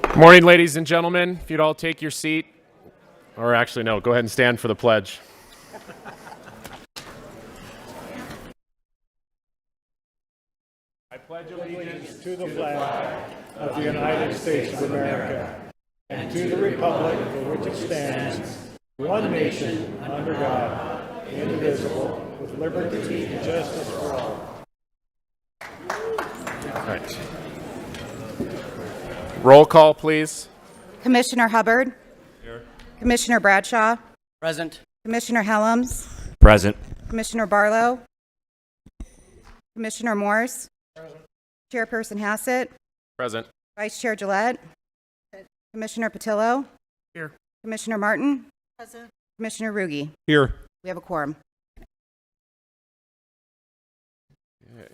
Good morning, ladies and gentlemen. If you'd all take your seat, or actually, no, go ahead and stand for the pledge. I pledge allegiance to the flag of the United States of America and to the republic for which it stands, one nation, under God, indivisible, with liberty and justice for all. All right. Roll call, please. Commissioner Hubbard. Here. Commissioner Bradshaw. Present. Commissioner Helms. Present. Commissioner Barlow. Commissioner Morse. Chairperson Hassett. Present. Vice Chair Gillette. Commissioner Patillo. Here. Commissioner Martin. Present. Commissioner Ruge. Here. We have a quorum. Okay.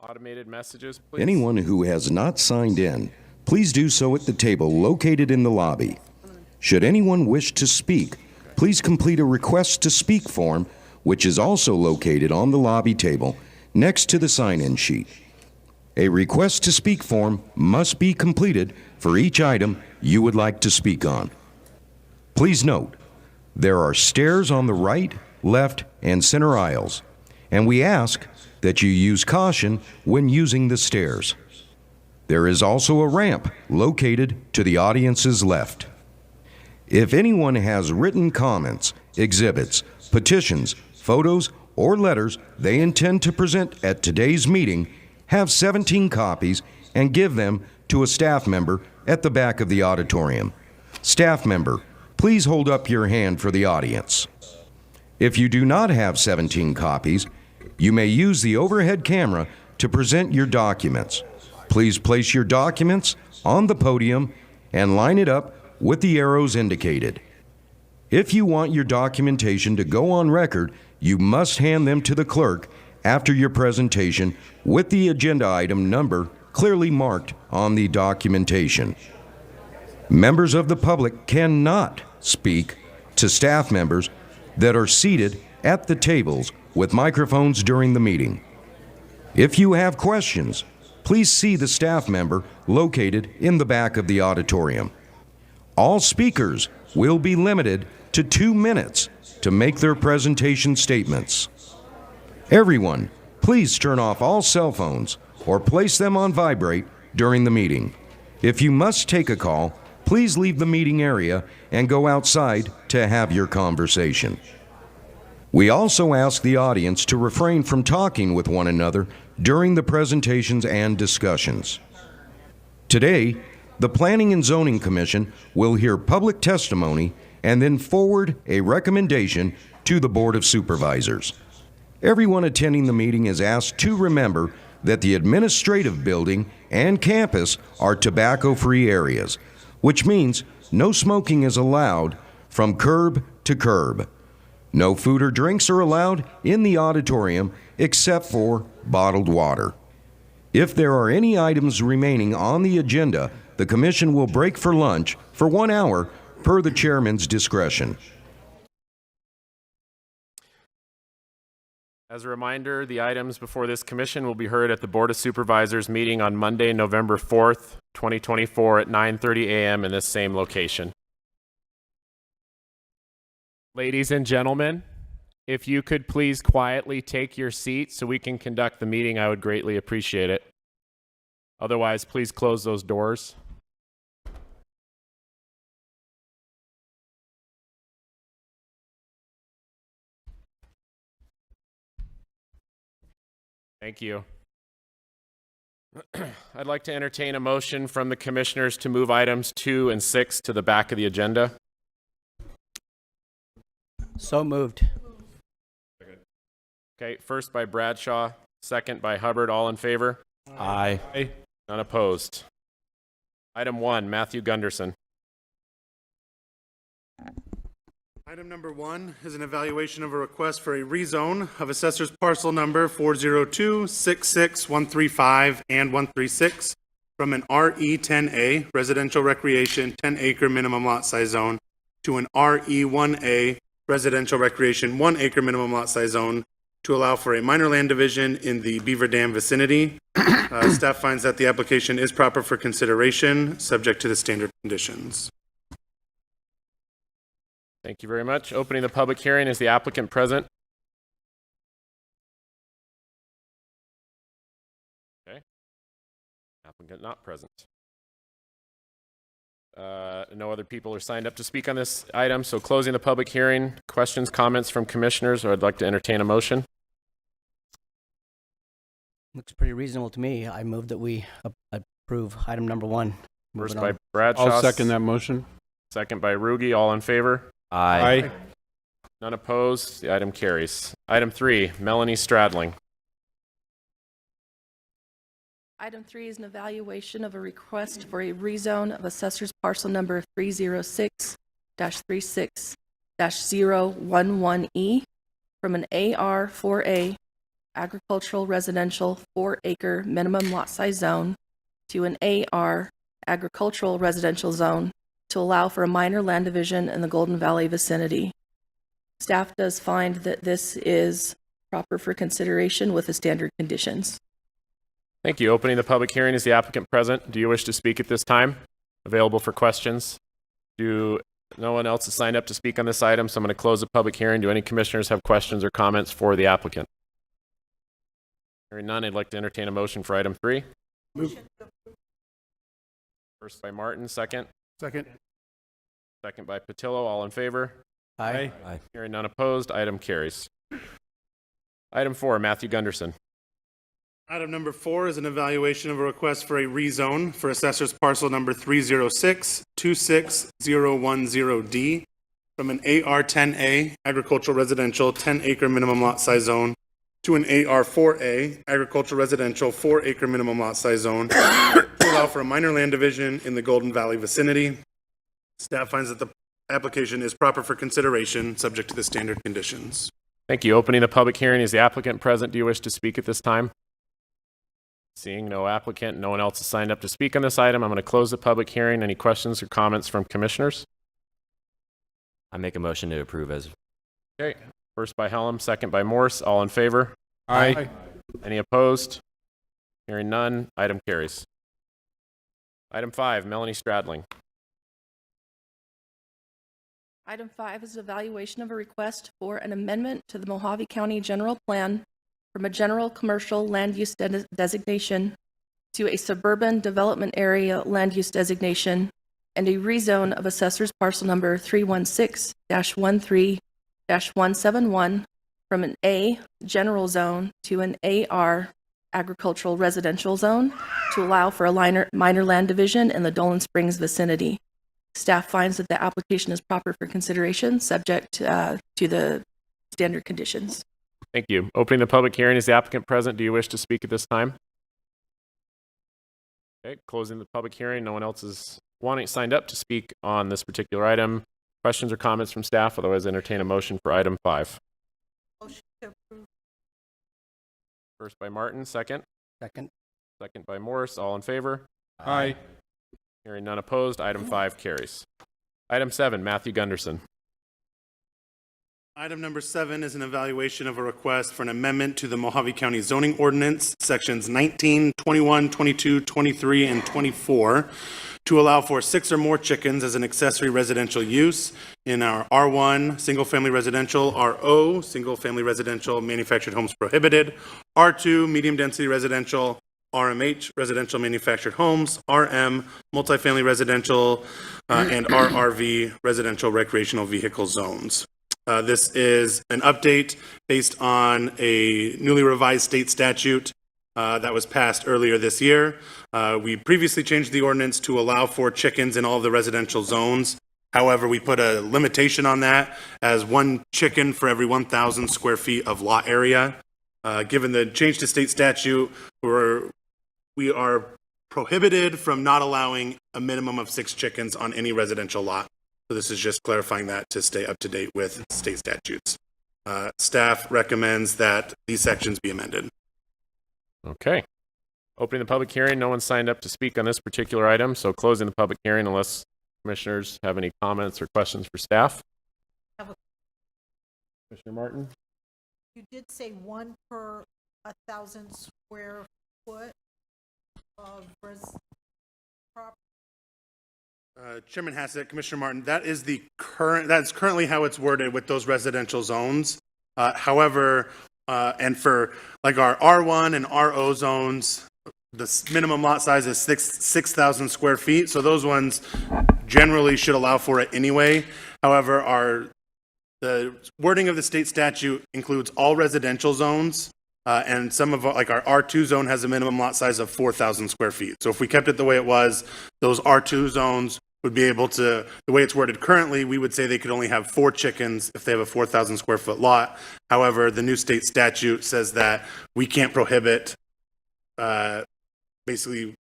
Automated messages, please. Anyone who has not signed in, please do so at the table located in the lobby. Should anyone wish to speak, please complete a request to speak form, which is also located on the lobby table next to the sign-in sheet. A request to speak form must be completed for each item you would like to speak on. Please note, there are stairs on the right, left, and center aisles, and we ask that you use caution when using the stairs. There is also a ramp located to the audience's left. If anyone has written comments, exhibits, petitions, photos, or letters they intend to present at today's meeting, have 17 copies and give them to a staff member at the back of the auditorium. Staff member, please hold up your hand for the audience. If you do not have 17 copies, you may use the overhead camera to present your documents. Please place your documents on the podium and line it up with the arrows indicated. If you want your documentation to go on record, you must hand them to the clerk after your presentation with the agenda item number clearly marked on the documentation. Members of the public cannot speak to staff members that are seated at the tables with microphones during the meeting. If you have questions, please see the staff member located in the back of the auditorium. All speakers will be limited to 2 minutes to make their presentation statements. Everyone, please turn off all cell phones or place them on vibrate during the meeting. If you must take a call, please leave the meeting area and go outside to have your conversation. We also ask the audience to refrain from talking with one another during the presentations and discussions. Today, the Planning and Zoning Commission will hear public testimony and then forward a recommendation to the Board of Supervisors. Everyone attending the meeting is asked to remember that the administrative building and campus are tobacco-free areas, which means no smoking is allowed from curb to curb. No food or drinks are allowed in the auditorium except for bottled water. If there are any items remaining on the agenda, the Commission will break for lunch for 1 hour per the Chairman's discretion. As a reminder, the items before this commission will be heard at the Board of Supervisors meeting on Monday, November 4th, 2024 at 9:30 a.m. in this same location. Ladies and gentlemen, if you could please quietly take your seat so we can conduct the meeting, I would greatly appreciate it. Otherwise, please close those doors. Thank you. I'd like to entertain a motion from the commissioners to move items 2 and 6 to the back of the agenda. So moved. Okay, first by Bradshaw, second by Hubbard. All in favor? Aye. None opposed. Item 1, Matthew Gunderson. Item number 1 is an evaluation of a request for a rezone of assessor's parcel number 402-66135 and 136 from an RE10A residential recreation 10-acre minimum lot size zone to an RE1A residential recreation 1-acre minimum lot size zone to allow for a minor land division in the Beaver Dam vicinity. Staff finds that the application is proper for consideration, subject to the standard conditions. Thank you very much. Opening the public hearing, is the applicant present? Okay. Applicant not present. No other people are signed up to speak on this item, so closing the public hearing. Questions, comments from commissioners, or I'd like to entertain a motion. Looks pretty reasonable to me. I move that we approve item number 1. First Moving by on. Bradshaw. I'll second that motion. Second by Ruge. All in favor? Aye. None opposed. The item carries. Item 3, Melanie Stradling. Item 3 is an evaluation of a request for a rezone of assessor's parcel number 306-36-011E from an AR4A agricultural residential 4-acre minimum lot size zone to an AR agricultural residential zone to allow for a minor land division in the Golden Valley vicinity. Staff does find that this is proper for consideration with the standard conditions. Thank you. Opening the public hearing, is the applicant present? Do you wish to speak at this time? Available for questions? No one else has signed up to speak on this item, so I'm going to close the public hearing. Do any commissioners have questions or comments for the applicant? Hearing none, I'd like to entertain a motion for item 3. First by Martin, second. Second. Second by Patillo. All in favor? Aye. Hearing none opposed, item carries. Item 4, Matthew Gunderson. Item number 4 is an evaluation of a request for a rezone for assessor's parcel number 306-26010D from an AR10A agricultural residential 10-acre minimum lot size zone to an AR4A agricultural residential 4-acre minimum lot size zone to allow for a minor land division in the Golden Valley vicinity. Staff finds that the application is proper for consideration, subject to the standard conditions. Thank you. Opening the public hearing, is the applicant present? Do you wish to speak at this time? Seeing no applicant, no one else has signed up to speak on this item, I'm going to close the public hearing. Any questions or comments from commissioners? I make a motion to approve as. Okay. First by Helm, second by Morse. All in favor? Aye. Any opposed? Hearing none, item carries. Item 5, Melanie Stradling. Item 5 is evaluation of a request for an amendment to the Mojave County General Plan from a general commercial land use designation to a suburban development area land use designation and a rezone of assessor's parcel number 316-13-171 from an A general zone to an AR agricultural residential zone to allow for a minor land division in the Dolan Springs vicinity. Staff finds that the application is proper for consideration, subject to the standard conditions. Thank you. Opening the public hearing, is the applicant present? Do you wish to speak at this time? Okay, closing the public hearing. No one else is signed up to speak on this particular item. Questions or comments from staff? Otherwise, entertain a motion for item 5. Motion to approve. First by Martin, second. Second. Second by Morse. All in favor? Aye. Hearing none opposed, item 5 carries. Item 7, Matthew Gunderson. Item number 7 is an evaluation of a request for an amendment to the Mojave County zoning ordinance, sections 19, 21, 22, 23, and 24, to allow for 6 or more chickens as an accessory residential use in our R1, single-family residential, RO, single-family residential, manufactured homes prohibited, R2, medium-density residential, RMH, residential manufactured homes, RM, multifamily residential, and RRV, residential recreational vehicle zones. This is an update based on a newly revised state statute that was passed earlier this year. We previously changed the ordinance to allow for chickens in all of the residential zones. However, we put a limitation on that as 1 chicken for every 1,000 square feet of lot area. Given the change to state statute, we are prohibited from not allowing a minimum of 6 chickens on any residential lot. So this is just clarifying that to stay up to date with state statutes. Staff recommends that these sections be amended. Okay. Opening the public hearing. No one signed up to speak on this particular item, so closing the public hearing unless commissioners have any comments or questions for staff. Commissioner Martin? You did say 1 per 1,000 square foot of property. Chairman Hassett, Commissioner Martin, that's currently how it's worded with those residential zones. However, and for like our R1 and RO zones, the minimum lot size is 6,000 square feet. So those ones generally should allow for it anyway. However, the wording of the state statute includes all residential zones. And some of like our R2 zone has a minimum lot size of 4,000 square feet. So if we kept it the way it was, those R2 zones would be able to, the way it's worded currently, we would say they could only have 4 chickens if they have a 4,000 square foot lot. However, the new state statute says that we can't prohibit, basically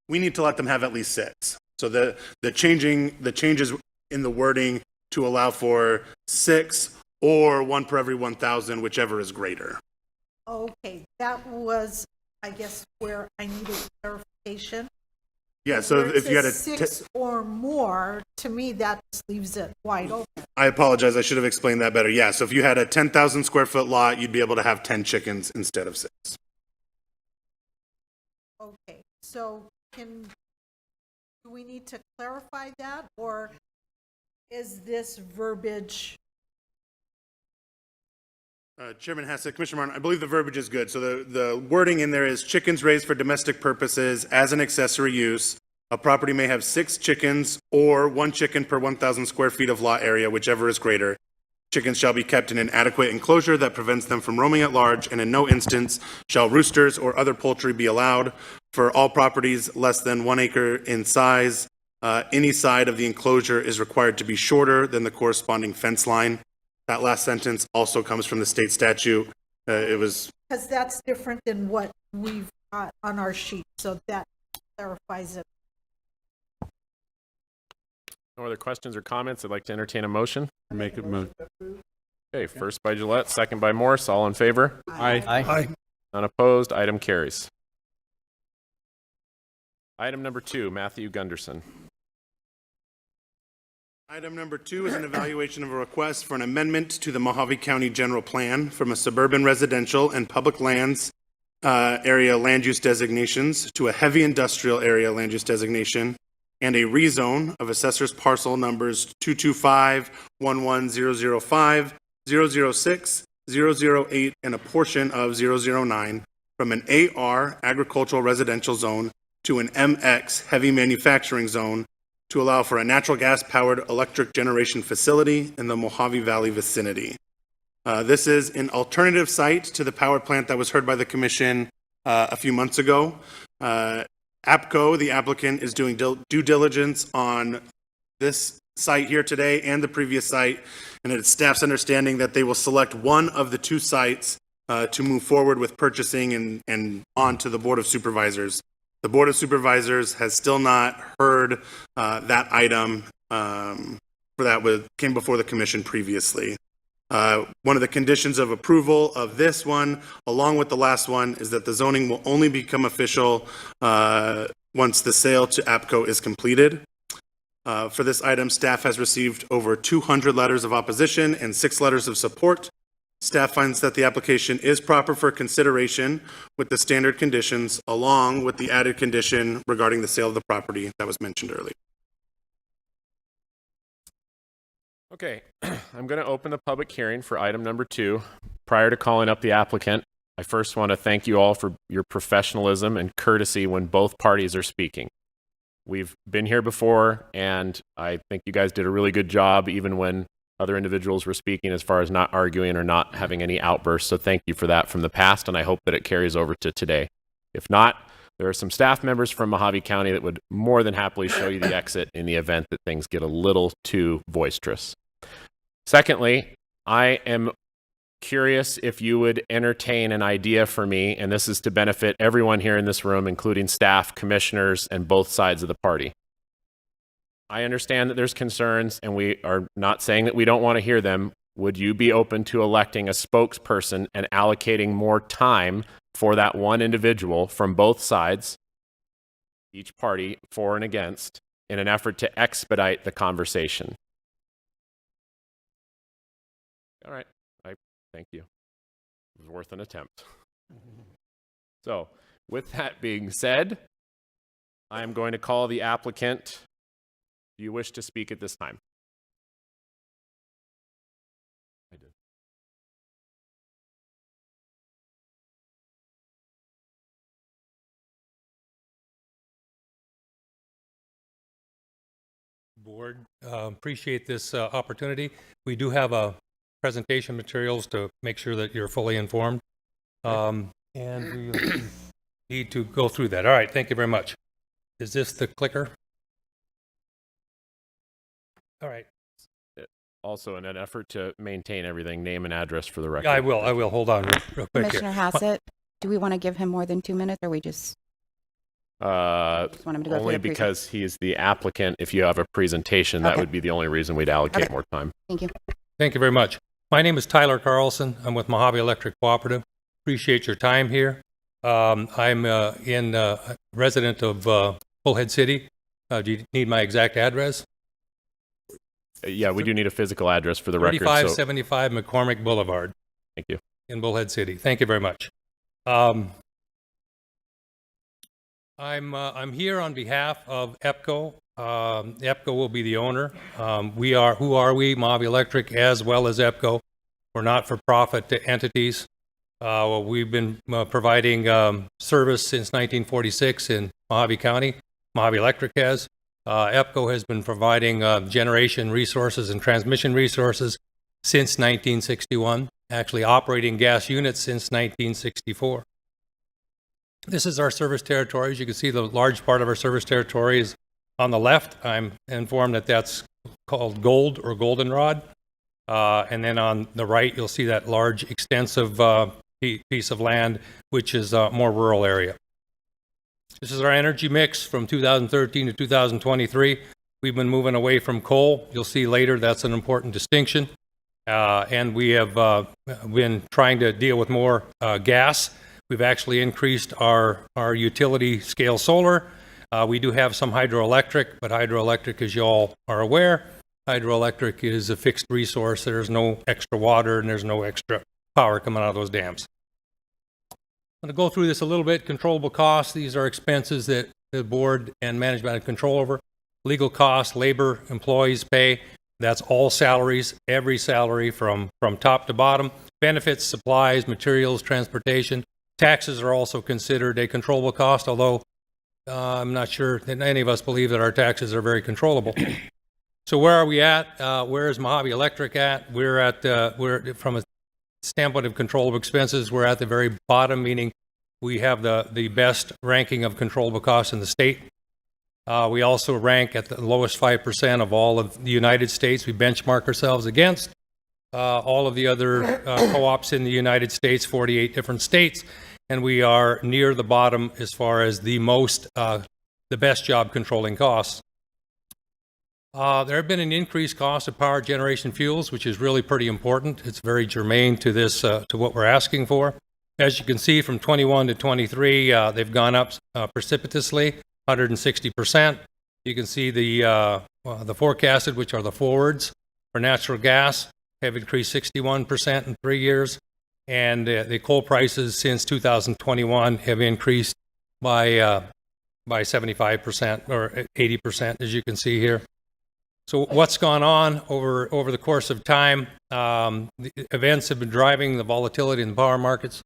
we need to let them have at least 6. So the changes in the wording to allow for 6 or 1 per every 1,000, whichever is greater. Okay, that was, I guess, where I needed clarification. Yeah, so Where it if you had a, says 6 or more, to me, that just leaves it wide open. I apologize, I should have explained that better. Yeah, so if you had a 10,000 square foot lot, you'd be able to have 10 chickens instead of 6. Okay, so do we need to clarify that, or is this verbiage? Chairman Hassett, Commissioner Martin, I believe the verbiage is good. So the wording in there is chickens raised for domestic purposes as an accessory use. A property may have 6 chickens or 1 chicken per 1,000 square feet of lot area, whichever is greater. Chickens shall be kept in an adequate enclosure that prevents them from roaming at large, and in no instance shall roosters or other poultry be allowed. For all properties less than 1 acre in size, any side of the enclosure is required to be shorter than the corresponding fence line. That last sentence also comes from the state statute. Because that's different than what we've got on our sheet, so that clarifies it. No other questions or comments? I'd like to entertain a motion. Make a motion. Okay, first by Gillette, second by Morse. All in favor? Aye. None opposed. Item carries. Item number 2, Matthew Gunderson. Item number 2 is an evaluation of a request for an amendment to the Mojave County General Plan from a suburban residential and public lands area land use designations to a heavy industrial area land use designation and a rezone of assessors parcel numbers 225, 11005, 006, 008, and a portion of 009 from an AR agricultural residential zone to an MX heavy manufacturing zone to allow for a natural gas-powered electric generation facility in the Mojave Valley vicinity. This is an alternative site to the power plant that was heard by the commission a few months ago. APCO, the applicant, is doing due diligence on this site here today and the previous site, and it's staff's understanding that they will select one of the 2 sites to move forward with purchasing and on to the Board of Supervisors. The Board of Supervisors has still not heard that item came before the commission previously. One of the conditions of approval of this one, along with the last one, is that the zoning will only become official once the sale to APCO is completed. For this item, staff has received over 200 letters of opposition and 6 letters of support. Staff finds that the application is proper for consideration with the standard conditions, along with the added condition regarding the sale of the property that was mentioned earlier. Okay, I'm going to open the public hearing for item number 2. Prior to calling up the applicant, I first want to thank you all for your professionalism and courtesy when both parties are speaking. We've been here before, and I think you guys did a really good job, even when other individuals were speaking, as far as not arguing or not having any outbursts. So thank you for that from the past, and I hope that it carries over to today. If not, there are some staff members from Mojave County that would more than happily show you the exit in the event that things get a little too boisterous. Secondly, I am curious if you would entertain an idea for me, and this is to benefit everyone here in this room, including staff, commissioners, and both sides of the party. I understand that there's concerns, and we are not saying that we don't want to hear them. Would you be open to electing a spokesperson and allocating more time for that one individual from both sides, each party, for and against, in an effort to expedite the conversation? All right. Thank you. It was worth an attempt. So, with that being said, I am going to call the applicant. Do you wish to speak at this time? I did. Board, appreciate this opportunity. We do have presentation materials to make sure that you're fully informed. And we need to go through that. All right, thank you very much. Is this the clicker? All right. Also, in an effort to maintain everything, name and address for the record. I will. Hold on real quick here. Commissioner Hassett, do we want to give him more than 2 minutes, or we just want him to go through Only the because he is the applicant. If you have a presentation, that Okay. would be the only reason we'd allocate Okay. more time. Thank you. Thank you very much. My name is Tyler Carlson. I'm with Mojave Electric Cooperative. Appreciate your time here. I'm resident of Bullhead City. Do you need my exact address? Yeah, we do need a physical address for the record. So 3575 McCormick Boulevard thank you. in Bullhead City. Thank you very much. I'm here on behalf of EPCO. EPCO will be the owner. Who are we? Mojave Electric as well as EPCO. We're not-for-profit entities. We've been providing service since 1946 in Mojave County. Mojave Electric has. EPCO has been providing generation resources and transmission resources since 1961, actually operating gas units since 1964. This is our service territory. As you can see, the large part of our service territory is on the left. I'm informed that that's called gold or goldenrod. And then on the right, you'll see that large, extensive piece of land, which is a more rural area. This is our energy mix from 2013 to 2023. We've been moving away from coal. You'll see later that's an important distinction. And we have been trying to deal with more gas. We've actually increased our utility scale solar. We do have some hydroelectric, but hydroelectric, as you all are aware, hydroelectric is a fixed resource. There's no extra water and there's no extra power coming out of those dams. I'm going to go through this a little bit. Controllable costs, these are expenses that the board and management have control over. Legal costs, labor, employees pay, that's all salaries, every salary from top to bottom. Benefits, supplies, materials, transportation. Taxes are also considered a controllable cost, although I'm not sure that any of us believe that our taxes are very controllable. So where are we at? Where is Mojave Electric at? We're from a standpoint of controllable expenses, we're at the very bottom, meaning we have the best ranking of controllable costs in the state. We also rank at the lowest 5% of all of the United States. We benchmark ourselves against all of the other co-ops in the United States, 48 different states, and we are near the bottom as far as the best job controlling costs. There have been an increased cost of power generation fuels, which is really pretty important. It's very germane to this, to what we're asking for. As you can see, from 21 to 23, they've gone up precipitously, 160%. You can see the forecasted, which are the forwards for natural gas, have increased 61% in 3 years, and the coal prices since 2021 have increased by 75% or 80%, as you can see here. So what's gone on over the course of time? The events have been driving the volatility in the power markets.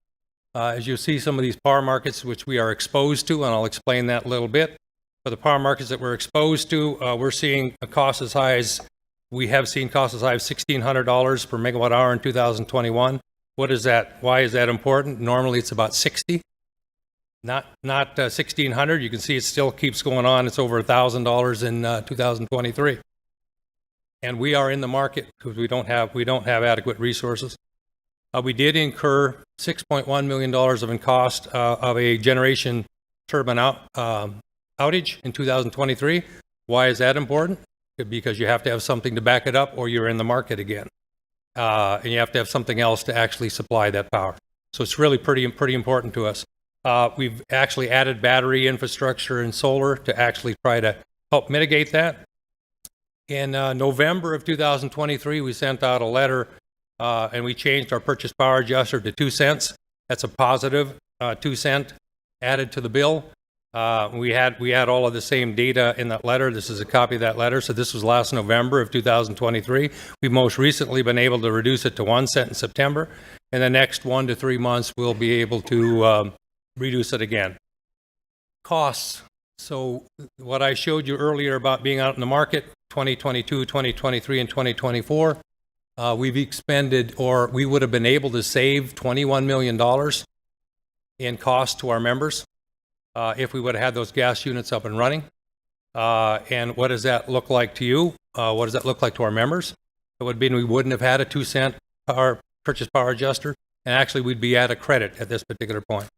As you see, some of these power markets which we are exposed to, and I'll explain that a little bit. For the power markets that we're exposed to, we're seeing a cost as high as $1,600 per megawatt hour in 2021. What is that? Why is that important? Normally it's about 60. Not 1,600. You can see it still keeps going on. It's over $1,000 in 2023. And we are in the market because we don't have adequate resources. We did incur $6.1 million in cost of a generation turbine outage in 2023. Why is that important? Because you have to have something to back it up or you're in the market again. And you have to have something else to actually supply that power. So it's really pretty important to us. We've actually added battery infrastructure and solar to actually try to help mitigate that. In November of 2023, we sent out a letter and we changed our purchase power adjuster to 2 cents. That's a positive 2 cent added to the bill. We had all of the same data in that letter. This is a copy of that letter. So this was last November of 2023. We've most recently been able to reduce it to 1 cent in September. In the next 1 to 3 months, we'll be able to reduce it again. Costs. So what I showed you earlier about being out in the market, 2022, 2023, and 2024, we've expended, or we would have been able to save $21 million in cost to our members if we would have had those gas units up and running. And what does that look like to you? What does that look like to our members? It would mean we wouldn't have had a 2 cent purchase power adjuster, and actually we'd be at a credit at this particular point.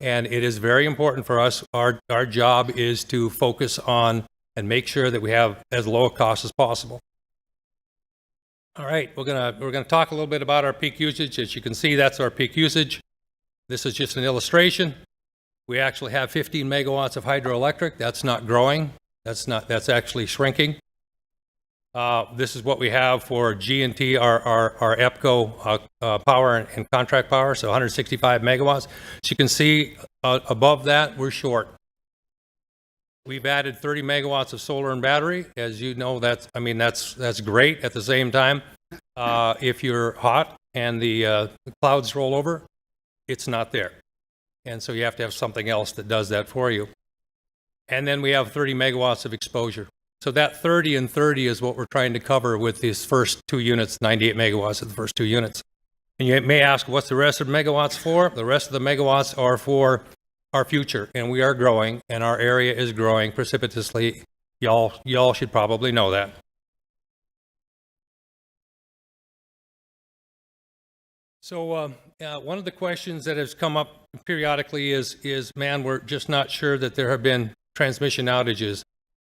And it is very important for us. Our job is to focus on and make sure that we have as low a cost as possible. All right, we're gonna talk a little bit about our peak usage. As you can see, that's our peak usage. This is just an illustration. We actually have 15 megawatts of hydroelectric. That's not growing. That's actually shrinking. This is what we have for G&T, our EPCO power and contract power, so 165 megawatts. So you can see above that, we're short. We've added 30 megawatts of solar and battery. As you know, that's great. At the same time, if you're hot and the clouds roll over, it's not there. And so you have to have something else that does that for you. And then we have 30 megawatts of exposure. So that 30 and 30 is what we're trying to cover with these first 2 units, 98 megawatts of the first 2 units. And you may ask, what's the rest of the megawatts for? The rest of the megawatts are for our future, and we are growing, and our area is growing precipitously. Y'all should probably know that. So one of the questions that has come up periodically is, man, we're just not sure that there have been transmission outages.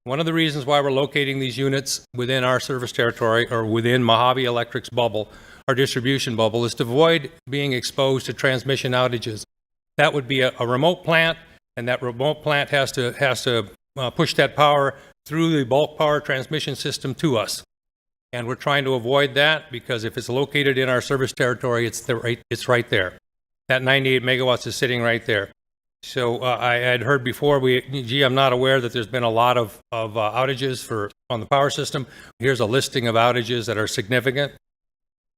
One of the reasons why we're locating these units within our service territory or within Mojave Electric's bubble, our distribution bubble, is to avoid being exposed to transmission outages. That would be a remote plant, and that remote plant has to push that power through the bulk power transmission system to us. And we're trying to avoid that because if it's located in our service territory, it's right there. That 98 megawatts is sitting right there. So I had heard before, I'm not aware that there's been a lot of outages on the power system. Here's a listing of outages that are significant,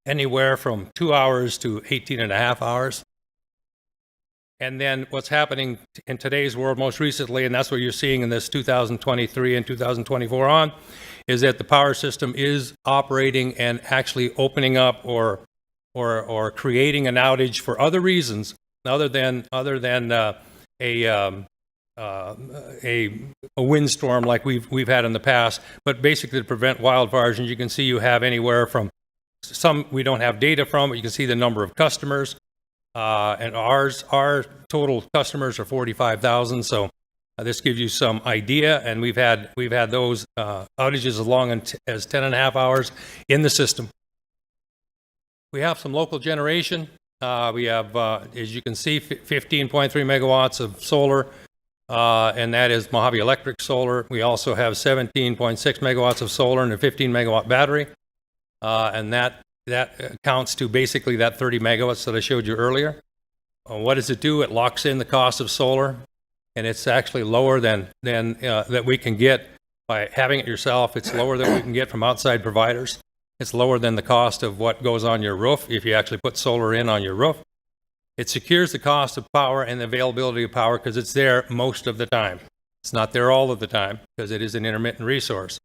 anywhere from 2 hours to 18 and a half hours. And then what's happening in today's world most recently, and that's what you're seeing in this 2023 and 2024 on, is that the power system is operating and actually opening up or creating an outage for other reasons other than a windstorm like we've had in the past, but basically to prevent wildfires. And you can see you have anywhere from some we don't have data from, but you can see the number of customers. And our total customers are 45,000. So this gives you some idea. And we've had those outages as long as 10 and a half hours in the system. We have some local generation. We have, as you can see, 15.3 megawatts of solar, and that is Mojave Electric solar. We also have 17.6 megawatts of solar and a 15 megawatt battery, and that accounts to basically that 30 megawatts that I showed you earlier. What does it do? It locks in the cost of solar, and it's actually lower than that we can get by having it yourself. It's lower than we can get from outside providers. It's lower than the cost of what goes on your roof if you actually put solar in on your roof. It secures the cost of power and the availability of power because it's there most of the time. It's not there all of the time because it is an intermittent resource.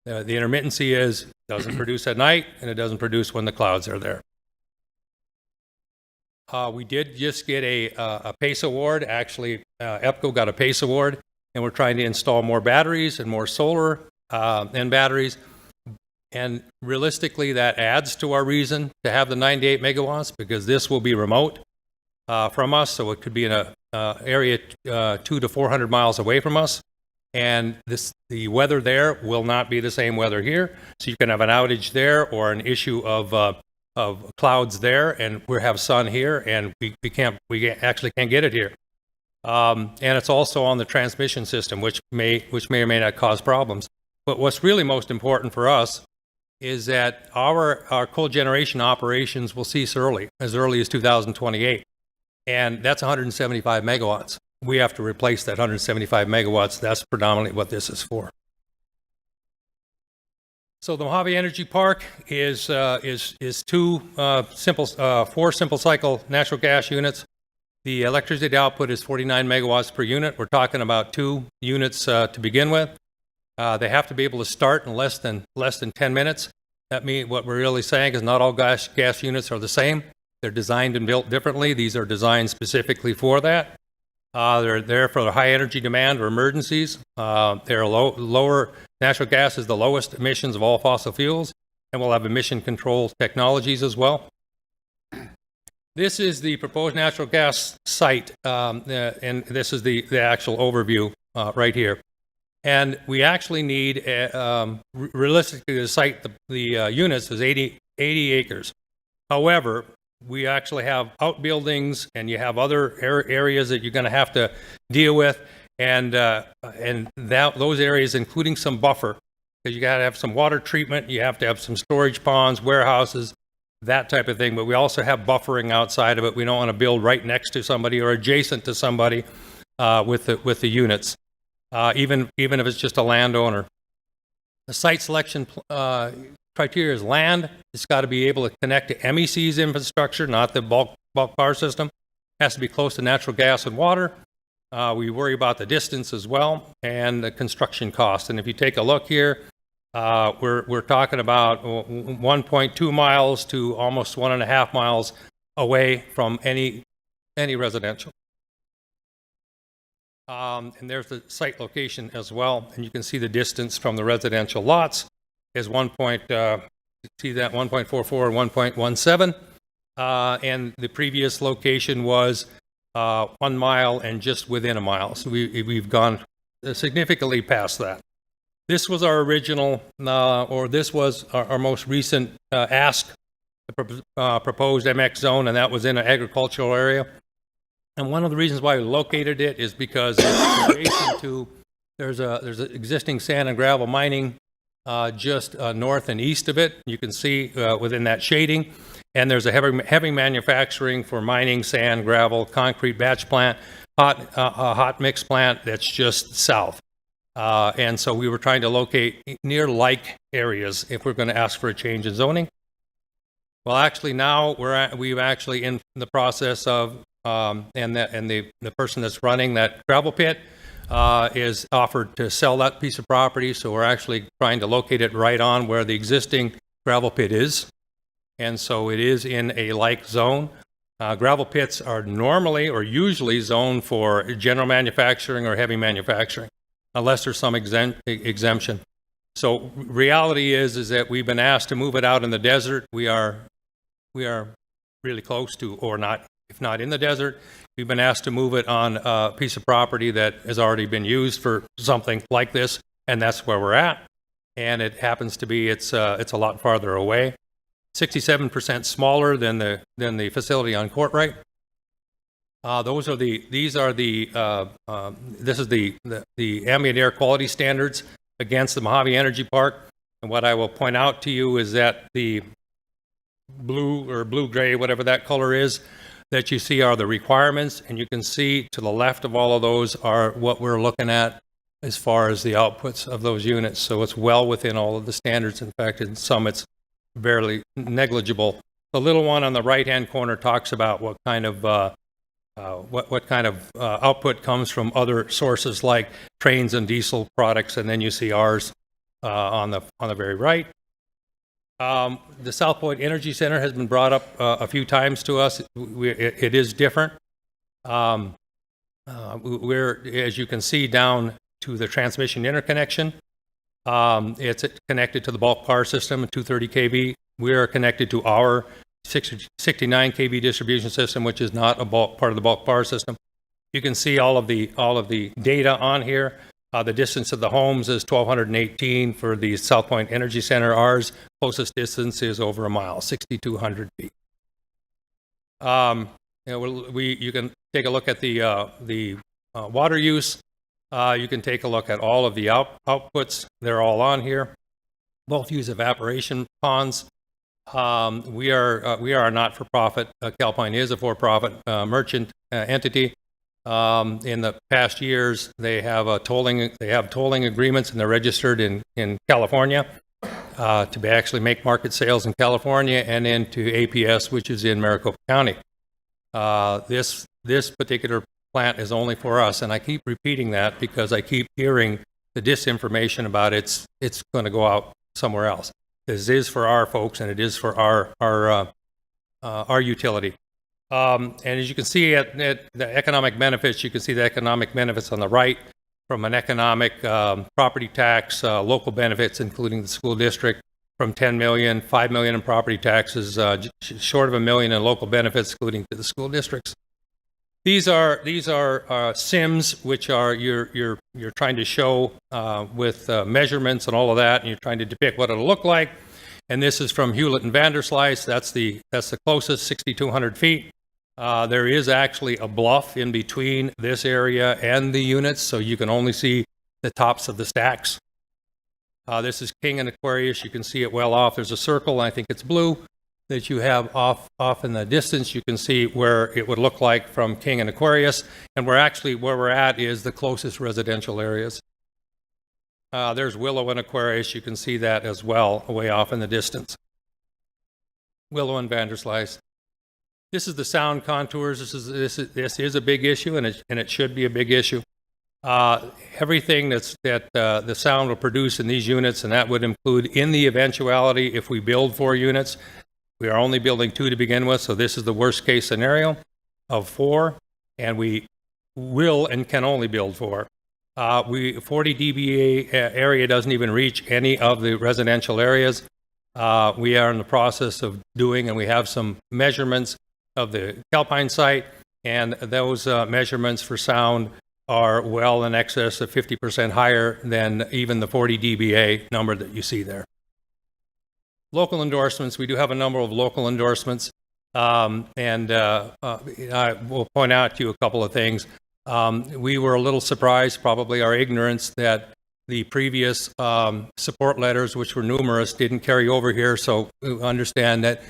The intermittency is it doesn't produce at night and it doesn't produce when the clouds are there. We did just get a PACE award. Actually, EPCO got a PACE award, and we're trying to install more batteries and more solar and batteries. And realistically, that adds to our reason to have the 98 megawatts because this will be remote from us. So it could be in an area 200 to 400 miles away from us. And the weather there will not be the same weather here. So you can have an outage there or an issue of clouds there, and we have sun here, and we actually can't get it here. And it's also on the transmission system, which may or may not cause problems. But what's really most important for us is that our coal generation operations will cease as early as 2028. And that's 175 megawatts. We have to replace that 175 megawatts. That's predominantly what this is for. So the Mojave Energy Park is four simple cycle natural gas units. The electricity output is 49 megawatts per unit. We're talking about 2 units to begin with. They have to be able to start in less than 10 minutes. That means what we're really saying is not all gas units are the same. They're designed and built differently. These are designed specifically for that. They're there for the high energy demand or emergencies. They're lower. Natural gas is the lowest emissions of all fossil fuels, and we'll have emission control technologies as well. This is the proposed natural gas site, and this is the actual overview right here. And we actually need, realistically, the site, the units is 80 acres. However, we actually have outbuildings, and you have other areas that you're going to have to deal with, and those areas, including some buffer, because you got to have some water treatment, you have to have some storage ponds, warehouses, that type of thing. But we also have buffering outside of it. We don't want to build right next to somebody or adjacent to somebody with the units, even if it's just a landowner. The site selection criteria is land. It's got to be able to connect to MEC's infrastructure, not the bulk power system. It has to be close to natural gas and water. We worry about the distance as well and the construction cost. And if you take a look here, we're talking about 1.2 miles to almost 1.5 miles away from any residential. And there's the site location as well, and you can see the distance from the residential lots is 1.44 and 1.17, and the previous location was 1 mile and just within a mile. So we've gone significantly past that. This was our original, or this was our most recent ask, the proposed MX zone, and that was in an agricultural area. And one of the reasons why we located it is because it's adjacent to, there's an existing sand and gravel mining just north and east of it. You can see within that shading. And there's a heavy manufacturing for mining, sand, gravel, concrete batch plant, hot mix plant that's just south. And so we were trying to locate near like areas if we're going to ask for a change in zoning. Well, actually now we've actually in the process of, and the person that's running that gravel pit is offered to sell that piece of property. So we're actually trying to locate it right on where the existing gravel pit is. And so it is in a like zone. Gravel pits are normally or usually zoned for general manufacturing or heavy manufacturing, unless there's some exemption. So reality is that we've been asked to move it out in the desert. We are really close to, or not, if not in the desert. We've been asked to move it on a piece of property that has already been used for something like this, and that's where we're at. And it happens to be it's a lot farther away. 67% smaller than the facility on Courtright. This is the ambient air quality standards against the Mojave Energy Park. And what I will point out to you is that the blue or blue-gray, whatever that color is, that you see are the requirements. And you can see to the left of all of those are what we're looking at as far as the outputs of those units. So it's well within all of the standards. In fact, in some it's barely negligible. The little one on the right-hand corner talks about what kind of output comes from other sources like trains and diesel products, and then you see ours on the very right. The South Point Energy Center has been brought up a few times to us. It is different. We're, as you can see, down to the transmission interconnection. It's connected to the bulk power system at 230 kV. We are connected to our 69 kV distribution system, which is not a part of the bulk power system. You can see all of the data on here. The distance of the homes is 1,218 for the South Point Energy Center. Ours closest distance is over a mile, 6,200 feet. You can take a look at the water use. You can take a look at all of the outputs. They're all on here. both use evaporation ponds. We are a not-for-profit. Calpine is a for-profit merchant entity. In the past years, they have tolling agreements, and they're registered in California to actually make market sales in California and into APS, which is in Maricopa County. This particular plant is only for us, and I keep repeating that because I keep hearing the disinformation about it's going to go out somewhere else. This is for our folks, and it is for our utility. And as you can see at the economic benefits, you can see the economic benefits on the right from an economic property tax, local benefits, including the school district, from 10 million, 5 million in property taxes, short of $1 million in local benefits, including to the school districts. These are SIMs, which are you're trying to show with measurements and all of that, and you're trying to depict what it'll look like. And this is from Hewlett and Vanderslice. That's the closest, 6,200 feet. There is actually a bluff in between this area and the units, so you can only see the tops of the stacks. This is King and Aquarius. You can see it well off. There's a circle, I think it's blue, that you have off in the distance. You can see where it would look like from King and Aquarius, and where we're at is the closest residential areas. There's Willow and Aquarius. You can see that as well, way off in the distance. Willow and Vanderslice. This is the sound contours. This is a big issue, and it should be a big issue. Everything that the sound will produce in these units, and that would include in the eventuality if we build 4 units. We are only building 2 to begin with, so this is the worst case scenario of 4, and we will and can only build 4. 40 dBA area doesn't even reach any of the residential areas. We are in the process of doing, and we have some measurements of the Calpine site, and those measurements for sound are well in excess of 50% higher than even the 40 dBA number that you see there. Local endorsements, we do have a number of local endorsements, and I will point out to you a couple of things. We were a little surprised, probably our ignorance, that the previous support letters, which were numerous, didn't carry over here, so we understand that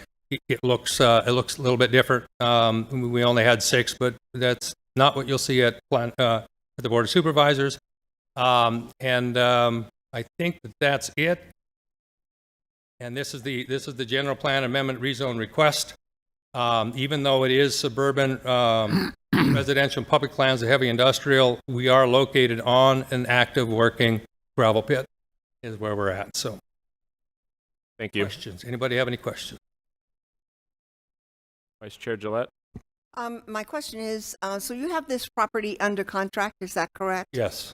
it looks a little bit different. We only had 6, but that's not what you'll see at the Board of Supervisors. I think that's it. And this is the general plan amendment rezone request. Even though it is suburban residential and public lands of heavy industrial, we are located on an active working gravel pit is where we're at. So Thank you. Questions? Anybody have any questions? Vice Chair Gillette? My question is, so you have this property under contract, is that correct? Yes.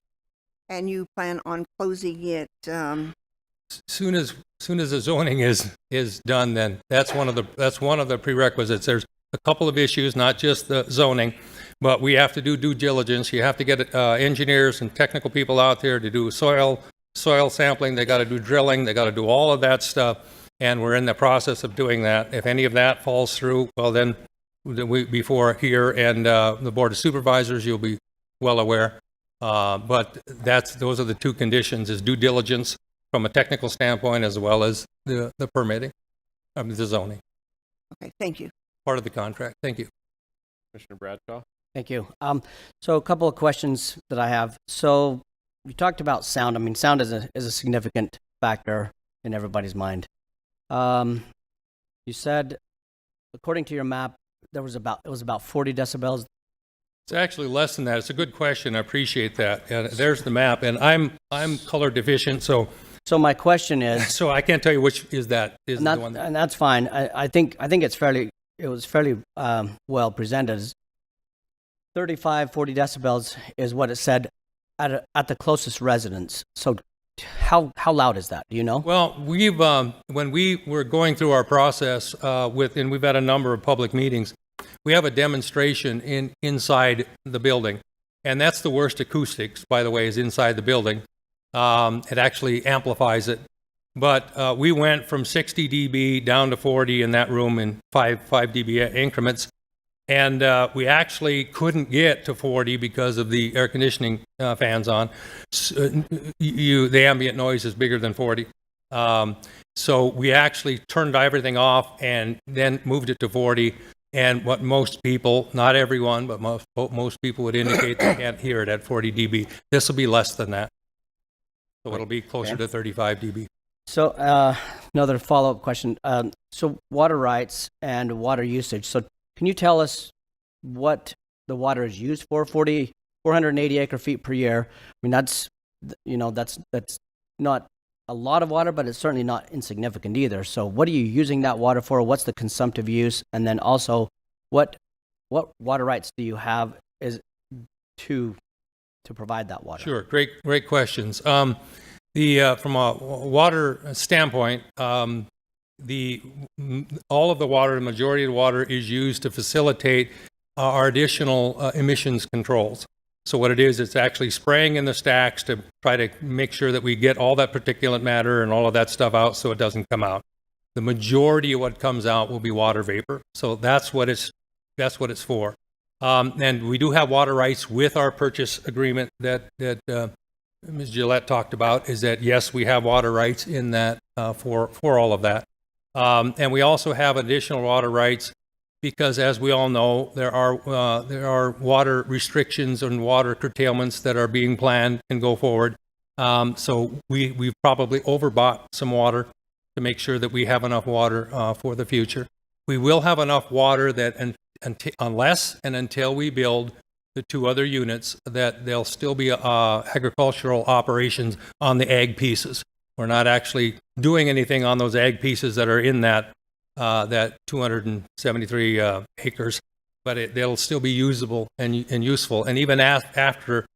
And you plan on closing it? Soon as the zoning is done, then that's one of the prerequisites. There's a couple of issues, not just the zoning, but we have to do due diligence. You have to get engineers and technical people out there to do soil sampling. They got to do drilling. They got to do all of that stuff, and we're in the process of doing that. If any of that falls through, well, then before here and the Board of Supervisors, you'll be well aware. But those are the two conditions: is due diligence from a technical standpoint, as well as the permitting, the zoning. Okay, thank you. Part of the contract. Thank you. Commissioner Bradshaw? Thank you. So a couple of questions that I have. So you talked about sound. I mean, sound is a significant factor in everybody's mind. You said, according to your map, it was about 40 decibels. It's actually less than that. It's a good question. I appreciate that. And there's the map, and I'm color deficient, so my question is, so I can't tell you which is the one. And that's fine. I think it was fairly well presented. 35, 40 decibels is what it said at the closest residence. So how loud is that? Do you know? Well, we've when we were going through our process and we've had a number of public meetings, we have a demonstration inside the building, and that's the worst acoustics, by the way, is inside the building. It actually amplifies it. But we went from 60 dB down to 40 in that room in 5 dB increments. And we actually couldn't get to 40 because of the air conditioning fans on. The ambient noise is bigger than 40. So we actually turned everything off and then moved it to 40. And what most people, not everyone, but most people would indicate they can't hear it at 40 dB. This will be less than that. So it'll be closer to 35 dB. So another follow-up question. So water rights and water usage. So can you tell us what the water is used for? 480 acre feet per year. I mean, that's not a lot of water, but it's certainly not insignificant either. So what are you using that water for? What's the consumptive use? And then also, what water rights do you have to provide that water? Sure, great questions. From a water standpoint, all of the water, the majority of the water is used to facilitate our additional emissions controls. So what it is, it's actually spraying in the stacks to try to make sure that we get all that particulate matter and all of that stuff out so it doesn't come out. The majority of what comes out will be water vapor. So that's what it's for. And we do have water rights with our purchase agreement that Ms. Gillette talked about, is that yes, we have water rights in that for all of that. And we also have additional water rights because, as we all know, there are water restrictions and water curtailments that are being planned and go forward. So we've probably overbought some water to make sure that we have enough water for the future. We will have enough water that unless and until we build the 2 other units, that there'll still be agricultural operations on the ag pieces. We're not actually doing anything on those ag pieces that are in that 273 acres, but they'll still be usable and useful. And even after,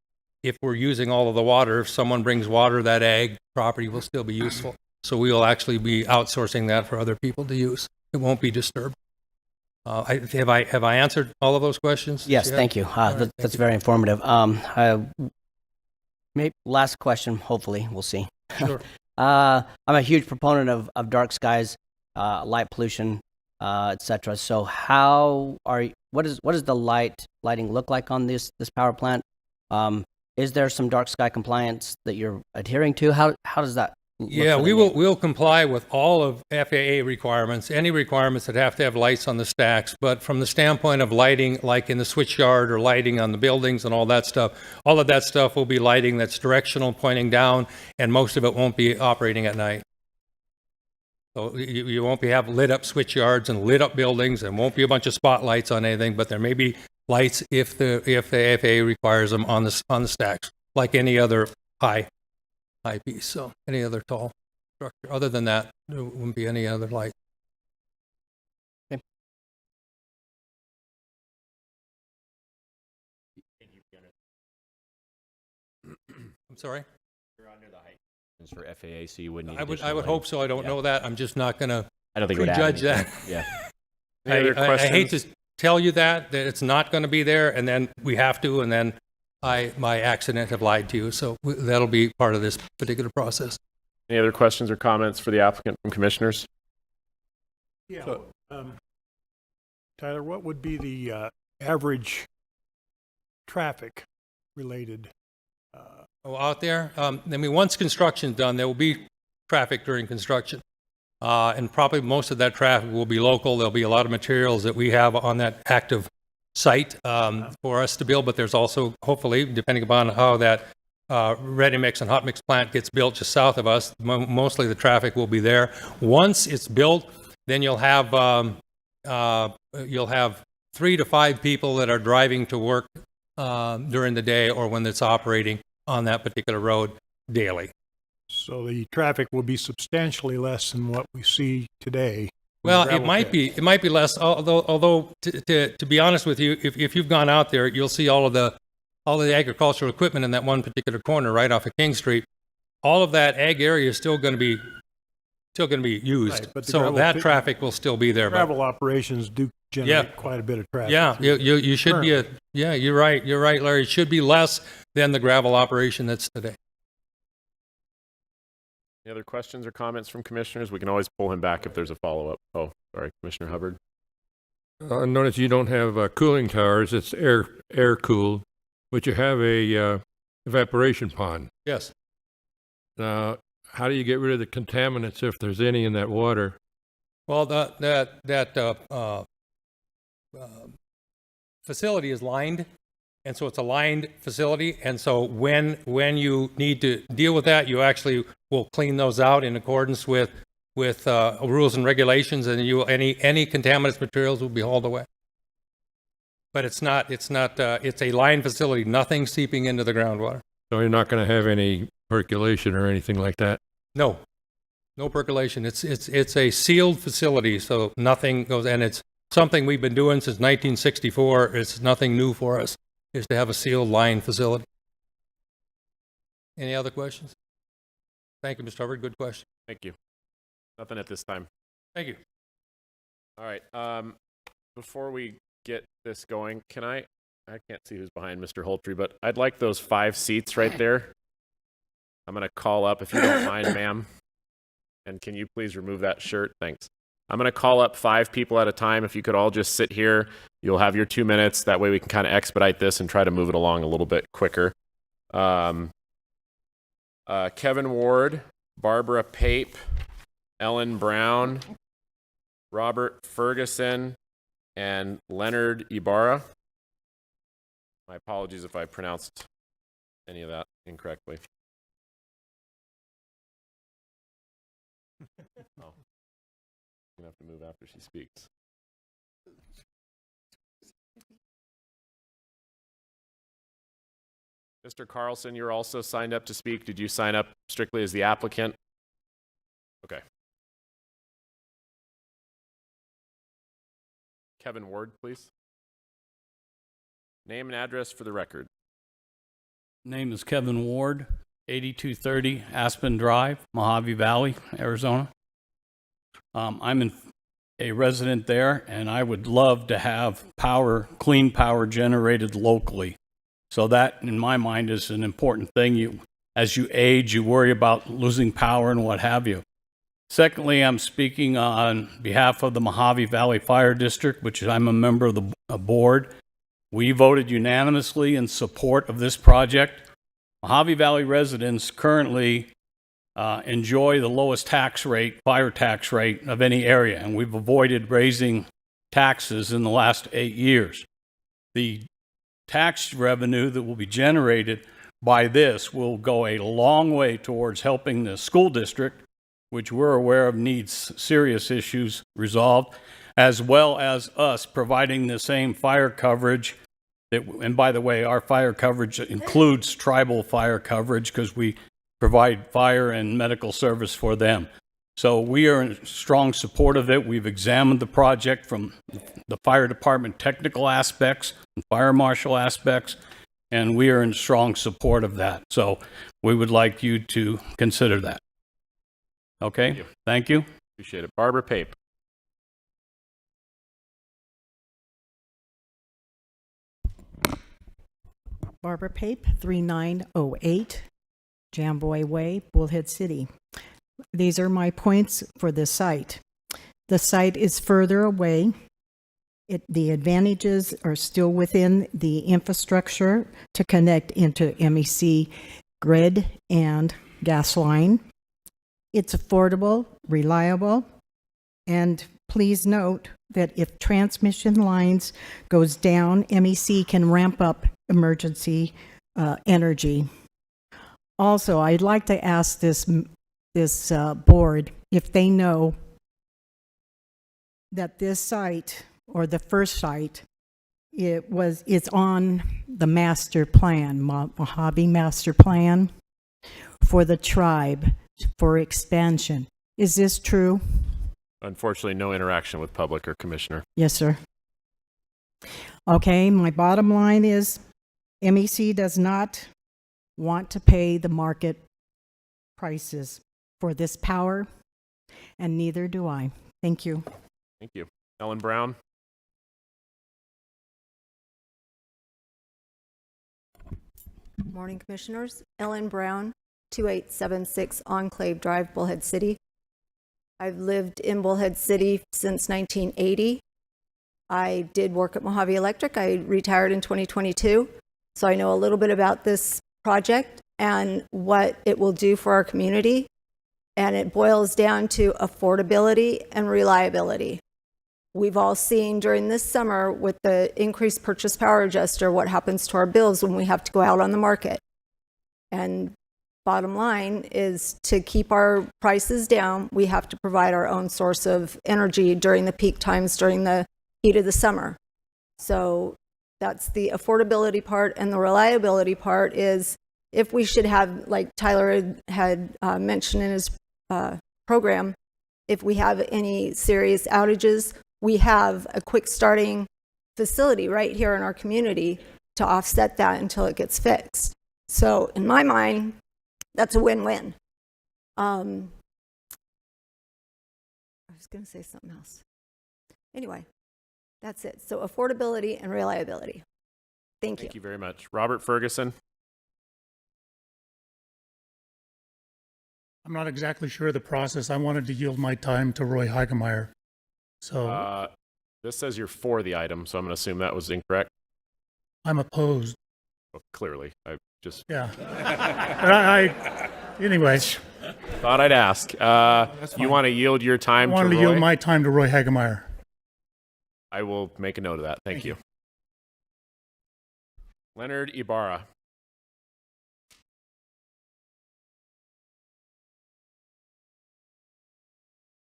if we're using all of the water, if someone brings water, that ag property will still be useful. So we will actually be outsourcing that for other people to use. It won't be disturbed. Have I answered all of those questions? Yes, thank you. That's very informative. Maybe last question, hopefully, we'll see. Sure. I'm a huge proponent of dark skies, light pollution, etc. So what does the lighting look like on this power plant? Is there some dark sky compliance that you're adhering to? How does that look? Yeah, we'll comply with all of FAA requirements, any requirements that have to have lights on the stacks. But from the standpoint of lighting, like in the switch yard or lighting on the buildings and all of that stuff will be lighting that's directional, pointing down, and most of it won't be operating at night. So you won't have lit up switch yards and lit up buildings, and won't be a bunch of spotlights on anything, but there may be lights if the FAA requires them on the stacks, like any other high piece. So any other tall structure. Other than that, there wouldn't be any other light. Okay. I'm sorry? You're under the height for FAA, so you wouldn't need I would additional hope lighting. so. I don't know that. I'm just not going to I don't think it would add prejudge that. anything. Yeah. Any other I hate to questions? tell you that it's not going to be there, and then we have to, and then by accident have lied to you. So that'll be part of this particular process. Any other questions or comments for the applicant from commissioners? Yeah. Tyler, what would be the average traffic related? Out there, once construction's done, there will be traffic during construction. And probably most of that traffic will be local. There'll be a lot of materials that we have on that active site for us to build, but there's also, hopefully, depending upon how that ready mix and hot mix plant gets built just south of us, mostly the traffic will be there. Once it's built, then you'll have 3 to 5 people that are driving to work during the day or when it's operating on that particular road daily. So the traffic will be substantially less than what we see today. Well, it might be less. Although to be honest with you, if you've gone out there, you'll see all of the agricultural equipment in that one particular corner right off of King Street. All of that ag area is still going to be used. Right, but the so gravel that pit- traffic will still be there. Travel operations do generate quite a bit of traffic. Yeah, you should be you're right, Larry. It should be less than the gravel operation that's today. Any other questions or comments from commissioners? We can always pull him back if there's a follow-up. Oh, sorry, Commissioner Hubbard. Notice you don't have cooling towers. It's air cooled, but you have a evaporation pond. Yes. Now, how do you get rid of the contaminants if there's any in that water? Well, that facility is lined, and so it's a lined facility. And so when you need to deal with that, you actually will clean those out in accordance with rules and regulations, and any contaminants materials will be hauled away. But it's a lined facility, nothing seeping into the groundwater. So you're not going to have any percolation or anything like that? No percolation. It's a sealed facility, so nothing goes, and it's something we've been doing since 1964. It's nothing new for us, is to have a sealed line facility. Any other questions? Thank you, Mr. Hubbard. Good question. Thank you. Nothing at this time. Thank you. All right. Before we get this going, I can't see who's behind Mr. Holtry, but I'd like those 5 seats right there. I'm going to call up, if you don't mind, ma'am. And can you please remove that shirt? Thanks. I'm going to call up 5 people at a time. If you could all just sit here, you'll have your 2 minutes. That way we can kind of expedite this and try to move it along a little bit quicker. Kevin Ward, Barbara Pape, Ellen Brown, Robert Ferguson, and Leonard Ibarra. My apologies if I pronounced any of that incorrectly. Oh. I'm going to have to move after she speaks. Mr. Carlson, you're also signed up to speak. Did you sign up strictly as the applicant? Okay. Kevin Ward, please. Name and address for the record. Name is Kevin Ward, 8230 Aspen Drive, Mojave Valley, Arizona. I'm a resident there, and I would love to have clean power generated locally. So that, in my mind, is an important thing. As you age, you worry about losing power and what have you. Secondly, I'm speaking on behalf of the Mojave Valley Fire District, which I'm a member of the board. We voted unanimously in support of this project. Mojave Valley residents currently enjoy the lowest fire tax rate of any area, and we've avoided raising taxes in the last 8 years. The tax revenue that will be generated by this will go a long way towards helping the school district, which we're aware of needs serious issues resolved, as well as us providing the same fire coverage. And by the way, our fire coverage includes tribal fire coverage because we provide fire and medical service for them. So we are in strong support of it. We've examined the project from the fire department technical aspects and fire marshal aspects, and we are in strong support of that. So we would like you to consider that. Okay? Thank you. Appreciate it. Barbara Pape. Barbara Pape, 3908 Jamboy Way, Bullhead City. These are my points for the site. The site is further away. The advantages are still within the infrastructure to connect into MEC grid and gas line. It's affordable, reliable, and please note that if transmission lines goes down, MEC can ramp up emergency energy. Also, I'd like to ask this board if they know that this site, or the first site, it's on the master plan, Mojave master plan for the tribe for expansion. Is this true? Unfortunately, no interaction with public or commissioner. Yes, sir. Okay, my bottom line is MEC does not want to pay the market prices for this power, and neither do I. Thank you. Thank you. Ellen Brown. Morning, Commissioners. Ellen Brown, 2876 Enclave Drive, Bullhead City. I've lived in Bullhead City since 1980. I did work at Mojave Electric. I retired in 2022, so I know a little bit about this project and what it will do for our community. And it boils down to affordability and reliability. We've all seen during this summer with the increased purchase power adjuster what happens to our bills when we have to go out on the market. And bottom line is to keep our prices down, we have to provide our own source of energy during the peak times during the heat of the summer. So that's the affordability part. And the reliability part is if we should have, like Tyler had mentioned in his program, if we have any serious outages, we have a quick starting facility right here in our community to offset that until it gets fixed. So in my mind, that's a win-win. I was going to say something else. Anyway, that's it. So affordability and reliability. Thank you. Thank you very much. Robert Ferguson. I'm not exactly sure of the process. I wanted to yield my time to Roy Hagemeyer. So This says you're for the item, so I'm going to assume that was incorrect. I'm opposed. Well, clearly, I just Yeah. But anyway, thought I'd ask. You want to yield your I time to wanted to Roy? yield my time to Roy Hagemeyer. I will make a note of that. Thank you. Leonard Ibarra.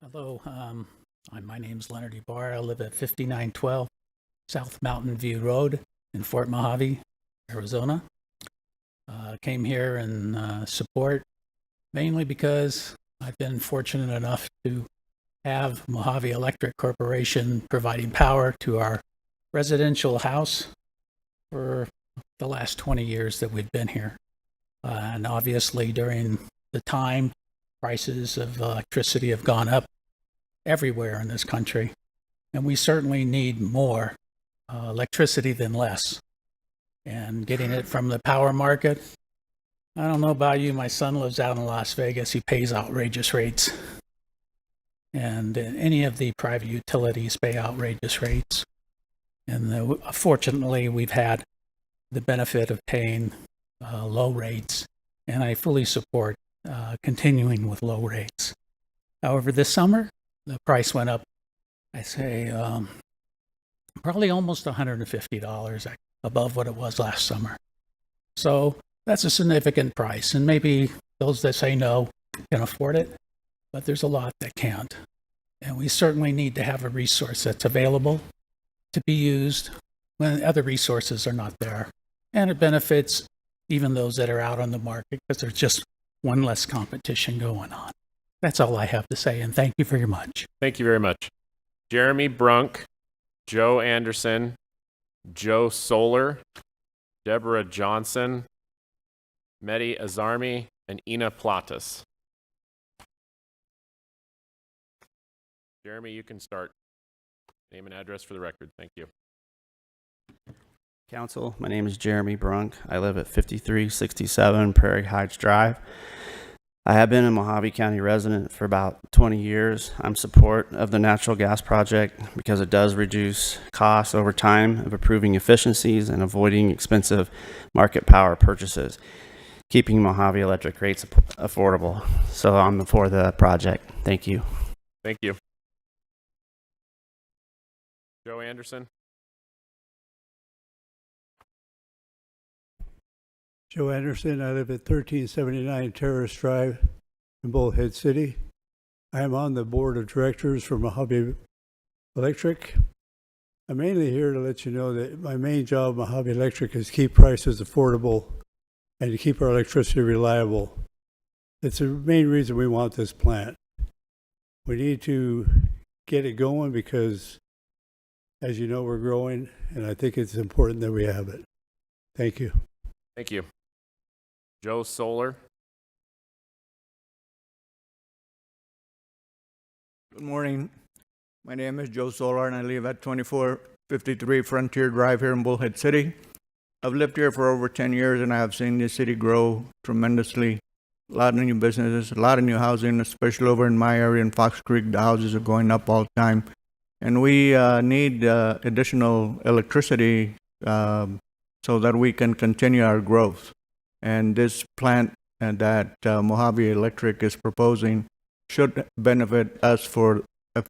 Hello, my name's Leonard Ibarra. I live at 5912 South Mountain View Road in Fort Mojave, Arizona. Came here in support mainly because I've been fortunate enough to have Mojave Electric Corporation providing power to our residential house for the last 20 years that we've been here. And obviously during the time, prices of electricity have gone up everywhere in this country, and we certainly need more electricity than less. And getting it from the power market, I don't know about you, my son lives out in Las Vegas. He pays outrageous rates. And any of the private utilities pay outrageous rates. And fortunately, we've had the benefit of paying low rates, and I fully support continuing with low rates. However, this summer, the price went up, I say, probably almost $150 above what it was last summer. So that's a significant price, and maybe those that say no can afford it, but there's a lot that can't. And we certainly need to have a resource that's available to be used when other resources are not there. And it benefits even those that are out on the market because there's just one less competition going on. That's all I have to say, and thank you very much. Thank you very much. Jeremy Brunk, Joe Anderson, Joe Solar, Deborah Johnson, Mehdi Azarmi, and Ina Platas. Jeremy, you can start. Name and address for the record. Thank you. Council, my name is Jeremy Brunk. I live at 5367 Prairie Heights Drive. I have been a Mojave County resident for about 20 years. I'm support of the natural gas project because it does reduce costs over time of improving efficiencies and avoiding expensive market power purchases, keeping Mojave electric rates affordable. So I'm for the project. Thank you. Thank you. Joe Anderson. Joe Anderson. I live at 1379 Terrace Drive in Bullhead City. I am on the board of directors for Mojave Electric. I'm mainly here to let you know that my main job at Mojave Electric is to keep prices affordable and to keep our electricity reliable. It's the main reason we want this plant. We need to get it going because, as you know, we're growing, and I think it's important that we have it. Thank you. Thank you. Joe Solar. Good morning. My name is Joe Solar, and I live at 2453 Frontier Drive here in Bullhead City. I've lived here for over 10 years, and I have seen this city grow tremendously. A lot of new businesses, a lot of new housing, especially over in my area in Fox Creek. The houses are going up all the time. And we need additional electricity so that we can continue our growth. And this plant that Mojave Electric is proposing should benefit us for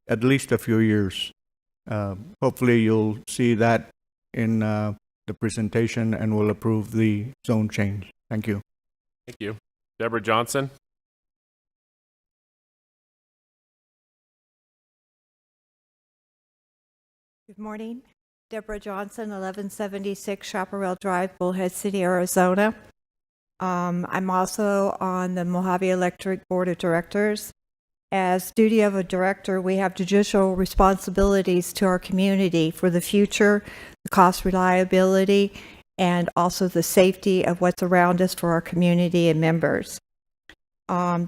at least a few years. Hopefully, you'll see that in the presentation and will approve the zone change. Thank you. Thank you. Deborah Johnson. Good morning. Deborah Johnson, 1176 Chaparral Drive, Bullhead City, Arizona. I'm also on the Mojave Electric Board of Directors. As duty of a director, we have judicial responsibilities to our community for the future, the cost reliability, and also the safety of what's around us for our community and members.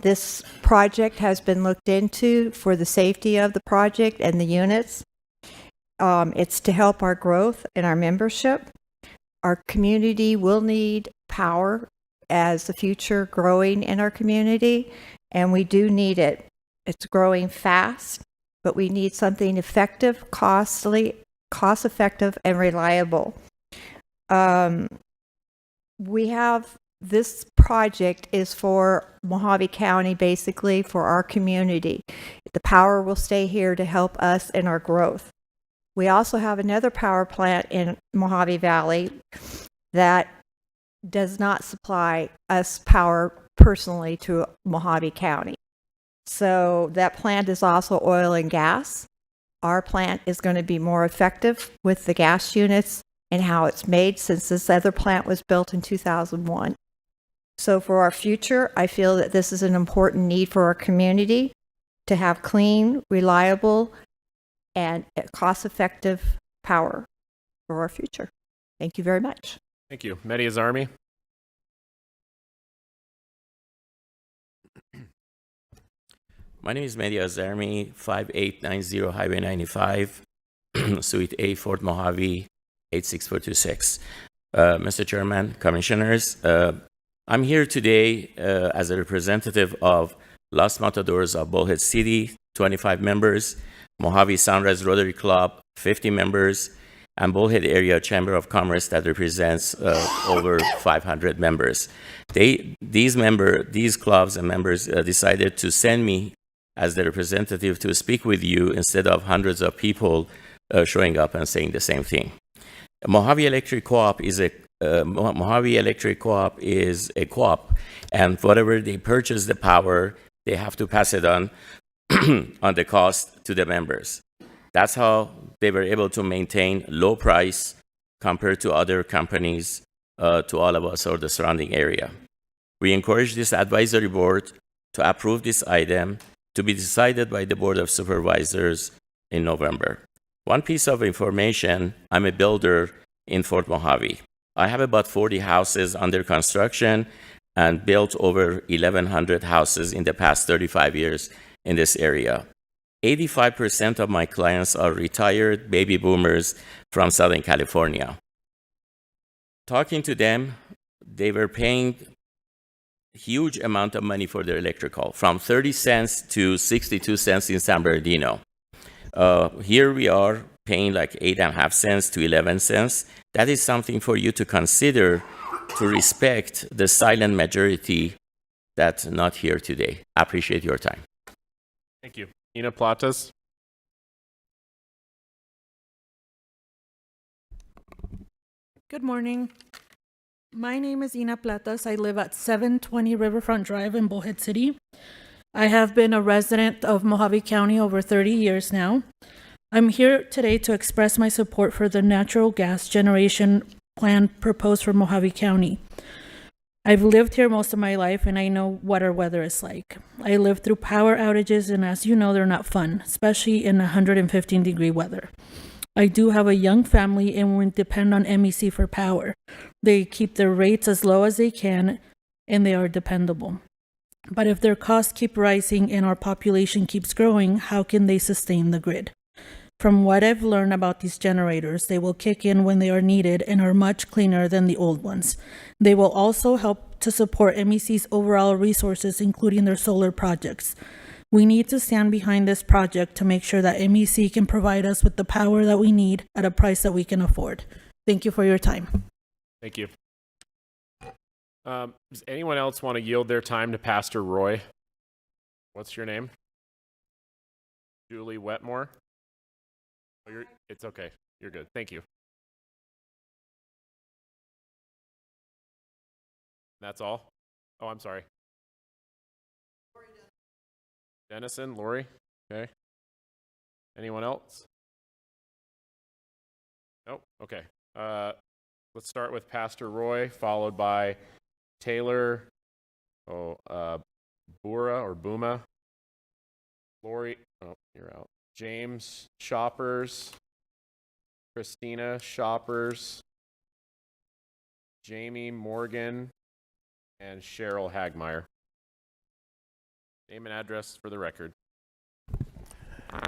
This project has been looked into for the safety of the project and the units. It's to help our growth and our membership. Our community will need power as the future growing in our community, and we do need it. It's growing fast, but we need something effective, cost-effective, and reliable. This project is for Mojave County, basically for our community. The power will stay here to help us in our growth. We also have another power plant in Mojave Valley that does not supply us power personally to Mojave County. So that plant is also oil and gas. Our plant is going to be more effective with the gas units and how it's made, since this other plant was built in 2001. So for our future, I feel that this is an important need for our community to have clean, reliable, and cost-effective power for our future. Thank you very much. Thank you. Mehdi Azarmi. My name is Mehdi Azarmi, 5890 Highway 95, Suite A, Fort Mojave, 86426. Mr. Chairman, Commissioners, I'm here today as a representative of Los Matadors of Bullhead City, 25 members, Mojave Sunrise Rotary Club, 50 members, and Bullhead Area Chamber of Commerce that represents over 500 members. These clubs and members decided to send me as the representative to speak with you instead of hundreds of people showing up and saying the same thing. Mojave Electric Co-op is a co-op, and whatever they purchase the power, they have to pass it on on the cost to the members. That's how they were able to maintain low price compared to other companies to all of us or the surrounding area. We encourage this advisory board to approve this item to be decided by the Board of Supervisors in November. One piece of information, I'm a builder in Fort Mojave. I have about 40 houses under construction and built over 1,100 houses in the past 35 years in this area. 85% of my clients are retired baby boomers from Southern California. Talking to them, they were paying huge amount of money for their electrical, from 30 cents to 62 cents in San Bernardino. Here we are paying like 8.5 cents to 11 cents. That is something for you to consider, to respect the silent majority that's not here today. I appreciate your time. Thank you. Ina Platas. Good morning. My name is Ina Platas. I live at 720 Riverfront Drive in Bullhead City. I have been a resident of Mojave County over 30 years now. I'm here today to express my support for the natural gas generation plan proposed for Mojave County. I've lived here most of my life and I know what our weather is like. I lived through power outages, and as you know, they're not fun, especially in 115-degree weather. I do have a young family and we depend on MEC for power. They keep their rates as low as they can and they are dependable. But if their costs keep rising and our population keeps growing, how can they sustain the grid? From what I've learned about these generators, they will kick in when they are needed and are much cleaner than the old ones. They will also help to support MEC's overall resources, including their solar projects. We need to stand behind this project to make sure that MEC can provide us with the power that we need at a price that we can afford. Thank you for your time. Thank you. Does anyone else want to yield their time to Pastor Roy? What's your name? Julie Wetmore. Oh, it's okay. You're good. Thank you. That's all? Oh, I'm sorry. Dennison, Lori. Okay. Anyone else? Nope. Okay. Let's start with Pastor Roy, followed by Taylor, Bura or Booma. Lori, oh, you're out. James Shoppers. Christina Shoppers. Jamie Morgan. And Cheryl Hagmeyer. Name and address for the record.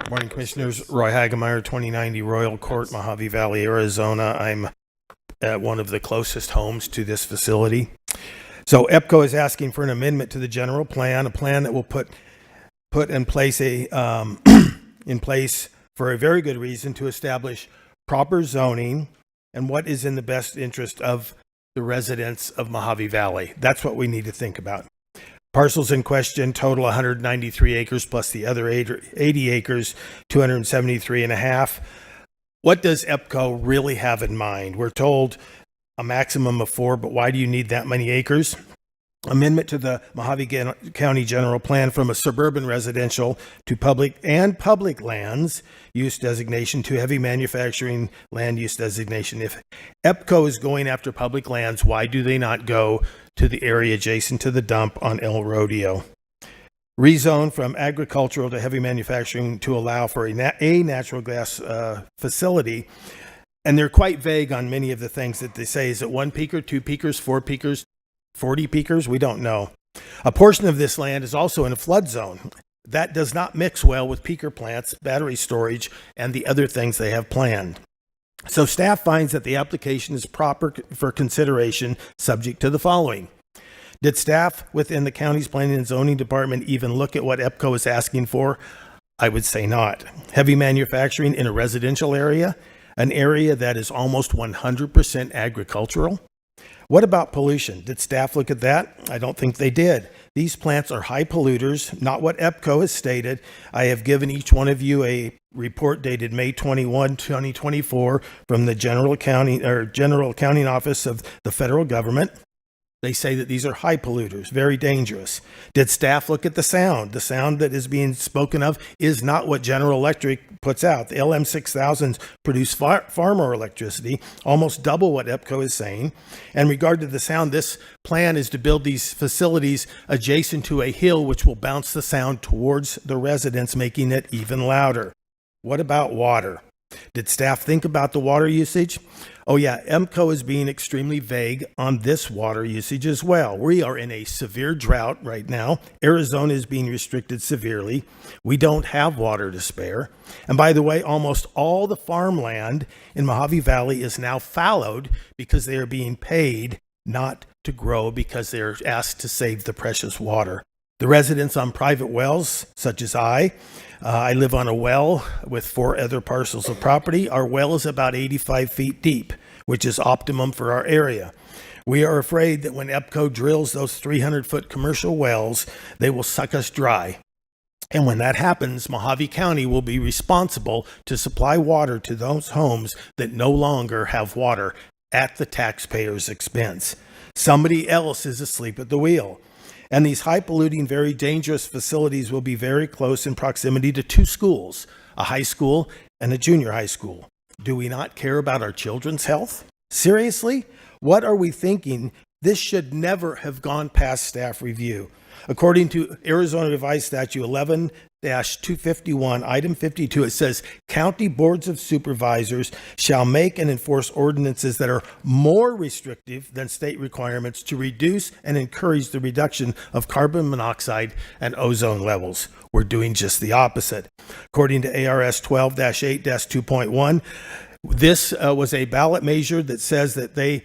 Morning, Commissioners. Roy Hagemeyer, 2090 Royal Court, Mojave Valley, Arizona. I'm at one of the closest homes to this facility. So EPCO is asking for an amendment to the general plan, a plan that will put in place in place for a very good reason to establish proper zoning and what is in the best interest of the residents of Mojave Valley. That's what we need to think about. Parcels in question total 193 acres plus the other 80 acres, 273 and a half. What does EPCO really have in mind? We're told a maximum of 4, but why do you need that many acres? Amendment to the Mojave County General Plan from a suburban residential to public lands use designation to heavy manufacturing land use designation. If EPCO is going after public lands, why do they not go to the area adjacent to the dump on El Rodeo? Rezone from agricultural to heavy manufacturing to allow for a natural gas facility. And they're quite vague on many of the things that they say. Is it 1 peaker, 2 peakers, 4 peakers, 40 peakers? We don't know. A portion of this land is also in a flood zone. That does not mix well with peaker plants, battery storage, and the other things they have planned. So staff finds that the application is proper for consideration, subject to the following. Did staff within the county's planning and zoning department even look at what EPCO is asking for? I would say not. Heavy manufacturing in a residential area, an area that is almost 100% agricultural. What about pollution? Did staff look at that? I don't think they did. These plants are high polluters, not what EPCO has stated. I have given each one of you a report dated May 21, 2024 from the General Accounting Office of the federal government. They say that these are high polluters, very dangerous. Did staff look at the sound? The sound that is being spoken of is not what General Electric puts out. The LM6000s produce far more electricity, almost double what EPCO is saying. And regard to the sound, this plan is to build these facilities adjacent to a hill which will bounce the sound towards the residents, making it even louder. What about water? Did staff think about the water usage? Oh yeah, EPCO is being extremely vague on this water usage as well. We are in a severe drought right now. Arizona is being restricted severely. We don't have water to spare. And by the way, almost all the farmland in Mojave Valley is now fallowed because they are being paid not to grow because they are asked to save the precious water. The residents on private wells, such as I live on a well with 4 other parcels of property. Our well is about 85 feet deep, which is optimum for our area. We are afraid that when EPCO drills those 300-foot commercial wells, they will suck us dry. And when that happens, Mojave County will be responsible to supply water to those homes that no longer have water at the taxpayer's expense. Somebody else is asleep at the wheel. And these high-polluting, very dangerous facilities will be very close in proximity to 2 schools, a high school and a junior high school. Do we not care about our children's health? Seriously? What are we thinking? This should never have gone past staff review. According to Arizona Revised Statute 11-251, item 52, it says, county boards of supervisors shall make and enforce ordinances that are more restrictive than state requirements to reduce and encourage the reduction of carbon monoxide and ozone levels. We're doing just the opposite. According to ARS 12-8-2.1, this was a ballot measure that says that they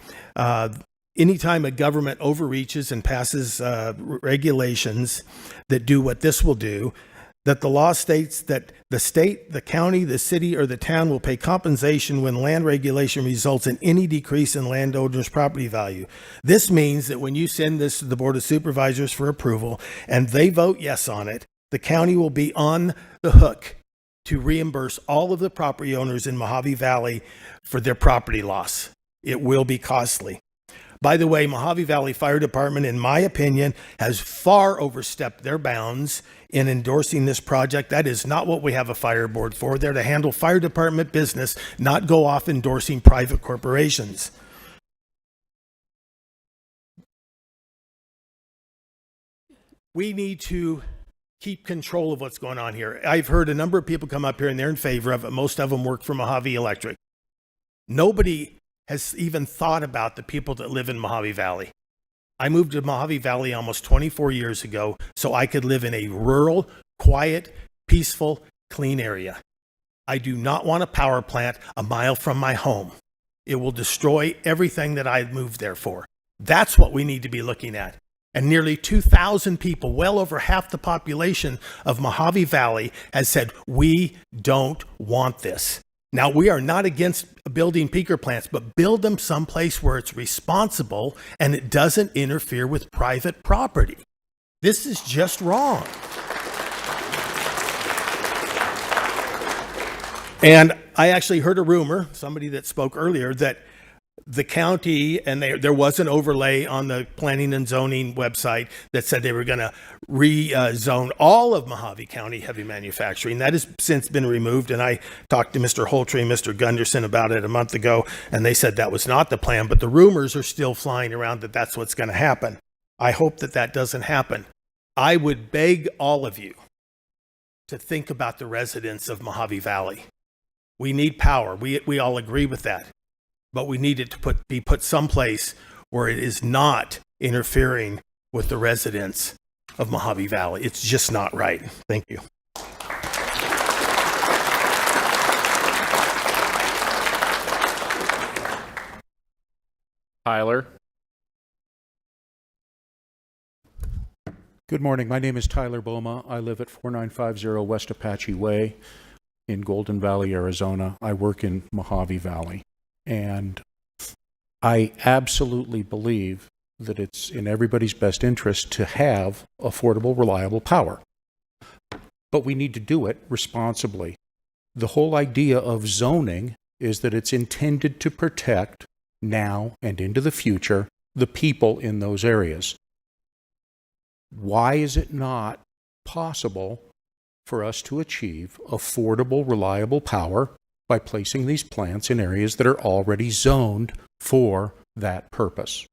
anytime a government overreaches and passes regulations that do what this will do, that the law states that the state, the county, the city, or the town will pay compensation when land regulation results in any decrease in landowners' property value. This means that when you send this to the Board of Supervisors for approval and they vote yes on it, the county will be on the hook to reimburse all of the property owners in Mojave Valley for their property loss. It will be costly. By the way, Mojave Valley Fire Department, in my opinion, has far overstepped their bounds in endorsing this project. That is not what we have a fire board for. They're to handle fire department business, not go off endorsing private corporations. We need to keep control of what's going on here. I've heard a number of people come up here and they're in favor of it. Most of them work for Mojave Electric. Nobody has even thought about the people that live in Mojave Valley. I moved to Mojave Valley almost 24 years ago so I could live in a rural, quiet, peaceful, clean area. I do not want a power plant a mile from my home. It will destroy everything that I moved there for. That's what we need to be looking at. And nearly 2,000 people, well over half the population of Mojave Valley, has said, we don't want this. Now, we are not against building peaker plants, but build them someplace where it's responsible and it doesn't interfere with private property. This is just wrong. And I actually heard a rumor, somebody that spoke earlier, that the county, and there was an overlay on the planning and zoning website that said they were going to rezone all of Mojave County heavy manufacturing. That has since been removed, and I talked to Mr. Holtree and Mr. Gunderson about it a month ago, and they said that was not the plan, but the rumors are still flying around that that's what's going to happen. I hope that that doesn't happen. I would beg all of you to think about the residents of Mojave Valley. We need power. We all agree with that. But we need it to be put someplace where it is not interfering with the residents of Mojave Valley. It's just not right. Thank you. Tyler. Good morning. My name is Tyler Boma. I live at 4950 West Apache Way in Golden Valley, Arizona. I work in Mojave Valley. And I absolutely believe that it's in everybody's best interest to have affordable, reliable power. But we need to do it responsibly. The whole idea of zoning is that it's intended to protect now and into the future the people in those areas. Why is it not possible for us to achieve affordable, reliable power by placing these plants in areas that are already zoned for that purpose?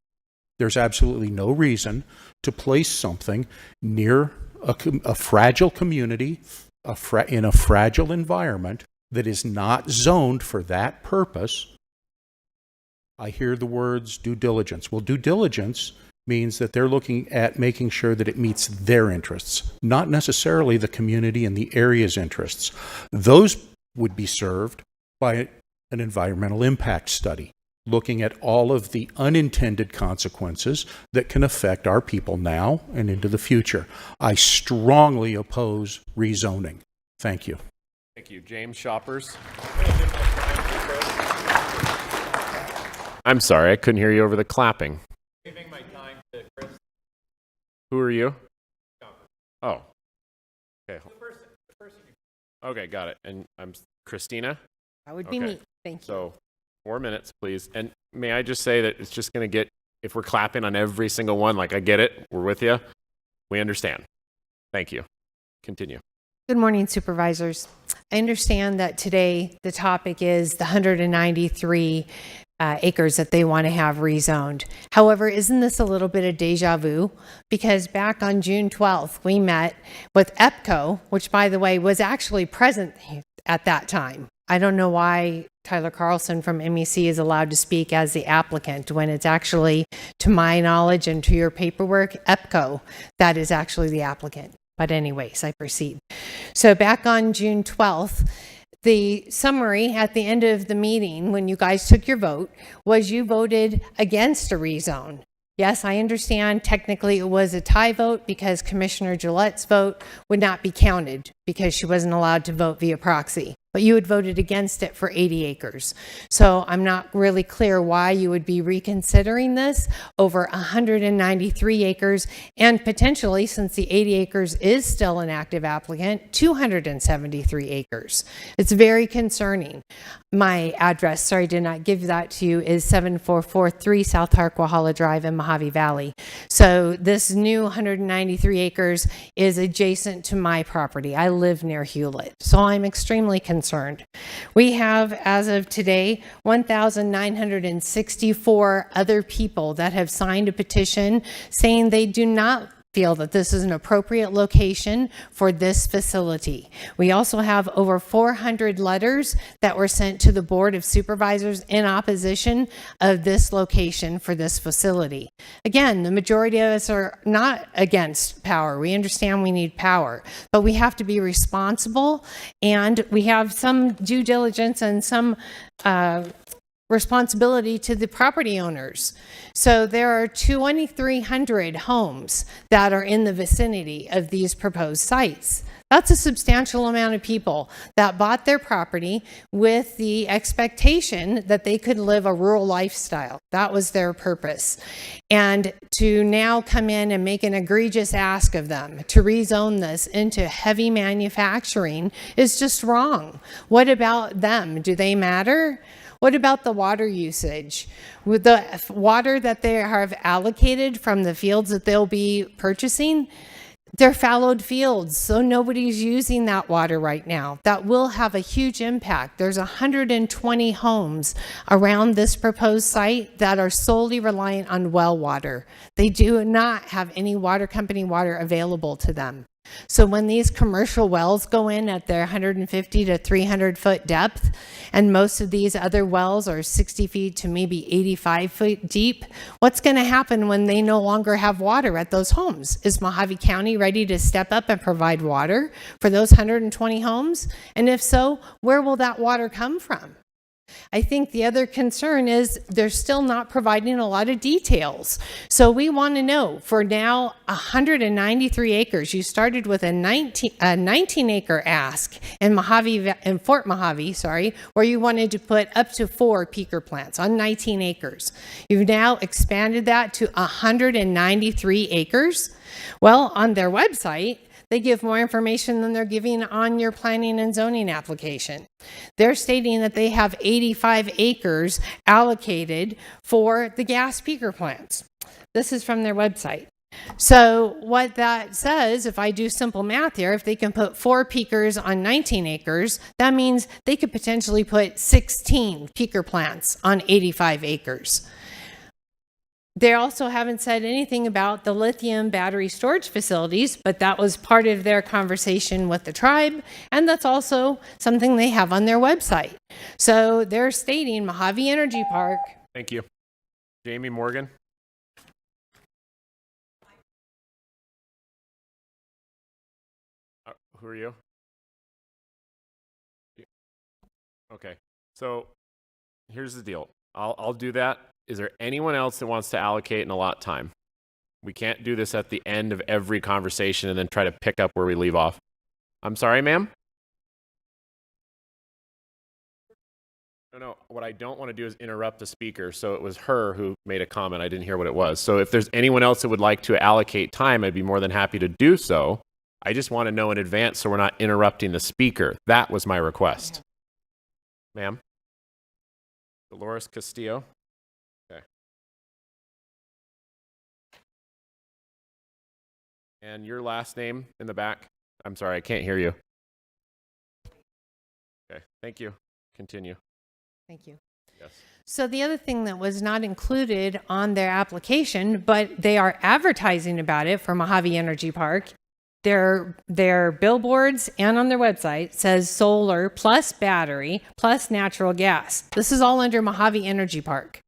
There's absolutely no reason to place something near a fragile community, in a fragile environment that is not zoned for that purpose. I hear the words due diligence. Well, due diligence means that they're looking at making sure that it meets their interests, not necessarily the community and the area's interests. Those would be served by an environmental impact study, looking at all of the unintended consequences that can affect our people now and into the future. I strongly oppose rezoning. Thank you. Thank you. James Shoppers. I'm sorry, I couldn't hear you over the clapping. Giving my time to Chris. Who are you? Oh. Okay. Okay, got it. And I'm Christina? That would be me. Thank you. So 4 minutes, please. And may I just say that it's just going to get, if we're clapping on every single one, like I get it, we're with you. We understand. Thank you. Continue. Good morning, supervisors. I understand that today the topic is the 193 acres that they want to have rezoned. However, isn't this a little bit of deja vu? Because back on June 12th, we met with EPCO, which, by the way, was actually present at that time. I don't know why Tyler Carlson from MEC is allowed to speak as the applicant when it's actually, to my knowledge and to your paperwork, EPCO that is actually the applicant. But anyways, I proceed. So back on June 12th, the summary at the end of the meeting, when you guys took your vote, was you voted against a rezone. Yes, I understand technically it was a tie vote because Commissioner Gillette's vote would not be counted because she wasn't allowed to vote via proxy. But you had voted against it for 80 acres. So I'm not really clear why you would be reconsidering this over 193 acres and potentially, since the 80 acres is still an active applicant, 273 acres. It's very concerning. My address, sorry, I did not give that to you, is 7443 South Harquahala Drive in Mojave Valley. So this new 193 acres is adjacent to my property. I live near Hewlett, so I'm extremely concerned. We have, as of today, 1,964 other people that have signed a petition saying they do not feel that this is an appropriate location for this facility. We also have over 400 letters that were sent to the Board of Supervisors in opposition of this location for this facility. Again, the majority of us are not against power. We understand we need power, but we have to be responsible, and we have some due diligence and some responsibility to the property owners. So there are 2,300 homes that are in the vicinity of these proposed sites. That's a substantial amount of people that bought their property with the expectation that they could live a rural lifestyle. That was their purpose. And to now come in and make an egregious ask of them to rezone this into heavy manufacturing is just wrong. What about them? Do they matter? What about the water usage? With the water that they have allocated from the fields that they'll be purchasing, they're fallowed fields, so nobody's using that water right now. That will have a huge impact. There's 120 homes around this proposed site that are solely reliant on well water. They do not have any water company water available to them. So when these commercial wells go in at their 150 to 300 foot depth, and most of these other wells are 60 feet to maybe 85 feet deep, what's going to happen when they no longer have water at those homes? Is Mojave County ready to step up and provide water for those 120 homes? And if so, where will that water come from? I think the other concern is they're still not providing a lot of details. So we want to know, for now 193 acres, you started with a 19 acre ask in Fort Mojave, where you wanted to put up to 4 peaker plants on 19 acres. You've now expanded that to 193 acres. Well, on their website, they give more information than they're giving on your planning and zoning application. They're stating that they have 85 acres allocated for the gas peaker plants. This is from their website. So what that says, if I do simple math here, if they can put 4 peakers on 19 acres, that means they could potentially put 16 peaker plants on 85 acres. They also haven't said anything about the lithium battery storage facilities, but that was part of their conversation with the tribe, and that's also something they have on their website. So they're stating Mojave Energy Park. Thank you. Jamie Morgan. Who are you? Okay, so here's the deal. I'll do that. Is there anyone else that wants to allocate and allot time? We can't do this at the end of every conversation and then try to pick up where we leave off. I'm sorry, ma'am? No, what I don't want to do is interrupt the speaker. So it was her who made a comment. I didn't hear what it was. So if there's anyone else that would like to allocate time, I'd be more than happy to do so. I just want to know in advance so we're not interrupting the speaker. That was my request. Ma'am? Dolores Castillo. Okay. And your last name in the back? I'm sorry, I can't hear you. Okay, thank you. Continue. Thank you. Yes. So the other thing that was not included on their application, but they are advertising about it for Mojave Energy Park, their billboards and on their website says solar plus battery plus natural gas. This is all under Mojave Energy Park.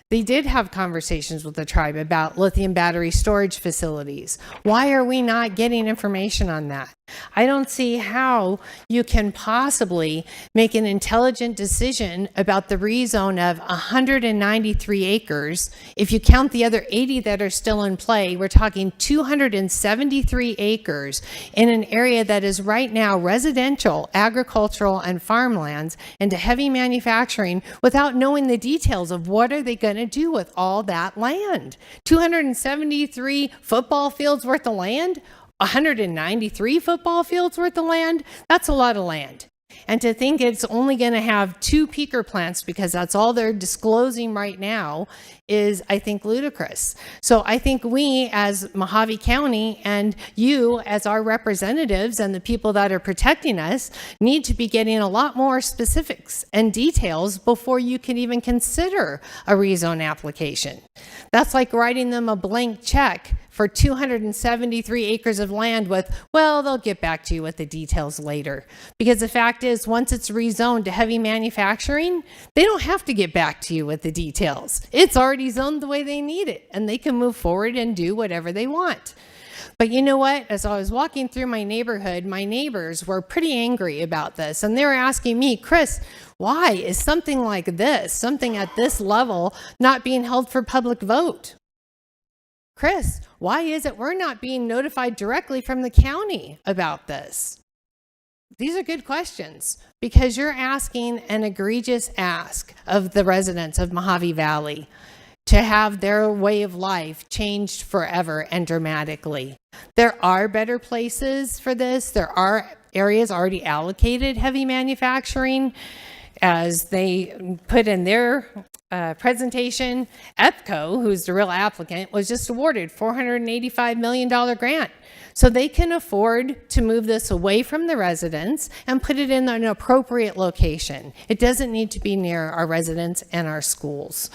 They did have conversations with the tribe about lithium battery storage facilities. Why are we not getting information on that? I don't see how you can possibly make an intelligent decision about the rezone of 193 acres. If you count the other 80 that are still in play, we're talking 273 acres in an area that is right now residential, agricultural, and farmlands into heavy manufacturing without knowing the details of what are they going to do with all that land. 273 football fields worth of land, 193 football fields worth of land, that's a lot of land. And to think it's only going to have 2 peaker plants because that's all they're disclosing right now is, I think, ludicrous. So I think we as Mojave County and you as our representatives and the people that are protecting us need to be getting a lot more specifics and details before you can even consider a rezone application. That's like writing them a blank check for 273 acres of land with, well, they'll get back to you with the details later. Because the fact is, once it's rezoned to heavy manufacturing, they don't have to get back to you with the details. It's already zoned the way they need it, and they can move forward and do whatever they want. But you know what? As I was walking through my neighborhood, my neighbors were pretty angry about this, and they were asking me, Chris, why is something like this, something at this level, not being held for public vote? Chris, why is it we're not being notified directly from the county about this? These are good questions because you're asking an egregious ask of the residents of Mojave Valley to have their way of life changed forever and dramatically. There are better places for this. There are areas already allocated heavy manufacturing. As they put in their presentation, EPCO, who's the real applicant, was just awarded $485 million grant. So they can afford to move this away from the residents and put it in an appropriate location. It doesn't need to be near our residents and our schools.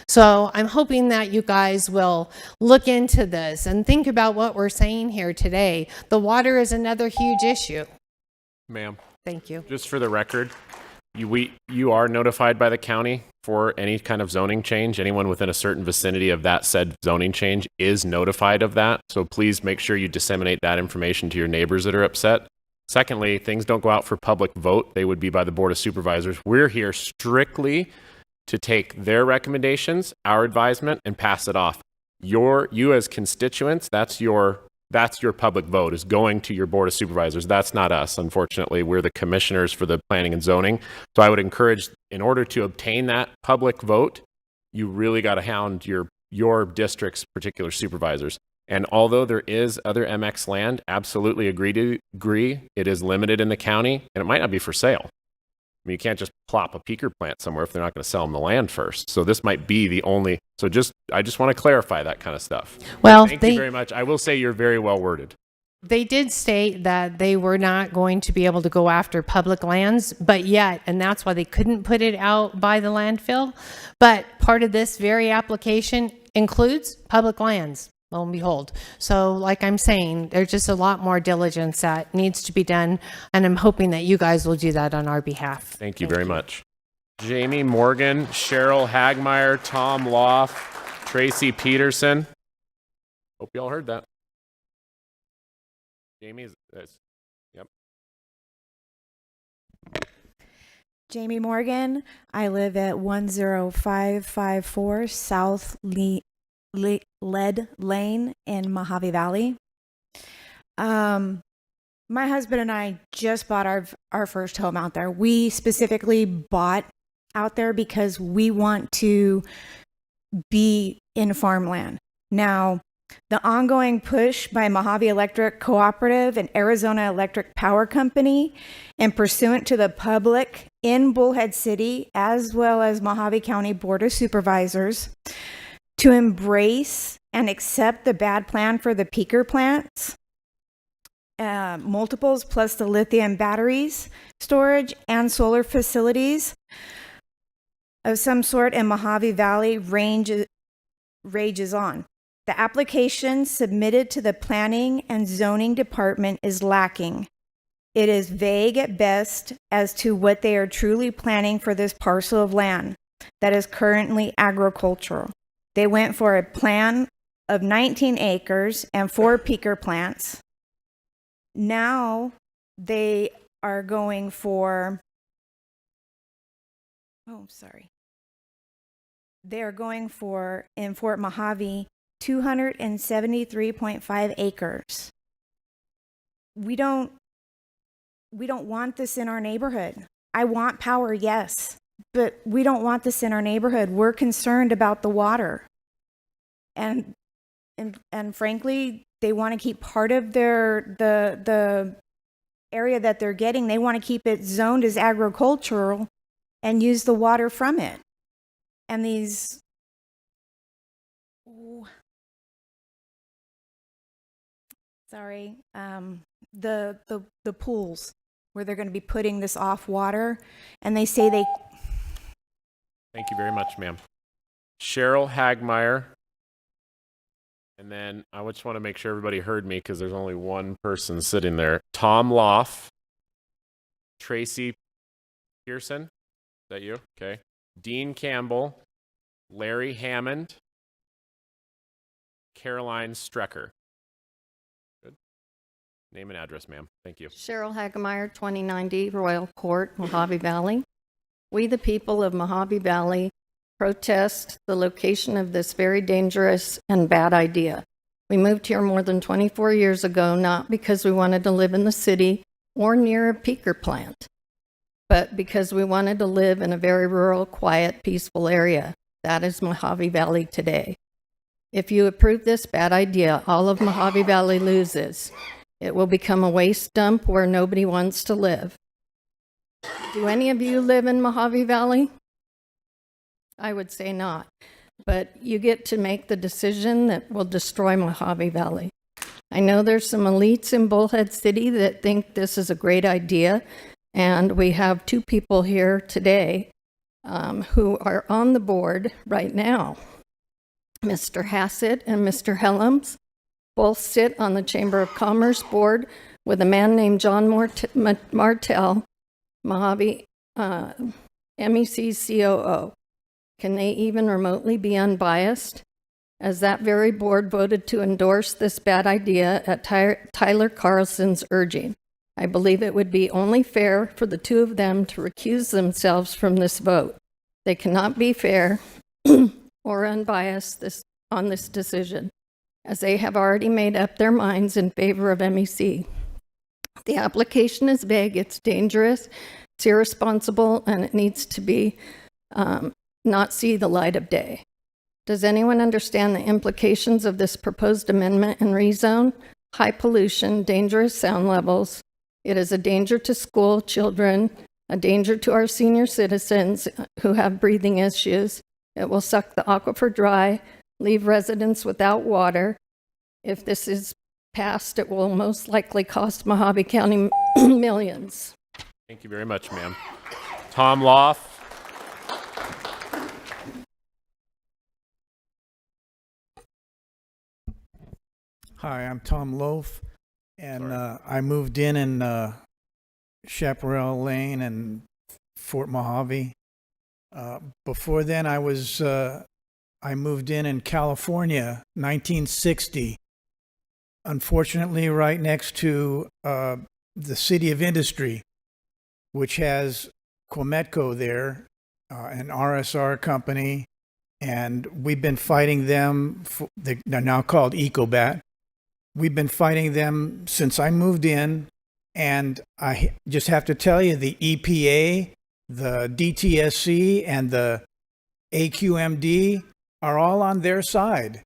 So I'm hoping that you guys will look into this and think about what we're saying here today. The water is another huge issue. Ma'am, Thank you. just for the record, you are notified by the county for any kind of zoning change. Anyone within a certain vicinity of that said zoning change is notified of that. So please make sure you disseminate that information to your neighbors that are upset. Secondly, things don't go out for public vote. They would be by the Board of Supervisors. We're here strictly to take their recommendations, our advisement, and pass it off. You as constituents, that's your public vote, is going to your Board of Supervisors. That's not us, unfortunately. We're the commissioners for the planning and zoning. So I would encourage, in order to obtain that public vote, you really got to hound your district's particular supervisors. And although there is other MX land, absolutely agree, it is limited in the county, and it might not be for sale. I mean, you can't just plop a peaker plant somewhere if they're not going to sell them the land first. So this might be the only. So I just want to clarify that kind of stuff. Well, thank you very much. I will say you're very well worded. They did state that they were not going to be able to go after public lands, but yet, and that's why they couldn't put it out by the landfill. But part of this very application includes public lands. Lo and behold. So like I'm saying, there's just a lot more diligence that needs to be done, and I'm hoping that you guys will do that on our behalf. Thank you very much. Jamie Morgan, Cheryl Hagmeyer, Tom Loff, Tracy Peterson. Hope you all heard that. Jamie yep. Jamie Morgan. I live at 10554 South Lead Lane in Mojave Valley. My husband and I just bought our first home out there. We specifically bought out there because we want to be in farmland. Now, the ongoing push by Mojave Electric Cooperative and Arizona Electric Power Company, and pursuant to the public in Bullhead City, as well as Mojave County Board of Supervisors, to embrace and accept the bad plan for the peaker plants, multiples plus the lithium batteries, storage, and solar facilities of some sort in Mojave Valley rages on. The application submitted to the Planning and Zoning Department is lacking. It is vague at best as to what they are truly planning for this parcel of land that is currently agricultural. They went for a plan of 19 acres and 4 peaker plants. now they are going for, they are going for, in Fort Mojave, 273.5 acres. We don't want this in our neighborhood. I want power, yes, but we don't want this in our neighborhood. We're concerned about the water. And frankly, they want to keep part of the area that they're getting, they want to keep it zoned as agricultural and use the water from it. And these, the pools where they're going to be putting this off water, and they say they. Thank you very much, ma'am. Cheryl Hagmeyer. And then I just want to make sure everybody heard me because there's only one person sitting there. Tom Loff. Tracy Pearson. Is that you? Okay. Dean Campbell. Larry Hammond. Caroline Strecker. Good. Name and address, ma'am. Thank you. Cheryl Hagemeyer, 2090 Royal Court, Mojave Valley. We, the people of Mojave Valley, protest the location of this very dangerous and bad idea. We moved here more than 24 years ago, not because we wanted to live in the city or near a peaker plant, but because we wanted to live in a very rural, quiet, peaceful area. That is Mojave Valley today. If you approve this bad idea, all of Mojave Valley loses. It will become a waste dump where nobody wants to live. Do any of you live in Mojave Valley? I would say not, but you get to make the decision that will destroy Mojave Valley. I know there's some elites in Bullhead City that think this is a great idea, and we have two people here today who are on the board right now. Mr. Hassett and Mr. Helms both sit on the Chamber of Commerce board with a man named John Martell, Mojave MEC's COO. Can they even remotely be unbiased? As that very board voted to endorse this bad idea at Tyler Carlson's urging, I believe it would be only fair for the two of them to recuse themselves from this vote. They cannot be fair or unbiased on this decision, as they have already made up their minds in favor of MEC. The application is vague, it's dangerous, it's irresponsible, and it needs to be not see the light of day. Does anyone understand the implications of this proposed amendment and rezone? High pollution, dangerous sound levels. It is a danger to school children, a danger to our senior citizens who have breathing issues. It will suck the aquifer dry, leave residents without water. If this is passed, it will most likely cost Mojave County millions. Thank you very much, ma'am. Tom Loff. Hi, I'm Tom Loaf, and I moved in Chaparral Lane and Fort Mojave. Before then, I moved in California, 1960. Unfortunately, right next to the City of Industry, which has Quometco there, an RSR company, and we've been fighting them. They're now called Ecobat. We've been fighting them since I moved in, and I just have to tell you, the EPA, the DTSC, and the AQMD are all on their side.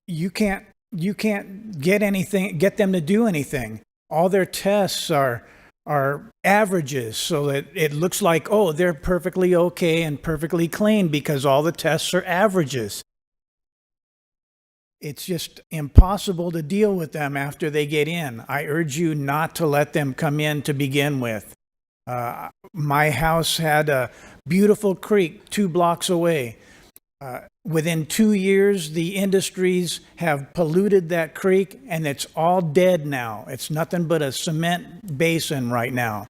You can't get them to do anything. All their tests are averages, so that it looks like, oh, they're perfectly okay and perfectly clean because all the tests are averages. It's just impossible to deal with them after they get in. I urge you not to let them come in to begin with. My house had a beautiful creek 2 blocks away. Within 2 years, the industries have polluted that creek, and it's all dead now. It's nothing but a cement basin right now.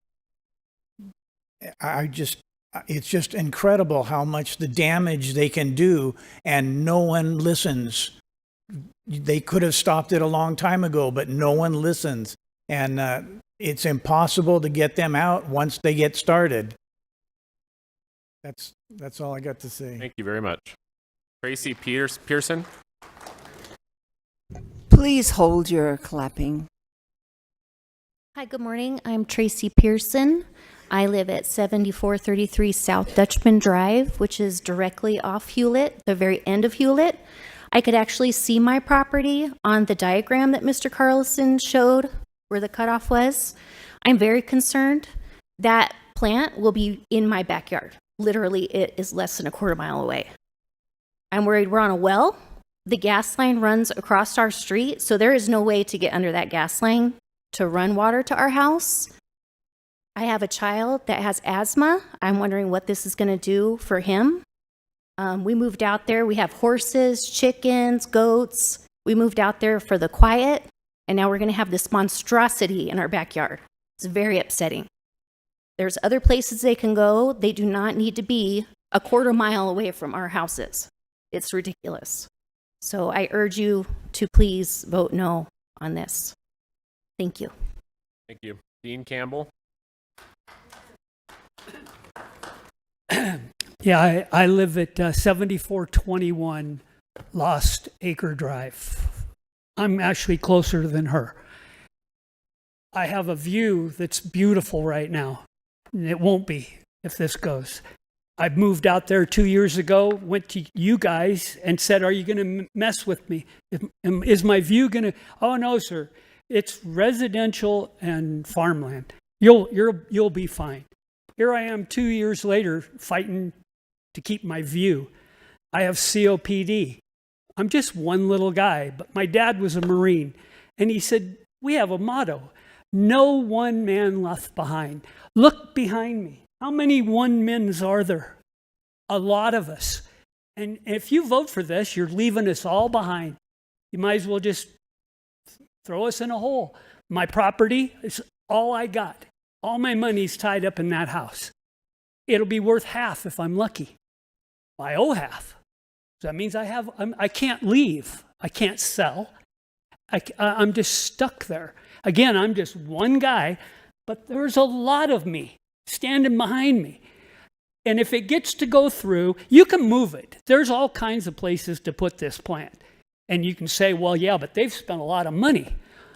It's just incredible how much the damage they can do, and no one listens. They could have stopped it a long time ago, but no one listens. and it's impossible to get them out once they get started. That's all I got to say. Thank you very much. Tracy Pearson? Please hold your clapping. Hi, good morning. I'm Tracy Pearson. I live at 7433 South Dutchman Drive, which is directly off Hewlett, the very end of Hewlett. I could actually see my property on the diagram that Mr. Carlson showed where the cutoff was. I'm very concerned. That plant will be in my backyard. Literally, it is less than a quarter mile away. I'm worried we're on a well. The gas line runs across our street, so there is no way to get under that gas line to run water to our house. I have a child that has asthma. I'm wondering what this is going to do for him. We moved out there. We have horses, chickens, goats. We moved out there for the quiet, and now we're going to have this monstrosity in our backyard. It's very upsetting. There's other places they can go. They do not need to be a quarter mile away from our houses. It's ridiculous. So I urge you to please vote no on this. Thank you. Thank you. Dean Campbell? Yeah, I live at 7421 Lost Acre Drive. I'm actually closer than her. I have a view that's beautiful right now, and it won't be if this goes. I moved out there 2 years ago, went to you guys and said, are you going to mess with me? Is my view going to, oh no, sir. It's residential and farmland. You'll be fine. Here I am 2 years later fighting to keep my view. I have COPD. I'm just one little guy, but my dad was a Marine. And he said, we have a motto, no one man left behind. Look behind me. How many one men's are there? A lot of us. And if you vote for this, you're leaving us all behind. You might as well just throw us in a hole. My property is all I got. All my money's tied up in that house. It'll be worth half if I'm lucky. I owe half. So that means I can't leave. I can't sell. I'm just stuck there. Again, I'm just one guy, but there's a lot of me standing behind me. And if it gets to go through, you can move it. There's all kinds of places to put this plant. And you can say, well, yeah, but they've spent a lot of money.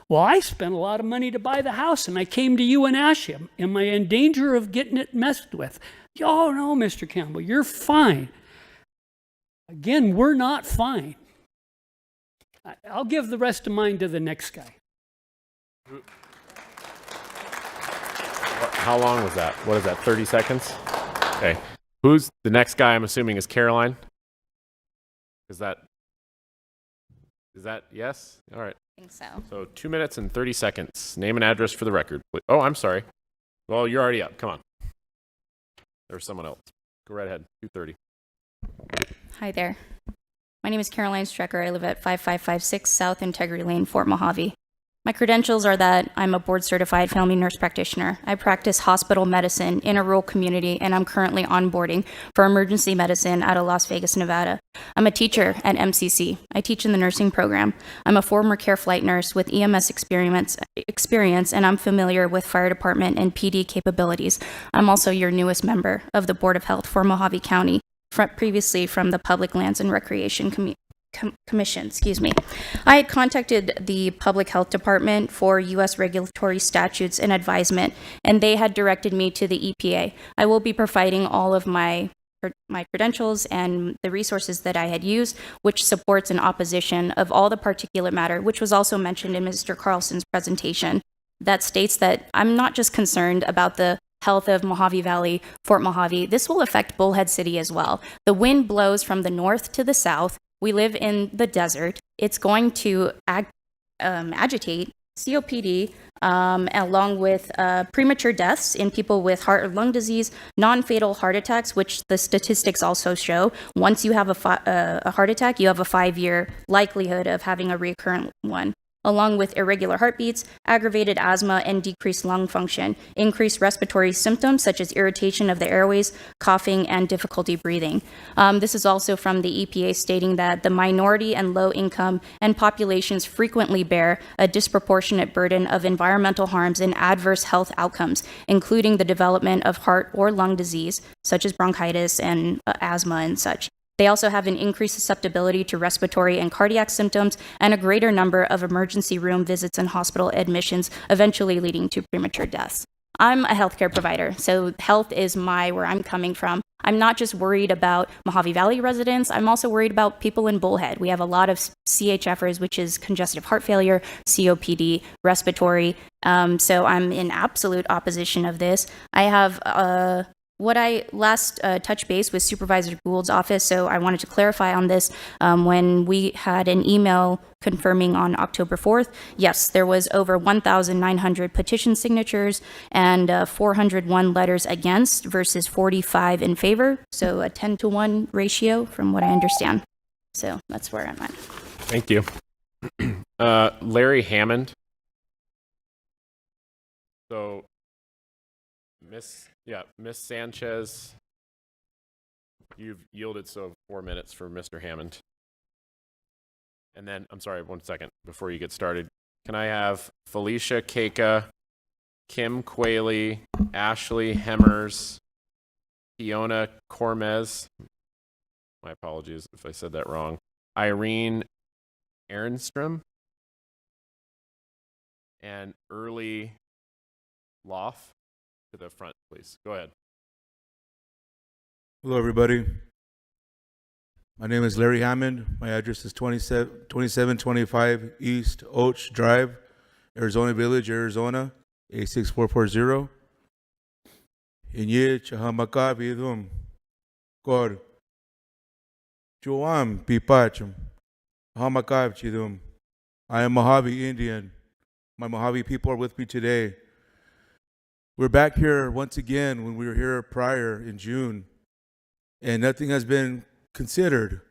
Well, I spent a lot of money to buy the house, and I came to you and asked you, am I in danger of getting it messed with? Oh, no, Mr. Campbell, you're fine. Again, we're not fine. I'll give the rest of mine to the next guy. How long was that? What is that, 30 seconds? Okay. Who's the next guy? I'm assuming is Caroline? Is that yes? All right. I think so. So 2 minutes and 30 seconds. Name and address for the record. Oh, I'm sorry. Well, you're already up. Come on. There's someone else. Go right ahead. 2:30. Hi there. My name is Caroline Strecker. I live at 5556 South Integrity Lane, Fort Mojave. My credentials are that I'm a board-certified family nurse practitioner. I practice hospital medicine in a rural community, and I'm currently onboarding for emergency medicine out of Las Vegas, Nevada. I'm a teacher at MCC. I teach in the nursing program. I'm a former care flight nurse with EMS experience, and I'm familiar with fire department and PD capabilities. I'm also your newest member of the Board of Health for Mojave County, previously from the Public Lands and Recreation Commission. I had contacted the Public Health Department for U.S. regulatory statutes and advisement, and they had directed me to the EPA. I will be providing all of my credentials and the resources that I had used, which supports an opposition of all the particulate matter, which was also mentioned in Mr. Carlson's presentation, that states that I'm not just concerned about the health of Mojave Valley, Fort Mojave. This will affect Bullhead City as well. The wind blows from the north to the south. We live in the desert. It's going to agitate COPD along with premature deaths in people with heart or lung disease, non-fatal heart attacks, which the statistics also show. Once you have a heart attack, you have a 5-year likelihood of having a recurrent one. along with irregular heartbeats, aggravated asthma, and decreased lung function, increased respiratory symptoms such as irritation of the airways, coughing, and difficulty breathing. This is also from the EPA stating that the minority and low income and populations frequently bear a disproportionate burden of environmental harms and adverse health outcomes, including the development of heart or lung disease, such as bronchitis and asthma and such. They also have an increased susceptibility to respiratory and cardiac symptoms and a greater number of emergency room visits and hospital admissions, eventually leading to premature deaths. I'm a healthcare provider, so health is where I'm coming from. I'm not just worried about Mojave Valley residents, I'm also worried about people in Bullhead. We have a lot of CHFers, which is congestive heart failure, COPD, respiratory, so I'm in absolute opposition of this. I have what I last touched base with Supervisor Gould's office, so I wanted to clarify on this. When we had an email confirming on October 4th, yes, there was over 1,900 petition signatures and 401 letters against versus 45 in favor, so a 10-to-1 ratio from what I understand. So that's where I'm at. Thank you. Larry Hammond. So, Miss Sanchez, you've yielded, so 4 minutes for Mr. Hammond. And then, I'm sorry, 1 second before you get started. Can I have Felicia Keika, Kim Qualey, Ashley Hemmers, Fiona Cormez, my apologies if I said that wrong, Irene Ehrenstrom, and Early Loff to the front, please. Go ahead. Hello, everybody. My name is Larry Hammond. My address is 2725 East Oach Drive, Arizona Village, Arizona, 86440. Inye chahamaka vidum kor Joam Pipachum Hamakav Chidum. I am Mojave Indian. My Mojave people are with me today. We're back here once again when we were here prior in June, and nothing has been considered.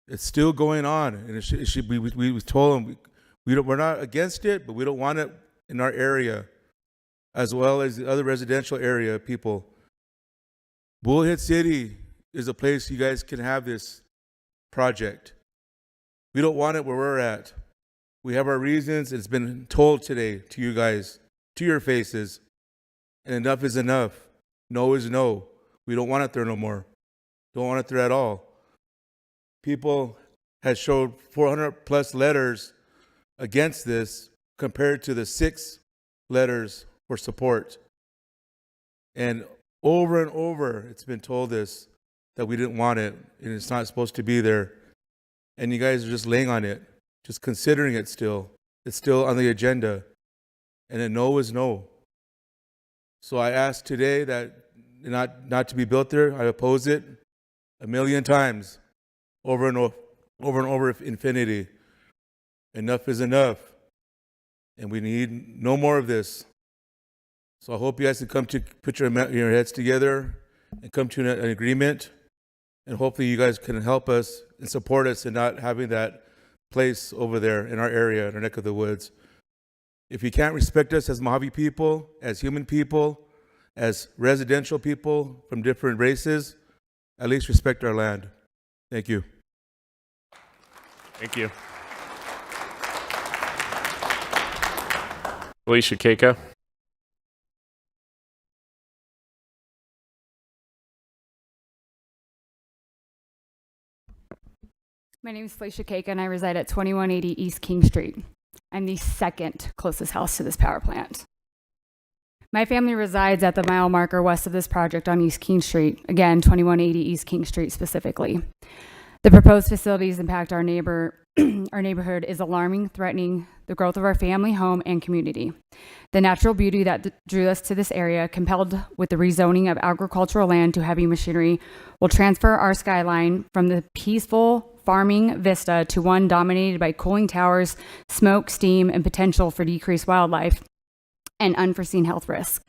It's still going on, and it should be. We told them we're not against it, but we don't want it in our area, as well as the other residential area people. Bullhead City is a place you guys can have this project. We don't want it where we're at. We have our reasons. It's been told today to you guys, to your faces. And enough is enough. No is no. We don't want it there no more. Don't want it there at all. People had showed 400 plus letters against this compared to the 6 letters for support. And over, it's been told us that we didn't want it and it's not supposed to be there. And you guys are just laying on it, just considering it still. It's still on the agenda. And a no is no. So I asked today that not to be built there. I oppose it 1,000,000 times, over and over infinity. Enough is enough, and we need no more of this. So I hope you guys can come to put your heads together and come to an agreement, and hopefully you guys can help us and support us in not having that place over there in our area, in our neck of the woods. If you can't respect us as Mojave people, as human people, as residential people from different races, at least respect our land. Thank you. Thank you. Felicia Keika. My name is Felicia Keika, and I reside at 2180 East King Street. I'm the second closest house to this power plant. My family resides at the mile marker west of this project on East King Street, again, 2180 East King Street specifically. The proposed facilities impact our neighborhood is alarming, threatening the growth of our family, home, and community. The natural beauty that drew us to this area, compelled with the rezoning of agricultural land to heavy machinery, will transfer our skyline from the peaceful farming vista to one dominated by cooling towers, smoke, steam, and potential for decreased wildlife and unforeseen health risks.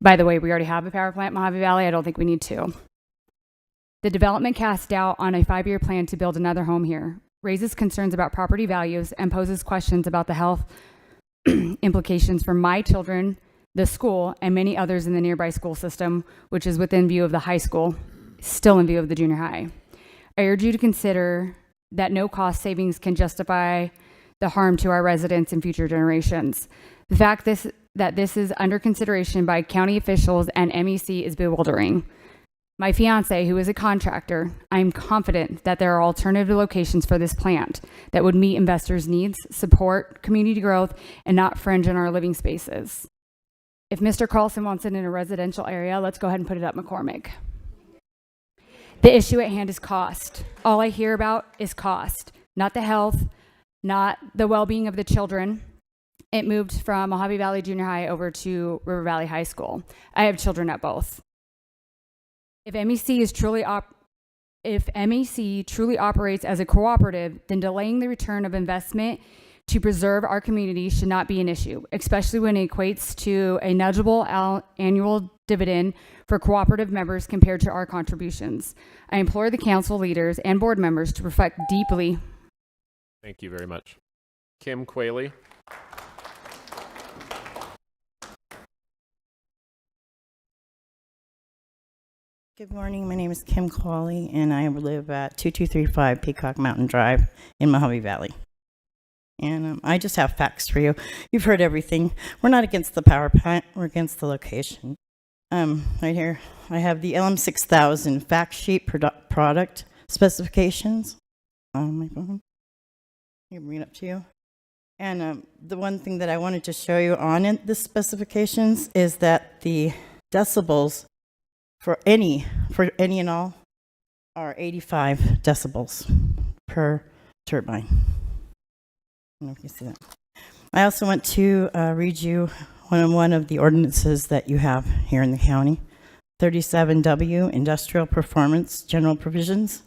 By the way, we already have a power plant in Mojave Valley. I don't think we need to. The development casts doubt on a 5-year plan to build another home here. raises concerns about property values, and poses questions about the health implications for my children, the school, and many others in the nearby school system, which is within view of the high school, still in view of the junior high. I urge you to consider that no cost savings can justify the harm to our residents and future generations. The fact that this is under consideration by county officials and MEC is bewildering. My fiance, who is a contractor, I am confident that there are alternative locations for this plant that would meet investors' needs, support community growth, and not fringe on our living spaces. If Mr. Carlson wants it in a residential area, let's go ahead and put it up McCormick. The issue at hand is cost. All I hear about is cost, not the health, not the well-being of the children. It moved from Mojave Valley Junior High over to River Valley High School. I have children at both. If MEC truly operates as a cooperative, then delaying the return of investment to preserve our community should not be an issue, especially when it equates to a negligible annual dividend for cooperative members compared to our contributions. I implore the council leaders and board members to reflect deeply. Thank you very much. Kim Quayle. Good morning. My name is Kim Cawley, and I live at 2235 Peacock Mountain Drive in Mojave Valley. And I just have facts for you. You've heard everything. We're not against the power plant. We're against the location. Right here, I have the LM6000 fact sheet product specifications on my phone. Let me bring it up to you. And the one thing that I wanted to show you on the specifications is that the decibels for any and all are 85 decibels per turbine. I don't know if you see that. I also want to read you one of the ordinances that you have here in the county. 37W, Industrial Performance General Provisions.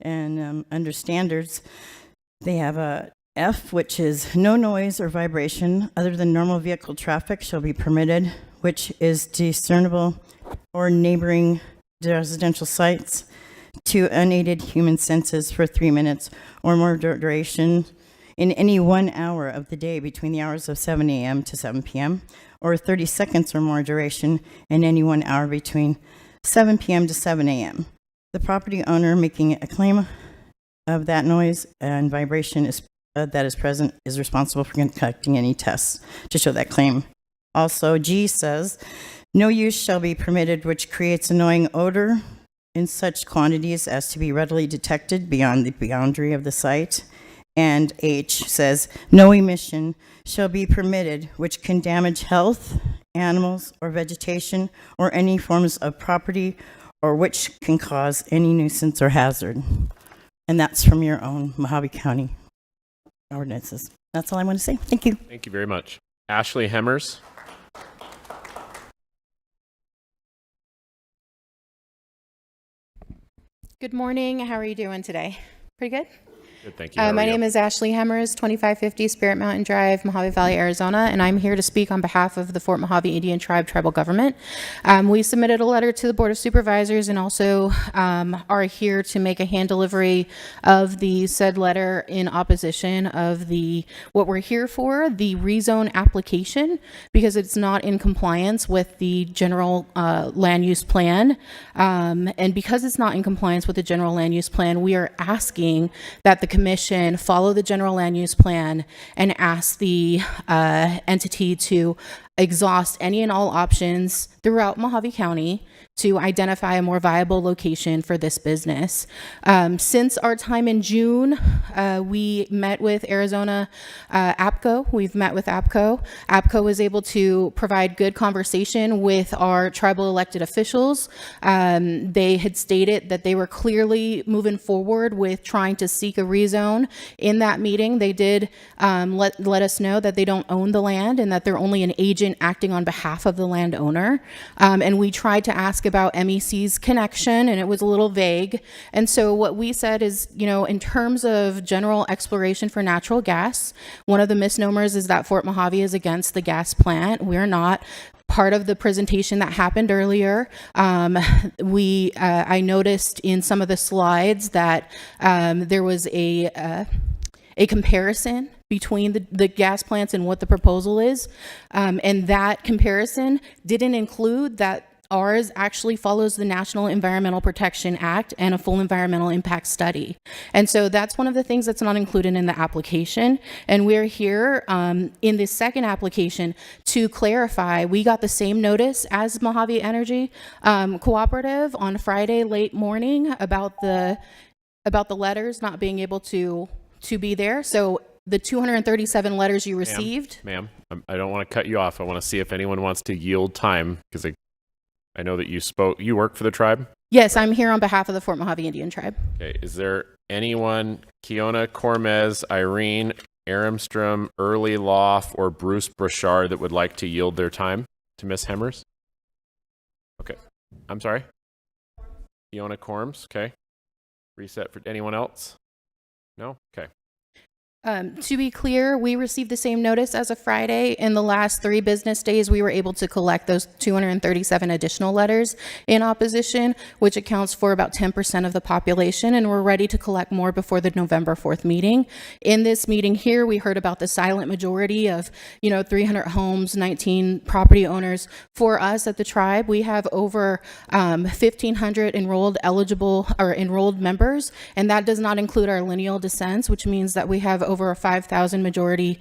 And under standards, they have a F, which is no noise or vibration other than normal vehicle traffic shall be permitted, which is discernible or neighboring residential sites to unaided human senses for 3 minutes or more duration in any 1 hour of the day between the hours of 7 a.m. to 7 p.m., or 30 seconds or more duration in any 1 hour between 7 p.m. to 7 a.m. The property owner making a claim of that noise and vibration that is present is responsible for conducting any tests to show that claim. Also, G says, no use shall be permitted which creates annoying odor in such quantities as to be readily detected beyond the boundary of the site. And H says, no emission shall be permitted which can damage health, animals, or vegetation, or any forms of property, or which can cause any nuisance or hazard. And that's from your own Mojave County ordinances. That's all I want to say. Thank you. Thank you very much. Ashley Hemmers. Good morning. How are you doing today? Pretty good? Good, thank you. My name is Ashley Hemmers, 2550 Spirit Mountain Drive, Mojave Valley, Arizona, and I'm here to speak on behalf of the Fort Mojave Indian Tribe Tribal Government. We submitted a letter to the Board of Supervisors and also are here to make a hand delivery of the said letter in opposition of what we're here for, the rezone application, because it's not in compliance with the general land use plan. And because it's not in compliance with the general land use plan, we are asking that the Commission follow the general land use plan and ask the entity to exhaust any and all options throughout Mojave County to identify a more viable location for this business. Since our time in June, we met with Arizona APCO. We've met with APCO. APCO was able to provide good conversation with our tribal elected officials. They had stated that they were clearly moving forward with trying to seek a rezone. In that meeting, they did let us know that they don't own the land and that they're only an agent acting on behalf of the landowner. And we tried to ask about MEC's connection, and it was a little vague. And so what we said is, in terms of general exploration for natural gas, one of the misnomers is that Fort Mojave is against the gas plant. We're not. part of the presentation that happened earlier, I noticed in some of the slides that there was a comparison between the gas plants and what the proposal is. And that comparison didn't include that ours actually follows the National Environmental Protection Act and a full environmental impact study. And so that's one of the things that's not included in the application. And we're here in this second application to clarify. We got the same notice as Mojave Energy Cooperative on Friday late morning about the letters not being able to be there. So the 237 letters you received. Ma'am, I don't want to cut you off. I want to see if anyone wants to yield time, because I know that you work for the tribe? Yes, I'm here on behalf of the Fort Mojave Indian Tribe. Okay, is there anyone, Kiona Cormez, Irene Aramstrom, Early Loff, or Bruce Brashard, that would like to yield their time to Ms. Hemmers? Okay, I'm sorry? Kiona Corms, okay. Reset for anyone else? No? Okay. To be clear, we received the same notice as of Friday. In the last 3 business days, we were able to collect those 237 additional letters in opposition, which accounts for about 10% of the population, and we're ready to collect more before the November 4th meeting. In this meeting here, we heard about the silent majority of, 300 homes, 19 property owners. For us at the tribe, we have over 1,500 enrolled members, and that does not include our lineal descents, which means that we have over a 5,000 majority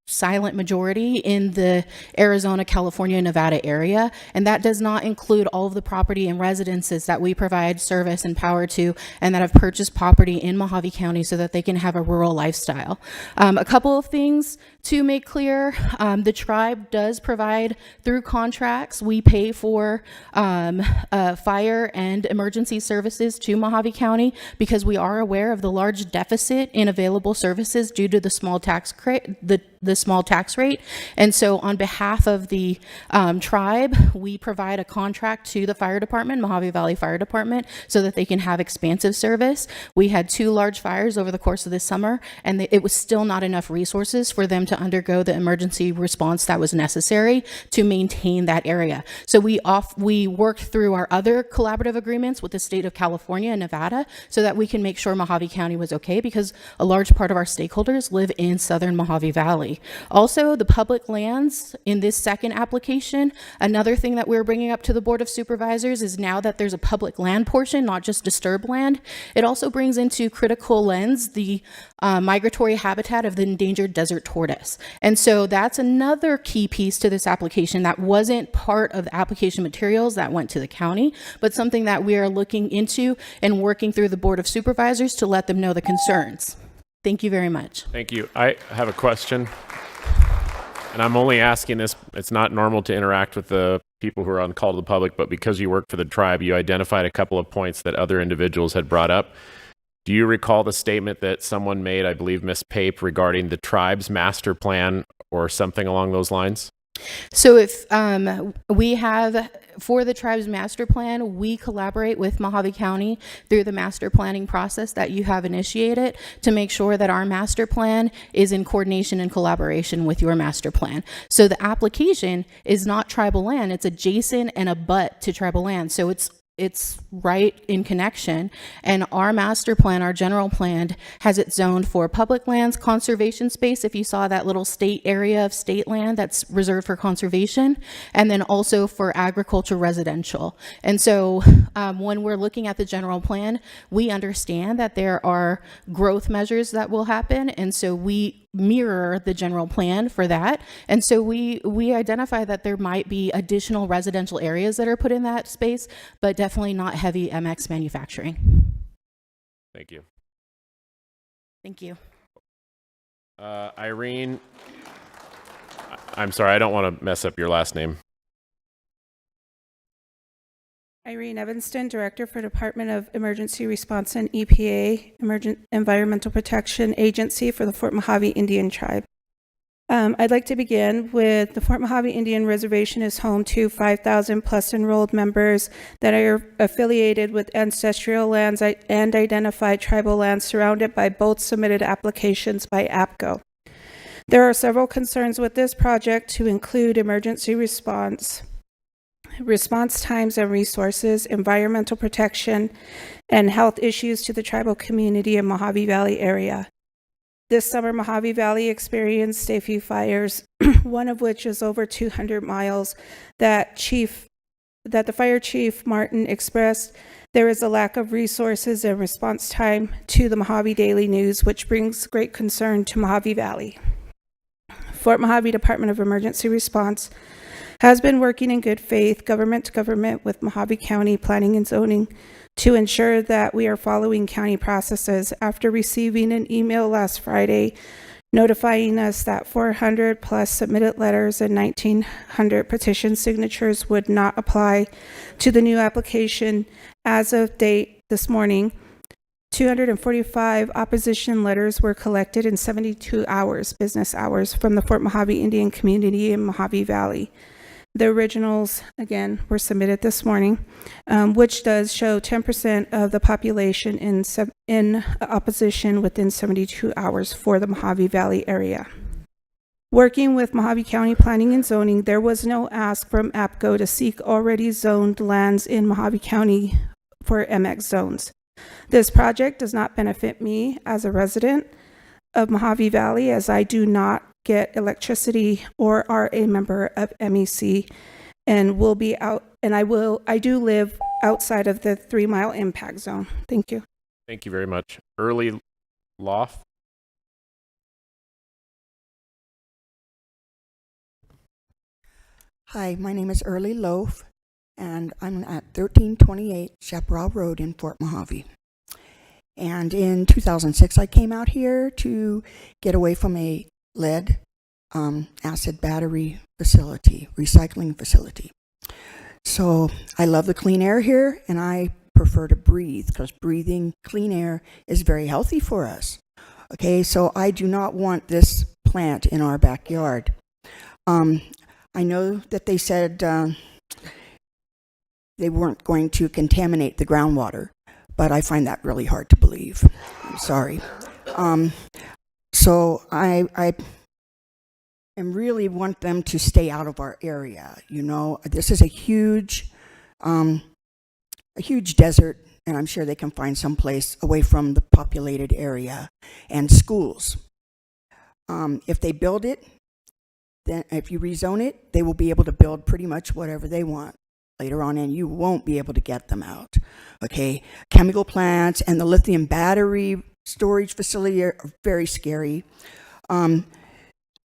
silent majority in the Arizona, California, Nevada area. And that does not include all of the property and residences that we provide service and power to, and that have purchased property in Mojave County so that they can have a rural lifestyle. A couple of things to make clear. The tribe does provide through contracts. We pay for fire and emergency services to Mojave County because we are aware of the large deficit in available services due to the small tax rate. And so on behalf of the tribe, we provide a contract to the fire department, Mojave Valley Fire Department, so that they can have expansive service. We had 2 large fires over the course of this summer, and it was still not enough resources for them to undergo the emergency response that was necessary to maintain that area. So we worked through our other collaborative agreements with the state of California and Nevada so that we can make sure Mojave County was okay, because a large part of our stakeholders live in southern Mojave Valley. Also, the public lands in this second application, another thing that we're bringing up to the Board of Supervisors is now that there's a public land portion, not just disturbed land, it also brings into critical lens the migratory habitat of the endangered desert tortoise. And so that's another key piece to this application that wasn't part of the application materials that went to the county, but something that we are looking into and working through the Board of Supervisors to let them know the concerns. Thank you very much. Thank you. I have a question, and I'm only asking this. It's not normal to interact with the people who are on call to the public, but because you work for the tribe, you identified a couple of points that other individuals had brought up. Do you recall the statement that someone made, I believe Ms. Pape, regarding the tribe's master plan or something along those lines? So if we have, for the tribe's master plan, we collaborate with Mojave County through the master planning process that you have initiated to make sure that our master plan is in coordination and collaboration with your master plan. So the application is not tribal land, it's adjacent and abut to tribal land. So it's right in connection, and our master plan, our general plan, has it zoned for public lands, conservation space, if you saw that little state area of state land that's reserved for conservation, and then also for agriculture residential. And so when we're looking at the general plan, we understand that there are growth measures that will happen, and so we mirror the general plan for that. And so we identify that there might be additional residential areas that are put in that space, but definitely not heavy MX manufacturing. Thank you. Thank you. Irene, I'm sorry, I don't want to mess up your last name. Irene Evanston, Director for Department of Emergency Response and EPA, Environmental Protection Agency for the Fort Mojave Indian Tribe. I'd like to begin with the Fort Mojave Indian Reservation is home to 5,000 plus enrolled members that are affiliated with ancestral lands and identified tribal lands surrounded by both submitted applications by APCO. There are several concerns with this project to include emergency response times and resources, environmental protection, and health issues to the tribal community in Mojave Valley area. This summer, Mojave Valley experienced a few fires, one of which is over 200 miles, that the fire chief Martin expressed there is a lack of resources and response time to the Mojave Daily News, which brings great concern to Mojave Valley. Fort Mojave Department of Emergency Response has been working in good faith, government to government, with Mojave County Planning and Zoning to ensure that we are following county processes. After receiving an email last Friday notifying us that 400 plus submitted letters and 1,900 petition signatures would not apply to the new application as of date this morning, 245 opposition letters were collected in 72 hours, business hours, from the Fort Mojave Indian community in Mojave Valley. The originals, again, were submitted this morning, which does show 10% of the population in opposition within 72 hours for the Mojave Valley area. Working with Mojave County Planning and Zoning, there was no ask from APCO to seek already zoned lands in Mojave County for MX zones. This project does not benefit me as a resident of Mojave Valley, as I do not get electricity or are a member of MEC, and will be out, and I do live outside of the 3 mile impact zone. Thank you. Thank you very much. Early Loft. Hi, my name is Early Loaf, and I'm at 1328 Chaparral Road in Fort Mojave. And in 2006, I came out here to get away from a lead acid battery facility, recycling facility. So I love the clean air here, and I prefer to breathe, because breathing clean air is very healthy for us. Okay, so I do not want this plant in our backyard. I know that they said they weren't going to contaminate the groundwater, but I find that really hard to believe. I'm sorry. So I really want them to stay out of our area. You know, this is a huge desert, and I'm sure they can find some place away from the populated area and schools. If they build it, then if you rezone it, they will be able to build pretty much whatever they want later on, and you won't be able to get them out. Okay, chemical plants and the lithium battery storage facility are very scary.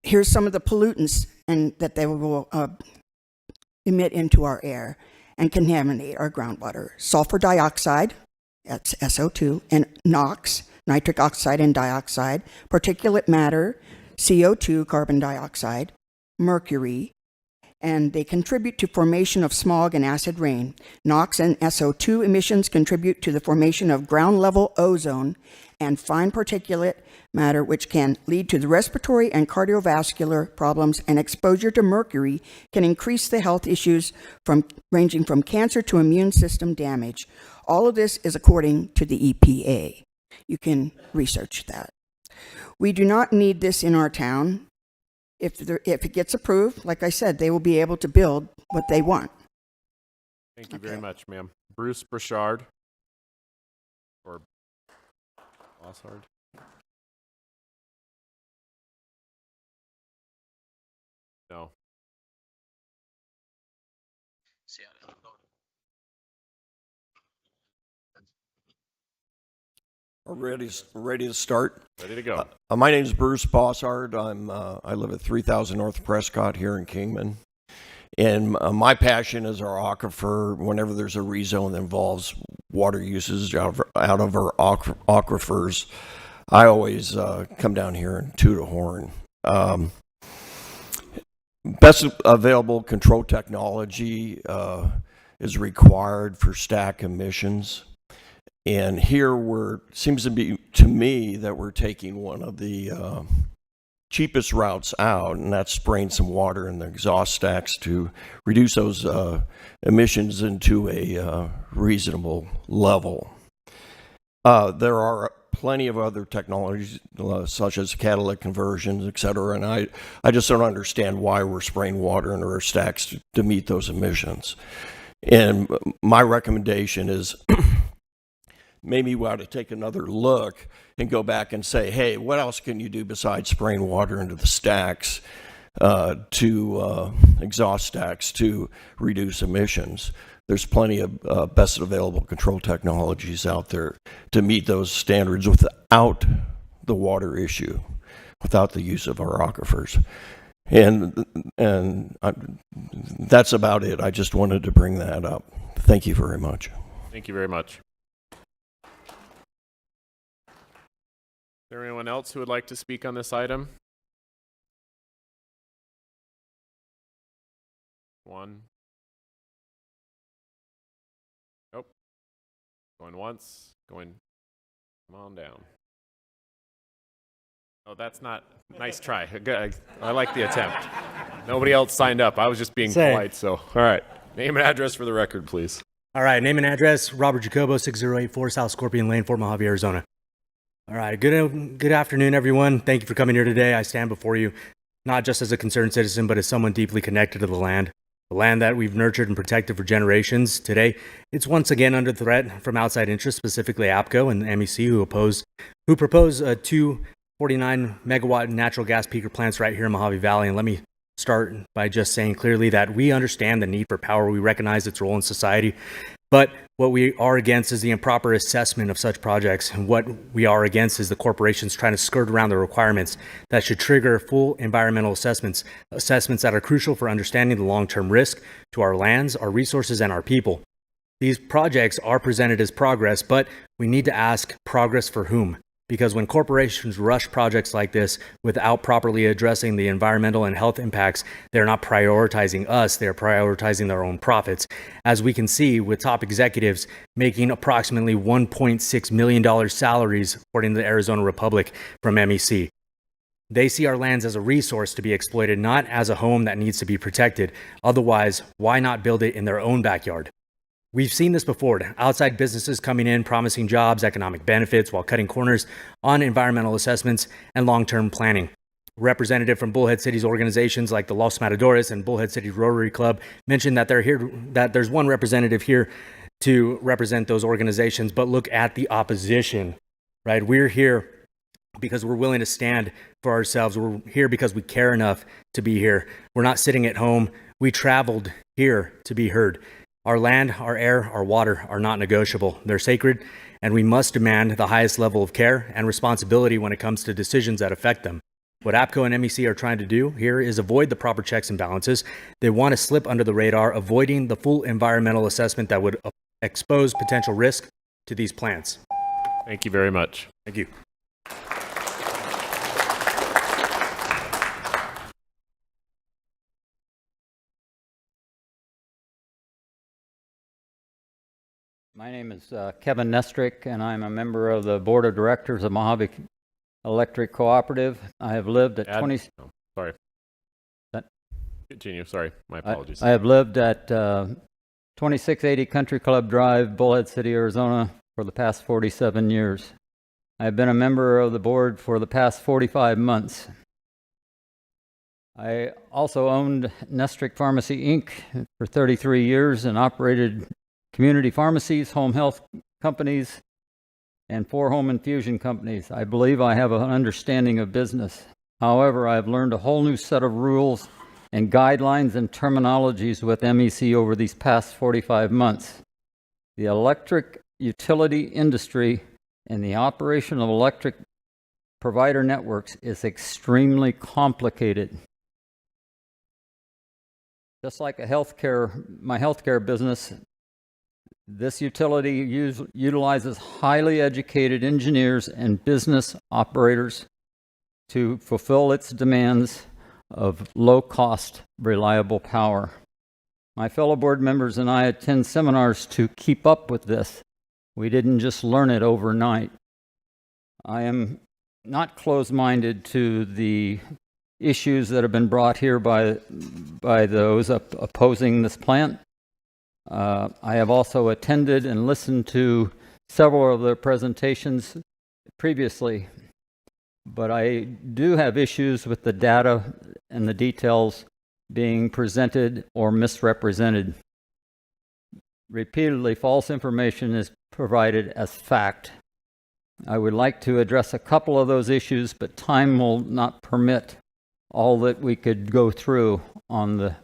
Here's some of the pollutants that they will emit into our air and contaminate our groundwater. Sulfur dioxide, that's SO2, and NOx, nitric oxide and dioxide, particulate matter, CO2, carbon dioxide, mercury, and they contribute to formation of smog and acid rain. NOx and SO2 emissions contribute to the formation of ground-level ozone and fine particulate matter, which can lead to the respiratory and cardiovascular problems, and exposure to mercury can increase the health issues ranging from cancer to immune system damage. All of this is according to the EPA. You can research that. We do not need this in our town. If it gets approved, like I said, they will be able to build what they want. Thank you very much, ma'am. Bruce Burchard. Or Bossard. No. Ready to start? Ready to go. My name is Bruce Bossard. I live at 3000 North Prescott here in Kingman. And my passion is our aquifer. Whenever there's a rezone that involves water usage out of our aquifers, I always come down here and toot a horn. Best available control technology is required for stack emissions. And here seems to be, to me, that we're taking one of the cheapest routes out, and that's spraying some water in the exhaust stacks to reduce those emissions into a reasonable level. There are plenty of other technologies, such as catalytic conversions, et cetera, and I just don't understand why we're spraying water into our stacks to meet those emissions. And my recommendation is maybe we ought to take another look and go back and say, hey, what else can you do besides spraying water into the stacks, exhaust stacks to reduce emissions? There's plenty of best available control technologies out there to meet those standards without the water issue, without the use of our aquifers. And that's about it. I just wanted to bring that up. Thank you very much. Thank you very much. Is there anyone else who would like to speak on this item? One. Nope. Going once. Come on down. Oh, that's not. Nice try. Good. I like the attempt. Nobody else signed up. I was just being polite. So, all right. Name and address for the record, please. All right. Name and address: Robert Jacobo, 6084 South Scorpion Lane, Fort Mojave, Arizona. All right. Good afternoon, everyone. Thank you for coming here today. I stand before you not just as a concerned citizen, but as someone deeply connected to the land that we've nurtured and protected for generations. Today, it's once again under threat from outside interests, specifically APCO and the MEC, who propose 2 49 megawatt natural gas peaker plants right here in Mojave Valley. And let me start by just saying clearly that we understand the need for power. We recognize its role in society. But what we are against is the improper assessment of such projects. And what we are against is the corporations trying to skirt around the requirements that should trigger full environmental assessments that are crucial for understanding the long-term risk to our lands, our resources, and our people. These projects are presented as progress, but we need to ask progress for whom? Because when corporations rush projects like this without properly addressing the environmental and health impacts, they're not prioritizing us, they're prioritizing their own profits. As we can see with top executives making approximately $1.6 million salaries, according to the Arizona Republic from MEC. They see our lands as a resource to be exploited, not as a home that needs to be protected. Otherwise, why not build it in their own backyard? We've seen this before, outside businesses coming in, promising jobs, economic benefits, while cutting corners on environmental assessments and long-term planning. Representative from Bullhead City's organizations like the Los Matadores and Bullhead City Rotary Club mentioned that there's one representative here to represent those organizations, but look at the opposition, right? We're here because we're willing to stand for ourselves. We're here because we care enough to be here. We're not sitting at home. We traveled here to be heard. Our land, our air, our water are not negotiable. They're sacred, and we must demand the highest level of care and responsibility when it comes to decisions that affect them. What APCO and MEC are trying to do here is avoid the proper checks and balances. They want to slip under the radar, avoiding the full environmental assessment that would expose potential risk to these plants. Thank you very much. Thank you. My name is Kevin Nestrick, and I'm a member of the Board of Directors of Mojave Electric Cooperative. I have lived at 20... Oh, sorry. Continue. Sorry. My apologies. I have lived at 2680 Country Club Drive, Bullhead City, Arizona, for the past 47 years. I have been a member of the board for the past 45 months. I also owned Nestrick Pharmacy, Inc. for 33 years and operated community pharmacies, home health companies, and 4 home infusion companies. I believe I have an understanding of business. However, I have learned a whole new set of rules and guidelines and terminologies with MEC over these past 45 months. The electric utility industry and the operation of electric provider networks is extremely complicated. Just like my healthcare business, this utility utilizes highly educated engineers and business operators to fulfill its demands of low-cost, reliable power. My fellow board members and I attend seminars to keep up with this. We didn't just learn it overnight. I am not closed-minded to the issues that have been brought here by those opposing this plant. I have also attended and listened to several of their presentations previously, but I do have issues with the data and the details being presented or misrepresented. Repeatedly, false information is provided as fact. I would like to address a couple of those issues, but time will not permit all that we could go through on the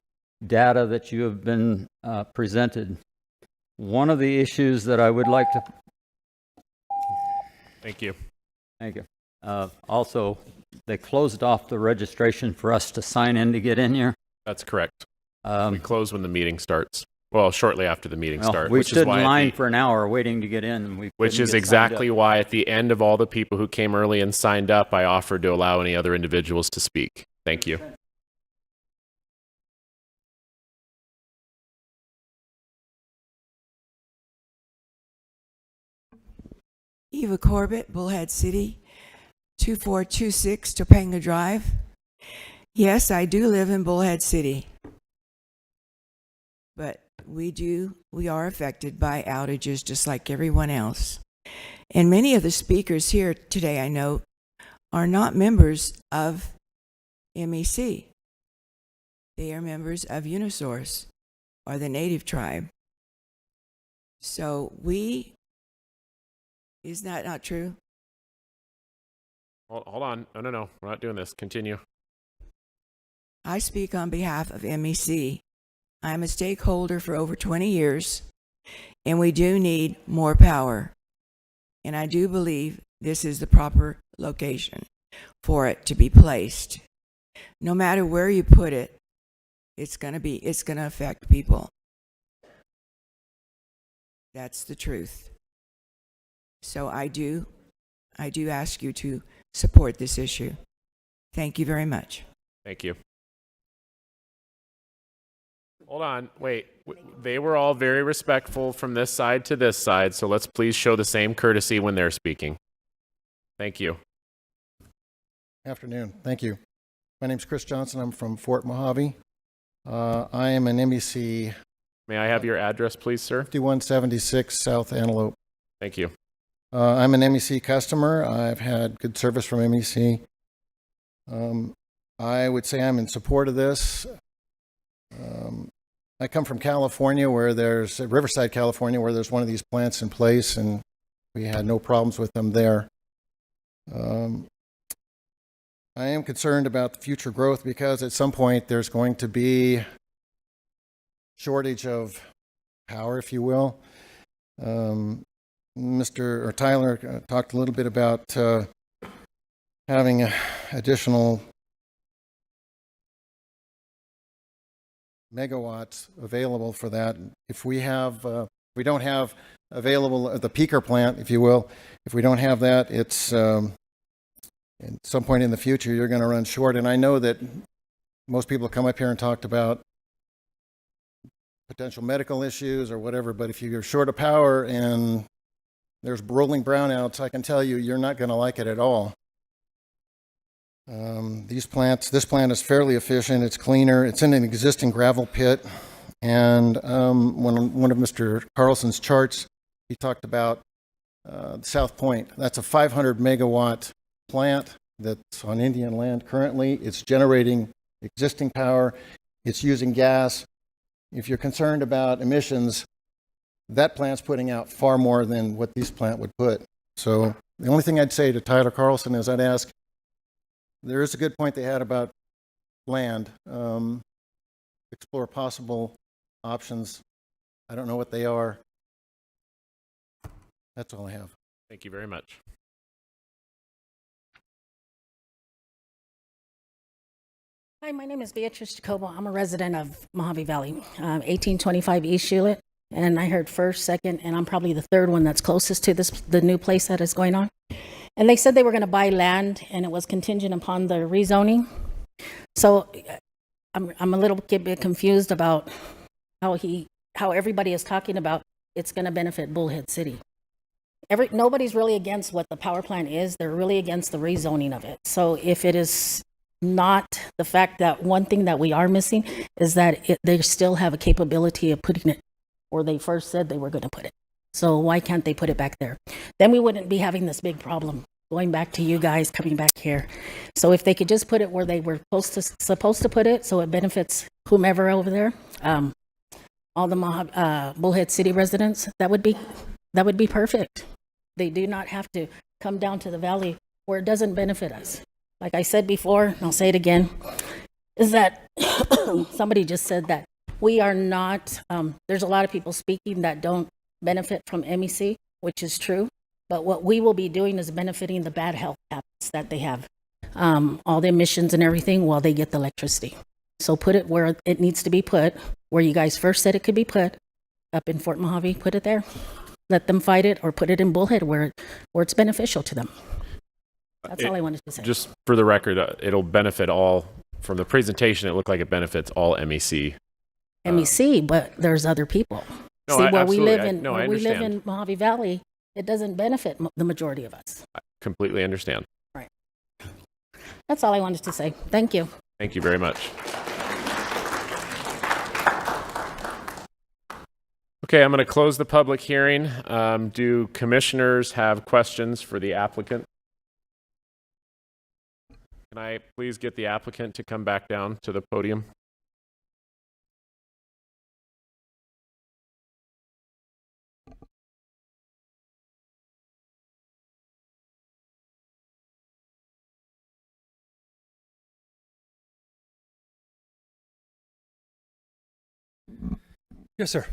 data that you have been presented. One of the issues that I would like to... Thank you. Thank you. Also, they closed off the registration for us to sign in to get in here. That's correct. We close when the meeting starts. Well, shortly after the meeting starts. We stood in line for an hour waiting to get in. And which is exactly why at the end of all the people who came early and signed up, I offered to allow any other individuals to speak. Thank you. Eva Corbett, Bullhead City, 2426 Topanga Drive. Yes, I do live in Bullhead City. But we are affected by outages just like everyone else. And many of the speakers here today, I know, are not members of MEC. They are members of Unisource, or the native tribe. So is that not true? Hold on. No. We're not doing this. Continue. I speak on behalf of MEC. I'm a stakeholder for over 20 years, and we do need more power. And I do believe this is the proper location for it to be placed. No matter where you put it, it's going to affect people. That's the truth. So I do ask you to support this issue. Thank you very much. Thank you. Hold on, wait. They were all very respectful from this side to this side, so let's please show the same courtesy when they're speaking. Thank you. Afternoon. Thank you. My name's Chris Johnson. I'm from Fort Mojave. I am an MEC. May I have your address, please, sir? 5176 South Antelope. Thank you. I'm an MEC customer. I've had good service from MEC. I would say I'm in support of this. I come from California, Riverside, California, where there's one of these plants in place, and we had no problems with them there. I am concerned about the future growth because at some point there's going to be shortage of power, if you will. Tyler talked a little bit about having additional megawatts available for that. If we don't have available the peaker plant, if you will, if we don't have that, it's at some point in the future you're going to run short. And I know that most people come up here and talked about potential medical issues or whatever, but if you're short of power and there's rolling brownouts, I can tell you, you're not going to like it at all. This plant is fairly efficient. It's cleaner. It's in an existing gravel pit. And one of Mr. Carlson's charts, he talked about South Point. That's a 500 megawatt plant that's on Indian land currently. It's generating existing power. It's using gas. If you're concerned about emissions, that plant's putting out far more than what this plant would put. So the only thing I'd say to Tyler Carlson is I'd ask, there is a good point they had about land. Explore possible options. I don't know what they are. That's all I have. Thank you very much. Hi, my name is Beatrice Jacobo. I'm a resident of Mojave Valley, 1825 East Hewlett. And I heard first, second, and I'm probably the third one that's closest to the new place that is going on. And they said they were going to buy land, and it was contingent upon the rezoning. So I'm a little bit confused about how everybody is talking about it's going to benefit Bullhead City. Nobody's really against what the power plant is. They're really against the rezoning of it. So if it is not the fact that one thing that we are missing is that they still have a capability of putting it where they first said they were going to put it. So why can't they put it back there? Then we wouldn't be having this big problem going back to you guys, coming back here. So if they could just put it where they were supposed to put it, so it benefits whomever over there, all the Bullhead City residents, that would be perfect. They do not have to come down to the valley where it doesn't benefit us. Like I said before, and I'll say it again, is that somebody just said that we are not, there's a lot of people speaking that don't benefit from MEC, which is true. But what we will be doing is benefiting the bad health habits that they have, all the emissions and everything while they get the electricity. So put it where it needs to be put, where you guys first said it could be put, up in Fort Mojave, put it there. Let them fight it, or put it in Bullhead where it's beneficial to them. That's all I wanted to say. Just for the record, it'll benefit all. From the presentation, it looked like it benefits all MEC. MEC, but there's other people. No, See, where we live absolutely. in, No, I where we live understand. in Mojave Valley, it doesn't benefit the majority of us. I completely understand. Right. That's all I wanted to say. Thank you. Thank you very much. Okay, I'm going to close the public hearing. Do commissioners have questions for the applicant? Can I please get the applicant to come back down to the podium? Yes, sir.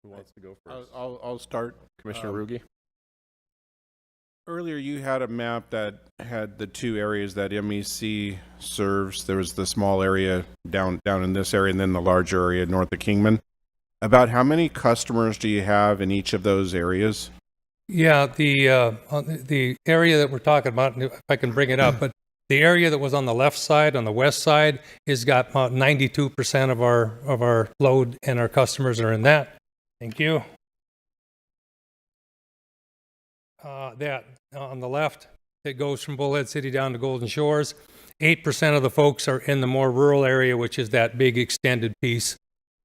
Who wants to go first? I'll start. Commissioner Ruge? Earlier, you had a map that had the two areas that MEC serves. There was the small area down in this area, and then the larger area north of Kingman. About how many customers do you have in each of those areas? Yeah, the area that we're talking about, if I can bring it up, but the area that was on the left side, on the west side, has got about 92% of our load, and our customers are in that. Thank you. That on the left, it goes from Bullhead City down to Golden Shores. 8% of the folks are in the more rural area, which is that big extended piece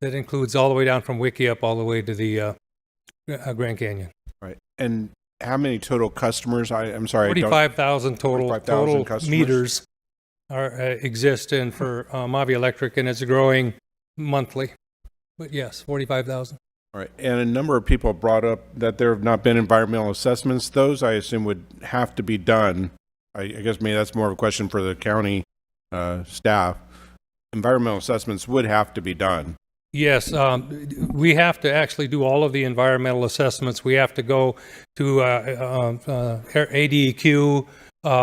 that includes all the way down from Wiki up all the way to the Grand Canyon. Right. And how many total customers? I'm sorry. 45,000 total 45,000 customers? meters exist in for Mojave Electric, and it's growing monthly. But yes, 45,000. All right. And a number of people brought up that there have not been environmental assessments. Those, I assume, would have to be done. I guess maybe that's more of a question for the county staff. Environmental assessments would have to be done. Yes, we have to actually do all of the environmental assessments. We have to go to ADEQ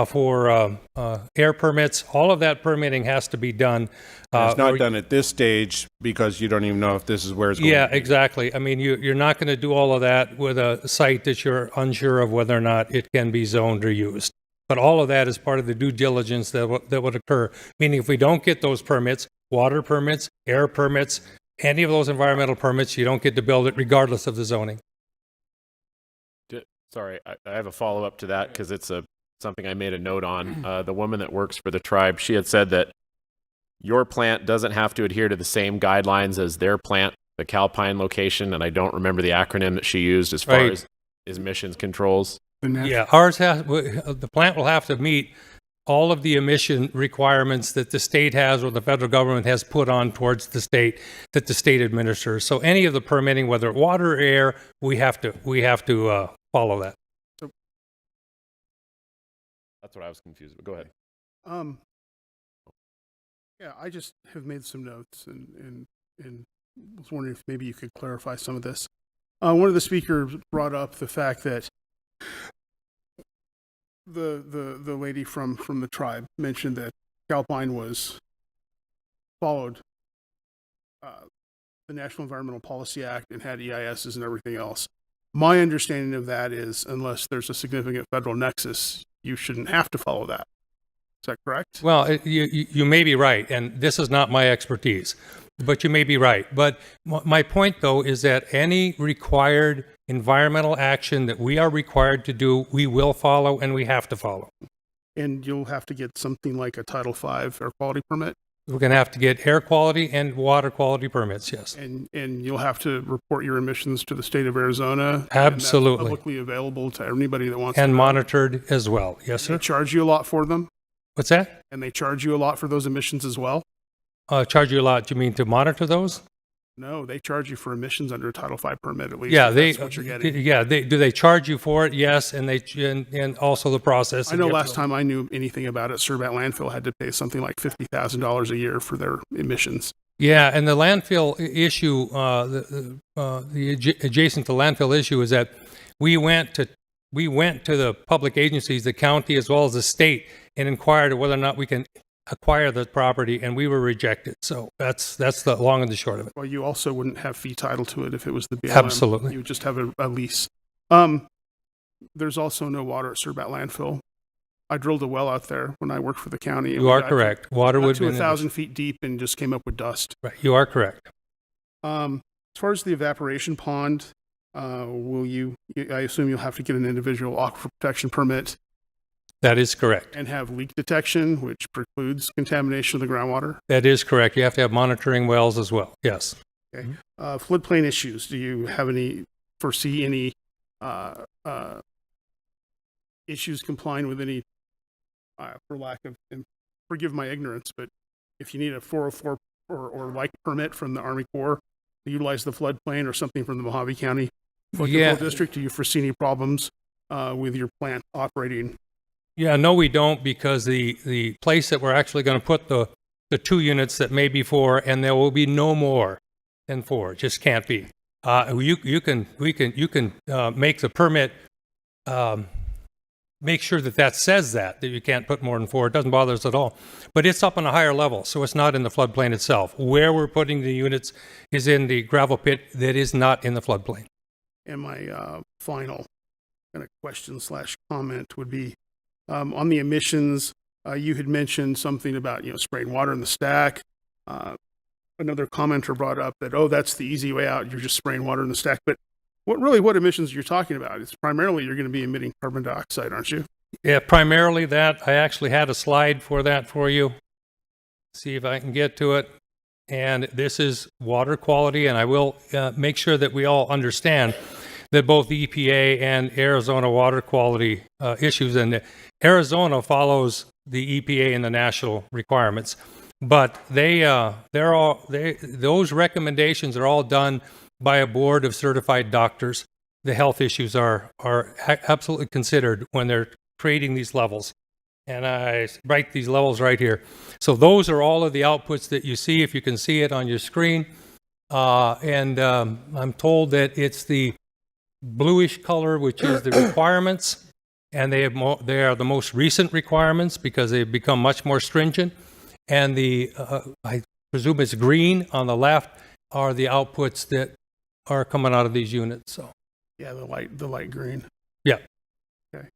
for air permits. All of that permitting has to be done. It's not done at this stage because you don't even know if this is where it's going Yeah, to be. exactly. I mean, you're not going to do all of that with a site that you're unsure of whether or not it can be zoned or used. But all of that is part of the due diligence that would occur. Meaning, if we don't get those permits, water permits, air permits, any of those environmental permits, you don't get to build it regardless of the zoning. Sorry, I have a follow-up to that because it's something I made a note on. The woman that works for the tribe, she had said that your plant doesn't have to adhere to the same guidelines as their plant, the Calpine location, and I don't remember the acronym that she used as far as emissions controls. Yeah, ours the plant will have to meet all of the emission requirements that the state has or the federal government has put on towards the state that the state administers. So any of the permitting, whether water or air, we have to follow that. That's what I was confused with. Go ahead. Yeah, I just have made some notes and was wondering if maybe you could clarify some of this. One of the speakers brought up the fact that the lady from the tribe mentioned that Calpine was followed the National Environmental Policy Act and had EISs and everything else. My understanding of that is unless there's a significant federal nexus, you shouldn't have to follow that. Is that correct? Well, you may be right, and this is not my expertise, but you may be right. But my point, though, is that any required environmental action that we are required to do, we will follow and we have to follow. And you'll have to get something like a Title V air quality permit? We're going to have to get air quality and water quality permits, yes. And you'll have to report your emissions to the state of Arizona. Absolutely. And that's publicly available to anybody that wants to And know. monitored as well. Yes, They sir. charge you a lot for them, What's that? and they charge you a lot for those emissions as well? Charge you a lot. You mean to monitor those? No, they charge you for emissions under a Title V permit at least. Yeah, if they. that's what you're getting. Yeah, do they charge you for it? Yes, and and also the process. I know last time I knew anything about it, Surbat Landfill had to pay something like $50,000 a year for their emissions. Yeah, and the landfill issue, adjacent to landfill issue is that we went to the public agencies, the county as well as the state, and inquired whether or not we can acquire the property, and we were rejected. So that's the long and the short of it. Well, you also wouldn't have fee title to it if it was the BLM. Absolutely. You would just have a lease. There's also no water at Surbat Landfill. I drilled a well out there when I worked for the county. and You we are got correct. Water got would to be 1,000 feet deep and just came up with dust. right. You are correct. As far as the evaporation pond, I assume you'll have to get an individual aquifer protection permit That is correct. and have leak detection, which precludes contamination of the groundwater. That is correct. You have to have monitoring wells as well. Yes. Okay. Floodplain issues. Do you have foresee any issues complying with any, for lack of, and forgive my ignorance, but if you need a 404 or like permit from the Army Corps to utilize the floodplain or something from the Mojave County Flood Control District, do you foresee any problems with your plant operating? Yeah, no, we don't, because the place that we're actually going to put the 2 units that may be 4, and there will be no more than 4. It just can't be. You can make the permit, make sure that says that you can't put more than 4. It doesn't bother us at all. But it's up on a higher level, so it's not in the floodplain itself. Where we're putting the units is in the gravel pit that is not in the floodplain. And my final kind of question / comment would be, on the emissions, you had mentioned something about, spraying water in the stack. Another commenter brought up that, that's the easy way out. You're just spraying water in the stack. But what emissions you're talking about? It's primarily you're going to be emitting carbon dioxide, aren't you? Yeah, primarily that. I actually had a slide for that for you. See if I can get to it. And this is water quality, and I will make sure that we all understand that both the EPA and Arizona water quality issues, and Arizona follows the EPA and the national requirements, but those recommendations are all done by a board of certified doctors. The health issues are absolutely considered when they're creating these levels. And I write these levels right here. So those are all of the outputs that you see, if you can see it on your screen. I'm told that it's the bluish color, which is the requirements, and they are the most recent requirements because they've become much more stringent. And I presume it's green on the left are the outputs that are coming out of these units. So Yeah, the light green. yeah. Okay.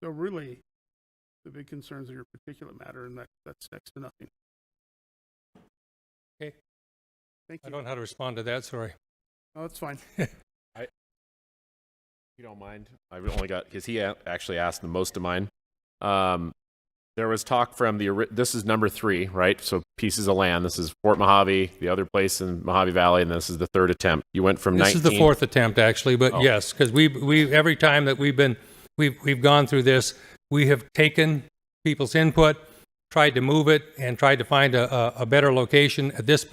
So really, the big concerns are your particulate matter, and that's next to nothing. Okay. Thank you. I don't know how to respond to that. Sorry. Oh, that's fine. If you don't mind, I've only got, because he actually asked the most of mine. There was talk from this is number 3, right? So pieces of land. This is Fort Mojave, the other place in Mojave Valley, and this is the 3rd attempt. You went from 19. This is the 4th attempt, actually, but yes, because we every time that we've gone through this, we have taken people's input, tried to move it, and tried to find a better location. At this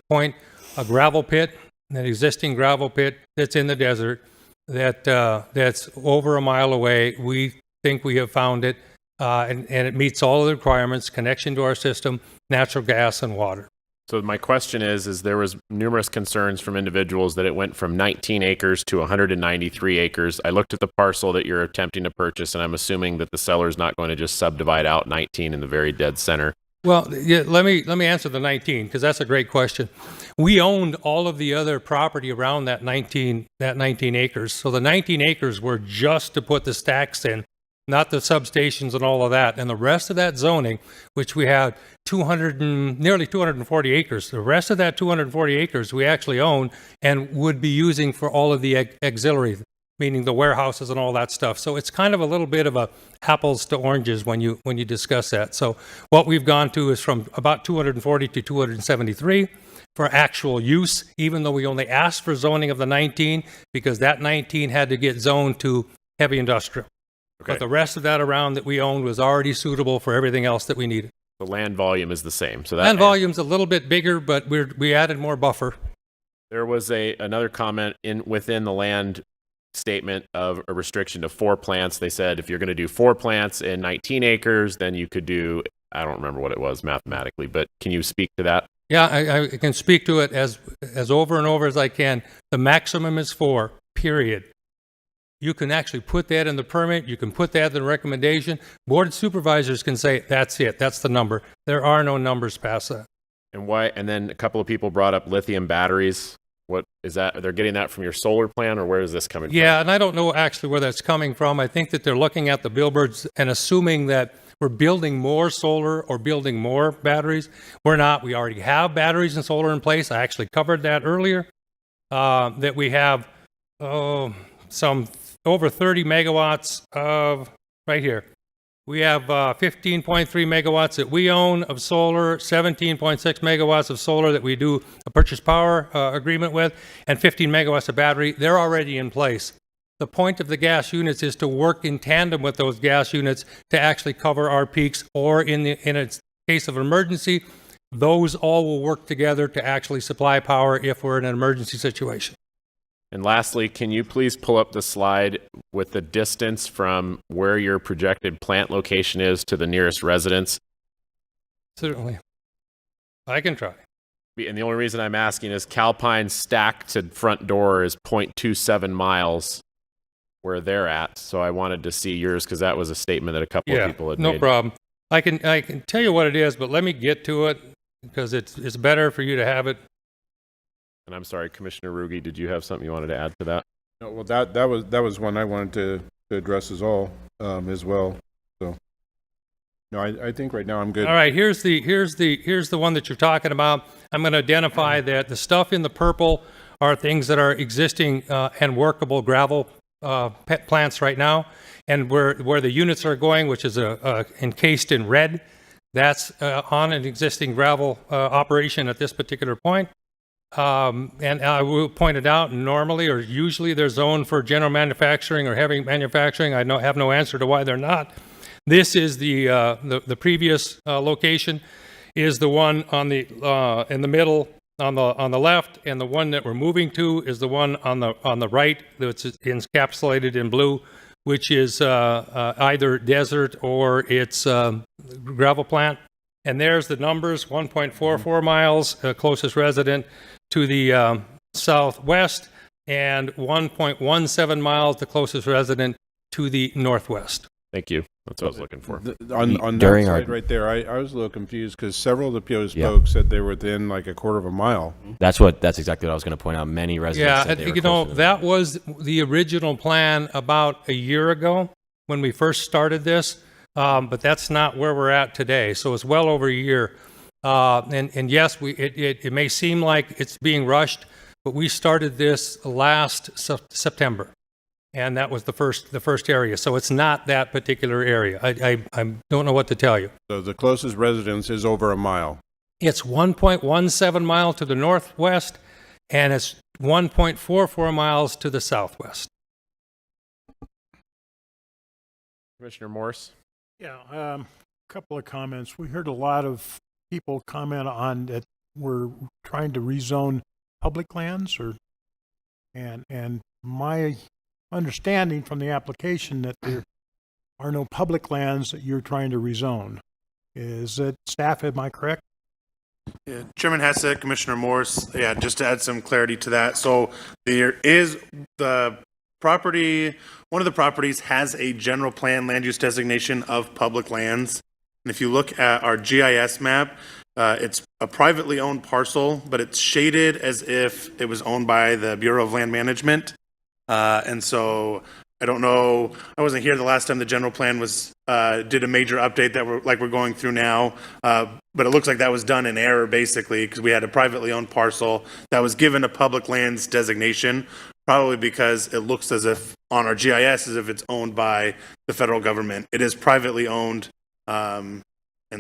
point, a gravel pit, an existing gravel pit that's in the desert, that's over a mile away. We think we have found it, and it meets all of the requirements: connection to our system, natural gas, and water. So my question is there was numerous concerns from individuals that it went from 19 acres to 193 acres. I looked at the parcel that you're attempting to purchase, and I'm assuming that the seller is not going to just subdivide out 19 in the very dead center. Well, yeah, let me answer the 19, because that's a great question. We owned all of the other property around that 19 acres. So the 19 acres were just to put the stacks in, not the substations and all of that. And the rest of that zoning, which we had nearly 240 acres, the rest of that 240 acres we actually own and would be using for all of the auxiliary, meaning the warehouses and all that stuff. So it's kind of a little bit of a apples to oranges when you discuss that. So what we've gone to is from about 240 to 273 for actual use, even though we only asked for zoning of the 19 because that 19 had to get zoned to heavy industrial. Okay. But the rest of that around that we owned was already suitable for everything else that we needed. The land volume is the same. So that Land volume's a little bit bigger, but we added more buffer. There was another comment within the land statement of a restriction to 4 plants. They said if you're going to do 4 plants in 19 acres, then you could do, I don't remember what it was mathematically, but can you speak to that? Yeah, I can speak to it as over and over as I can. The maximum is 4, period. You can actually put that in the permit. You can put that in the recommendation. Board of Supervisors can say, that's it. That's the number. There are no numbers past that. And why? And then a couple of people brought up lithium batteries. What is that? They're getting that from your solar plan, or where is this coming from? Yeah, and I don't know actually where that's coming from. I think that they're looking at the billboards and assuming that we're building more solar or building more batteries. We're not. We already have batteries and solar in place. I actually covered that earlier, that we have some over 30 megawatts of, right here. We have 15.3 megawatts that we own of solar, 17.6 megawatts of solar that we do a purchase power agreement with, and 15 megawatts of battery. They're already in place. The point of the gas units is to work in tandem with those gas units to actually cover our peaks, or in a case of emergency, those all will work together to actually supply power if we're in an emergency situation. And lastly, can you please pull up the slide with the distance from where your projected plant location is to the nearest residence? Certainly. I can try. And the only reason I'm asking is Calpine's stack to front door is 0.27 miles where they're at. So I wanted to see yours because that was a statement that a couple of people had made. No problem. I can tell you what it is, but let me get to it because it's better for you to have it. And I'm sorry, Commissioner Ruge, did you have something you wanted to add to that? No, well, that was one I wanted to address as well. So, no, I think right now I'm good. All right, here's the one that you're talking about. I'm going to identify that the stuff in the purple are things that are existing and workable gravel plants right now, and where the units are going, which is encased in red, that's on an existing gravel operation at this particular point. And I will point it out, normally or usually they're zoned for general manufacturing or heavy manufacturing. I have no answer to why they're not. This is the previous location is the one on the in the middle on the left, and the one that we're moving to is the one on the right that's encapsulated in blue, which is either desert or it's gravel plant. And there's the numbers: 1.44 miles closest resident to the southwest, and 1.17 miles the closest resident to the northwest. Thank you. That's what I was looking for. On that side right there, I was a little confused because several of the PO's folks said they were within like a quarter of a mile. That's exactly what I was going to point out. Many residents said they were closer to that was the original plan about a year ago when we first started this, but that's not where we're at today. So it's well over a year. And yes, it may seem like it's being rushed, but we started this last September, and that was the first area. So it's not that particular area. I don't know what to tell you. So the closest residence is over a mile. It's 1.17 miles to the northwest, and it's 1.44 miles to the southwest. Commissioner Morse? Yeah, a couple of comments. We heard a lot of people comment on that we're trying to rezone public lands, and my understanding from the application that there are no public lands that you're trying to rezone. Is it staff? Am I correct? Yeah, Chairman Hassett, Commissioner Morse. Yeah, just to add some clarity to that. So there is the property. One of the properties has a general plan land use designation of public lands. And if you look at our GIS map, it's a privately owned parcel, but it's shaded as if it was owned by the Bureau of Land Management. And so I don't know, I wasn't here the last time the general plan was did a major update that we're going through now. But it looks like that was done in error basically because we had a privately owned parcel that was given a public lands designation probably because it looks as if on our GIS as if it's owned by the federal government. It is privately owned, and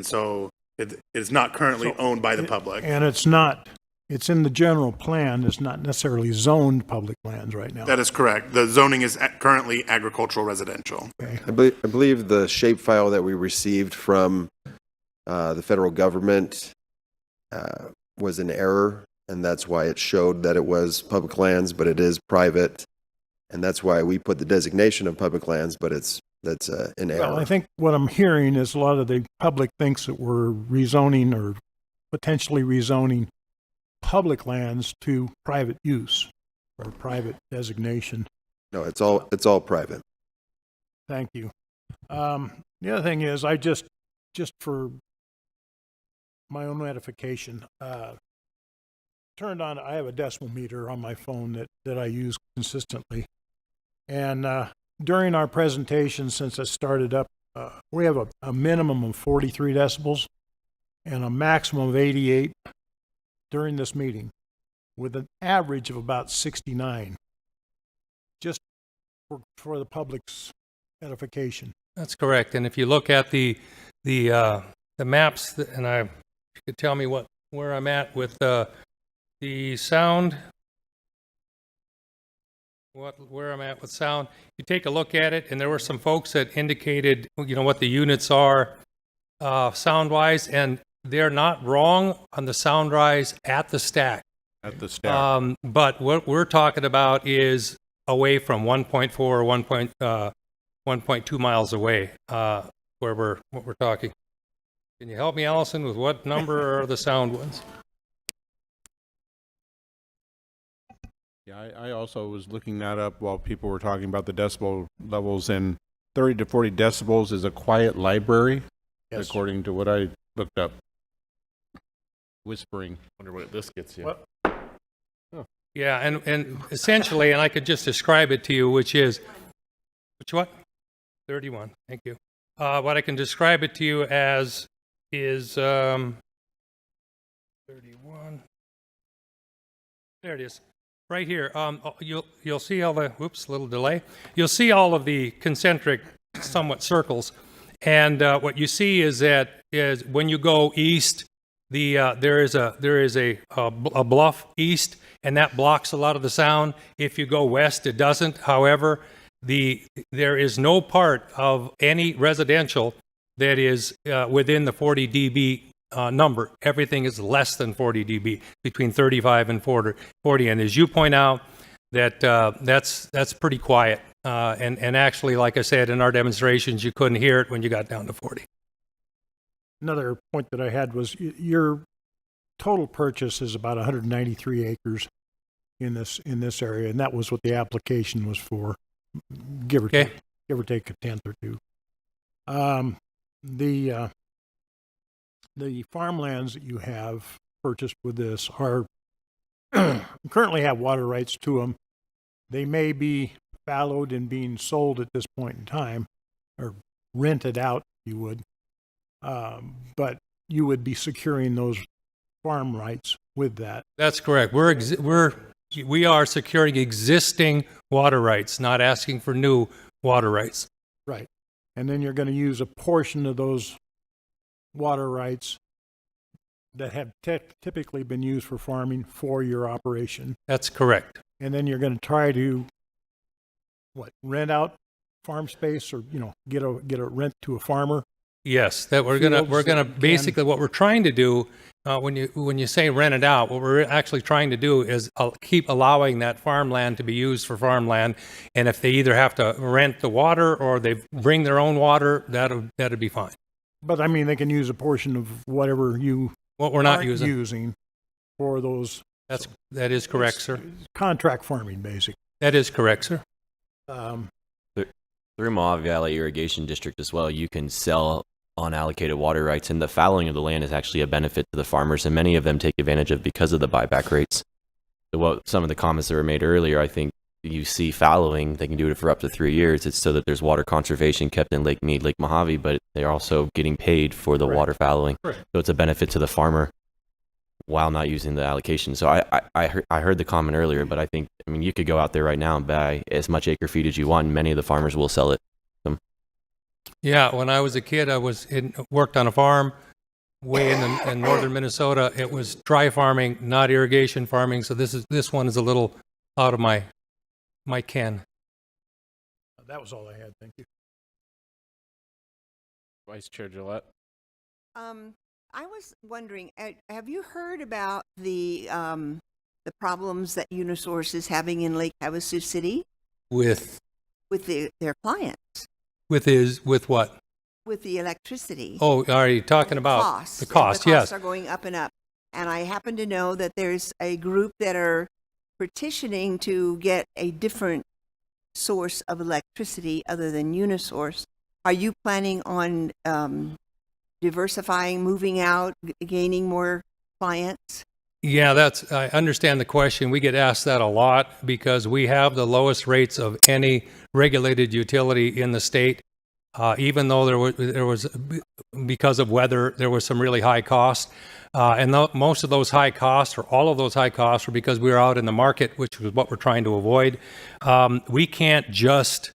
so it is not currently owned by the public. And it's not, it's in the general plan, it's not necessarily zoned public lands right now. That is correct. The zoning is currently agricultural residential. Okay. I believe the shapefile that we received from the federal government was an error, and that's why it showed that it was public lands, but it is private, and that's why we put the designation of public lands, but that's an error. Well, I think what I'm hearing is a lot of the public thinks that we're rezoning or potentially rezoning public lands to private use or private designation. No, it's all private. Thank you. The other thing is, I just for my own edification, turned on, I have a decimal meter on my phone that I use consistently. And during our presentation, since it started up, we have a minimum of 43 decibels and a maximum of 88 during this meeting, with an average of about 69, just for the public's edification. That's correct. And if you look at the maps, and you could tell me where I'm at with the sound, where I'm at with sound. You take a look at it, and there were some folks that indicated, what the units are sound-wise, and they're not wrong on the sound rise at the stack. At the stack. But what we're talking about is away from 1.4 or 1.2 miles away, what we're talking. Can you help me, Allison, with what number are the sound ones? Yeah, I also was looking that up while people were talking about the decibel levels, and 30 to 40 decibels is a quiet library, Yes. according to what I looked up. Whispering. Wonder what this gets you. What? Yeah, and essentially, and I could just describe it to you, which what? 31, thank you. What I can describe it to you as is 31. There it is. Right here. You'll see all the, whoops, little delay. You'll see all of the concentric, somewhat circles. And what you see is when you go east, there is a bluff east, and that blocks a lot of the sound. If you go west, it doesn't. However, there is no part of any residential that is within the 40 dB number. Everything is less than 40 dB, between 35 and 40. And as you point out, that's pretty quiet. And actually, like I said, in our demonstrations, you couldn't hear it when you got down to 40. Another point that I had was your total purchase is about 193 acres in this area, and that was what the application was for, give or take a tenth or two. The farmlands that you have purchased with this are currently have water rights to them. They may be fallowed and being sold at this point in time, or rented out, if you would. But you would be securing those farm rights with that. That's correct. We are securing existing water rights, not asking for new water rights. Right. And then you're going to use a portion of those water rights that have typically been used for farming for your operation. That's correct. And then you're going to try to rent out farm space, or get a rent to a farmer. Yes, that we're gonna basically what we're trying to do when you say rent it out, what we're actually trying to do is keep allowing that farmland to be used for farmland, and if they either have to rent the water or they bring their own water, that'd be fine. But I mean, they can use a portion of whatever what we're not using for those. That is correct, sir. Contract farming, basically. That is correct, sir. Through Mojave Valley Irrigation District as well, you can sell unallocated water rights, and the fallowing of the land is actually a benefit to the farmers, and many of them take advantage of because of the buyback rates. So some of the comments that were made earlier, I think you see fallowing, they can do it for up to 3 years. It's so that there's water conservation kept in Lake Mead, Lake Mojave, but they're also getting paid for the water fallowing. Right. So it's a benefit to the farmer while not using the allocation. So I heard the comment earlier, but I think, I mean, you could go out there right now and buy as much acre feet as you want, and many of the farmers will sell it. Yeah, when I was a kid, worked on a farm way in northern Minnesota. It was dry farming, not irrigation farming. So this one is a little out of my ken. That was all I had. Thank you. Vice Chair Gillette. I was wondering, have you heard about the problems that Unisource is having in Lake Havasu City With their clients with what? with the electricity? Oh, are you talking about Costs. the cost? The costs Yes. are going up and up. And I happen to know that there's a group that are petitioning to get a different source of electricity other than Unisource. Are you planning on diversifying, moving out, gaining more clients? Yeah, I understand the question. We get asked that a lot because we have the lowest rates of any regulated utility in the state. Even though there was because of weather, there was some really high costs. And most of those high costs, or all of those high costs, were because we were out in the market, which was what we're trying to avoid. We can't just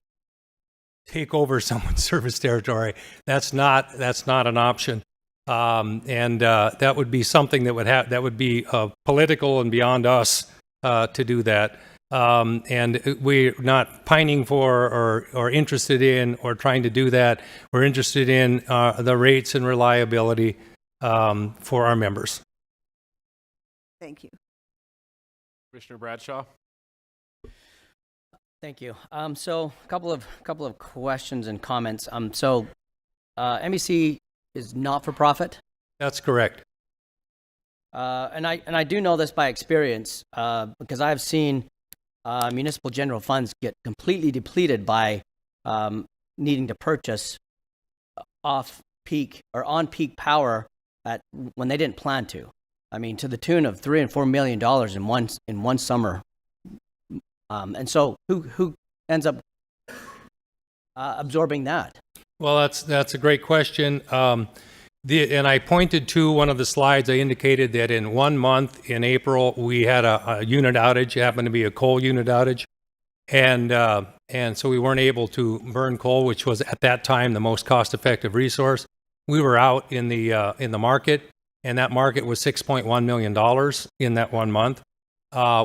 take over someone's service territory. That's not an option. That would be something that would be political and beyond us to do that. And we're not pining for or interested in or trying to do that. We're interested in the rates and reliability for our members. Thank you. Commissioner Bradshaw. Thank you. So a couple of questions and comments. MEC is not for profit. That's correct. And I do know this by experience because I've seen municipal general funds get completely depleted by needing to purchase off-peak or on-peak power when they didn't plan to. I mean, to the tune of $3 and $4 million in one summer. And so, who ends up absorbing that? Well, that's a great question. And I pointed to one of the slides. I indicated that in 1 month in April we had a unit outage. It happened to be a coal unit outage, and so we weren't able to burn coal, which was at that time the most cost-effective resource. We were out in the market, and that market was $6.1 million in that 1 month,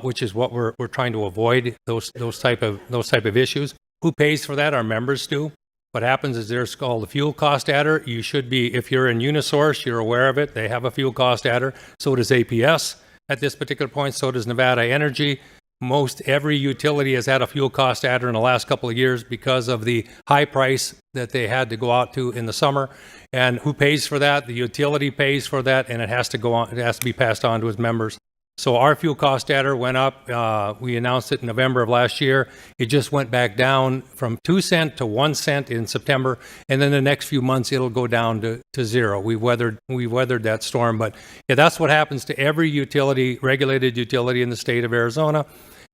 which is what we're trying to avoid. Those type of issues. Who pays for that? Our members do. What happens is there's called a fuel cost adder. You should be, if you're in Unisource, you're aware of it. They have a fuel cost adder. So does APS at this particular point. So does Nevada Energy. Most every utility has had a fuel cost adder in the last couple of years because of the high price that they had to go out to in the summer. And who pays for that? The utility pays for that, and it has to go on. It has to be passed on to its members. So our fuel cost adder went up. We announced it in November of last year. It just went back down from 2 cents to 1 cent in September, and then the next few months it'll go down to zero. We've weathered that storm, but yeah, that's what happens to every utility, regulated utility in the state of Arizona,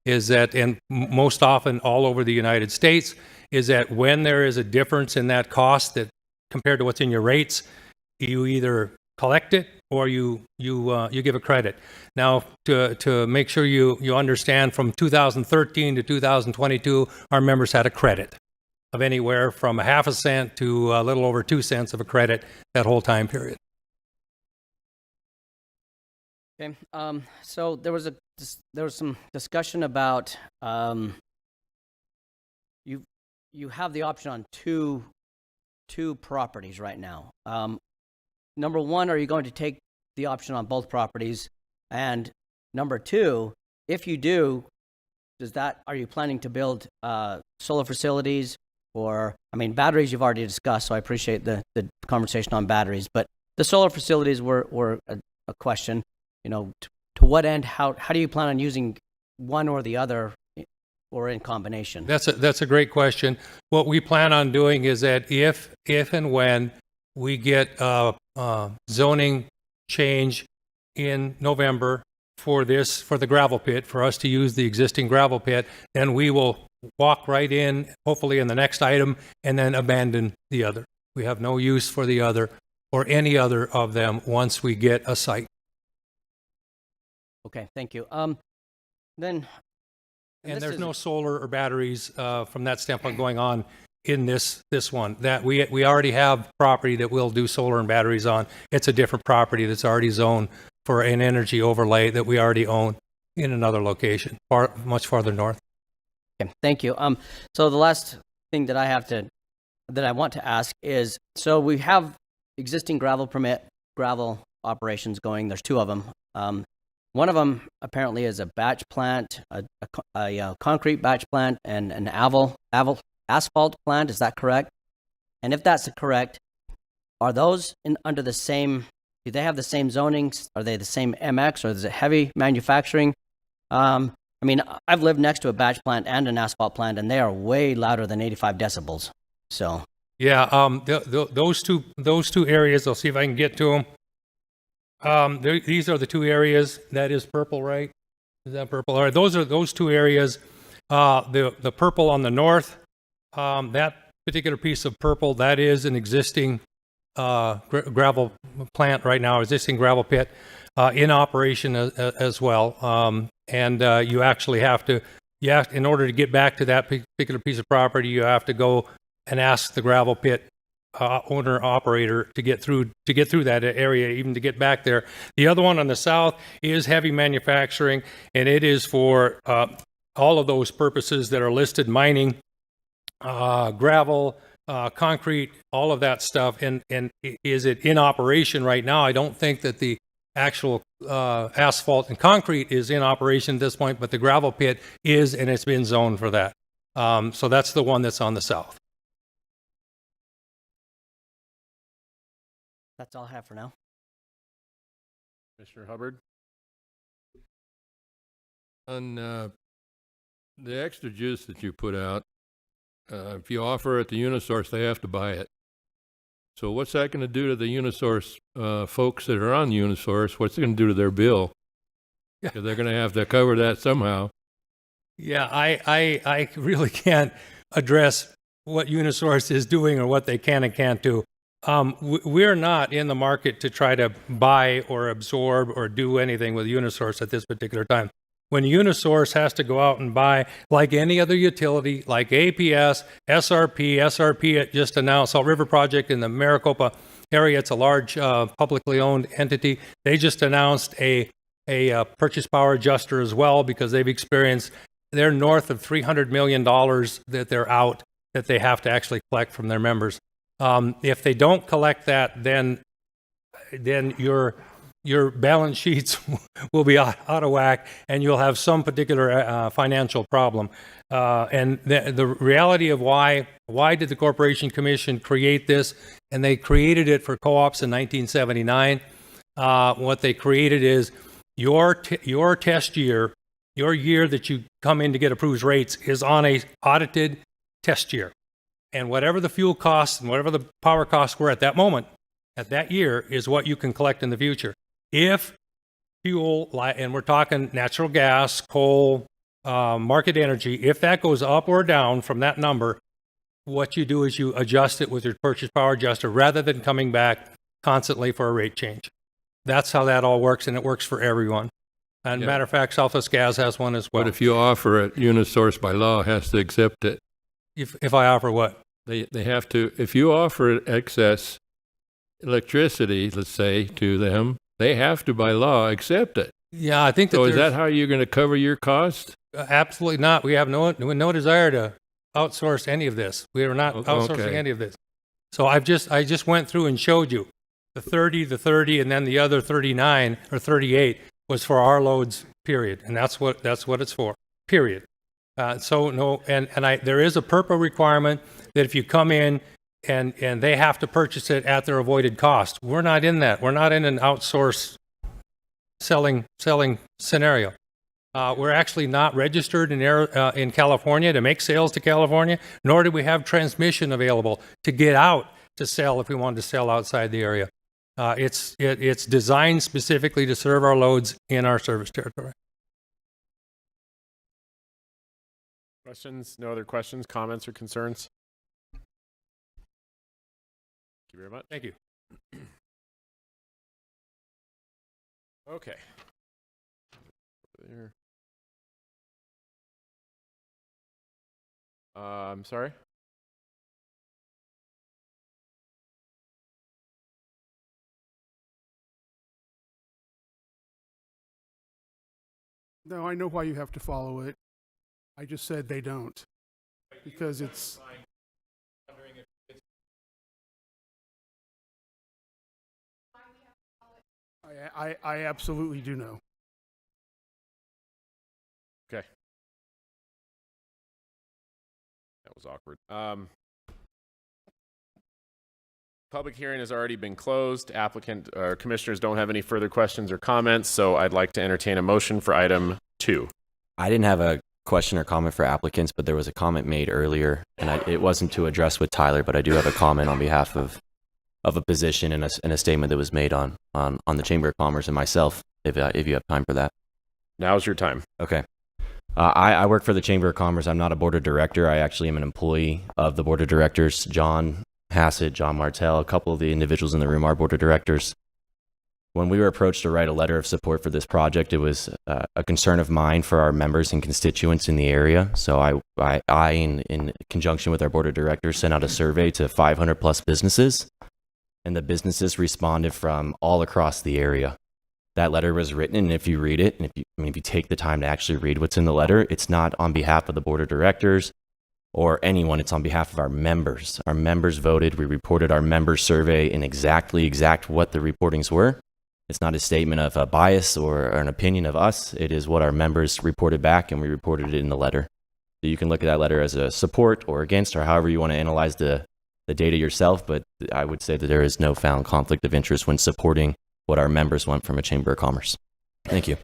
is that, and most often all over the United States, is that when there is a difference in that cost that compared to what's in your rates, you either collect it or you give a credit. Now, to make sure you understand, from 2013 to 2022, our members had a credit of anywhere from a half a cent to a little over 2 cents of a credit that whole time period. Okay. So there was some discussion about you have the option on two properties right now. Number one, are you going to take the option on both properties? And number two, if you do, are you planning to build solar facilities? Or, I mean, batteries you've already discussed, so I appreciate the conversation on batteries. But the solar facilities were a question. You know, to what end? How do you plan on using one or the other, or in combination? That's a great question. What we plan on doing is that if and when we get zoning change in November for the gravel pit, for us to use the existing gravel pit, then we will walk right in, hopefully in the next item, and then abandon the other. We have no use for the other or any other of them once we get a site. Okay, thank you. Then. And this there's is- no solar or batteries from that standpoint going on in this one. That we already have property that we'll do solar and batteries on. It's a different property that's already zoned for an energy overlay that we already own in another location, much farther north. Okay, thank you. So the last thing that I want to ask is, so we have existing gravel operations going. There's two of them. One of them apparently is a batch plant, a concrete batch plant, and an asphalt plant. Is that correct? And if that's correct, are those under the same? Do they have the same zonings? Are they the same MX, or is it heavy manufacturing? I mean, I've lived next to a batch plant and an asphalt plant, and they are way louder than 85 decibels. So Yeah, those two areas. I'll see if I can get to them. These are the two areas. That is purple, right? Is that purple? All right, those two areas. The purple on the north, that particular piece of purple, that is an existing gravel plant right now, existing gravel pit in operation as well. And you actually have to, in order to get back to that particular piece of property, you have to go and ask the gravel pit owner operator to get through that area, even to get back there. The other one on the south is heavy manufacturing, and it is for all of those purposes that are listed: mining, gravel, concrete, all of that stuff. And is it in operation right now? I don't think that the actual asphalt and concrete is in operation at this point, but the gravel pit is, and it's been zoned for that. So that's the one that's on the south. that's all I have for now. Commissioner Hubbard? On the extra juice that you put out, if you offer it to Unisource, they have to buy it. So what's that going to do to the Unisource folks that are on Unisource? What's it going to do to their bill? Yeah. They're going to have to cover that somehow. Yeah, I really can't address what Unisource is doing or what they can and can't do. We're not in the market to try to buy or absorb or do anything with Unisource at this particular time. When Unisource has to go out and buy, like any other utility, like APS, SRP just announced Salt River Project in the Maricopa area. It's a large publicly owned entity. They just announced a purchase power adjuster as well, because they've experienced, they're north of $300 million that they're out, that they have to actually collect from their members. If they don't collect that, then your balance sheets will be out of whack, and you'll have some particular financial problem. And the reality of why did the Corporation Commission create this? And they created it for co-ops in 1979. What they created is your test year, your year that you come in to get approved rates, is on a audited test year. And whatever the fuel costs and whatever the power costs were at that moment, at that year, is what you can collect in the future. If fuel, and we're talking natural gas, coal, market energy, if that goes up or down from that number, what you do is you adjust it with your purchase power adjuster rather than coming back constantly for a rate change. That's how that all works, and it works for everyone. And matter of fact, Southwest Gas has one as well. But if you offer it, Unisource by law has to accept it. If I offer what? They have to, if you offer excess electricity, let's say, to them, they have to by law accept it. Yeah, I think that. So is that how you're going to cover your cost? Absolutely not. We have no desire to outsource any of this. We are not outsourcing any of this. So I just went through and showed you the 30, and then the other 39 or 38 was for our loads, period. And that's what it's for, period. So no, and there is a PURPA requirement that if you come in and they have to purchase it at their avoided cost. We're not in that. We're not in an outsource selling scenario. We're actually not registered in California to make sales to California, nor do we have transmission available to get out to sell if we wanted to sell outside the area. It's designed specifically to serve our loads in our service territory. Questions? No other questions, comments, or concerns? Thank you very much. Thank you. Okay. there. I'm sorry? No, I know why you have to follow it. I just said they don't. Because it's, I absolutely do know. Okay. That was awkward. Public hearing has already been closed. Applicant or commissioners don't have any further questions or comments, so I'd like to entertain a motion for item 2. I didn't have a question or comment for applicants, but there was a comment made earlier, and it wasn't to address with Tyler, but I do have a comment on behalf of a position and a statement that was made on the Chamber of Commerce and myself, if you have time for that. Now's your time. Okay. I work for the Chamber of Commerce. I'm not a board of director. I actually am an employee of the board of directors. John Hassett, John Martell, a couple of the individuals in the room are board of directors. When we were approached to write a letter of support for this project, it was a concern of mine for our members and constituents in the area. So I in conjunction with our board of directors, sent out a survey to 500 plus businesses, and the businesses responded from all across the area. That letter was written, and if you read it, and if you take the time to actually read what's in the letter, it's not on behalf of the board of directors or anyone. It's on behalf of our members. Our members voted. We reported our members' survey in exact what the reportings were. It's not a statement of a bias or an opinion of us. It is what our members reported back, and we reported it in the letter. So you can look at that letter as a support or against, or however you want to analyze the data yourself, but I would say that there is no found conflict of interest when supporting what our members want from a Chamber of Commerce. Thank you.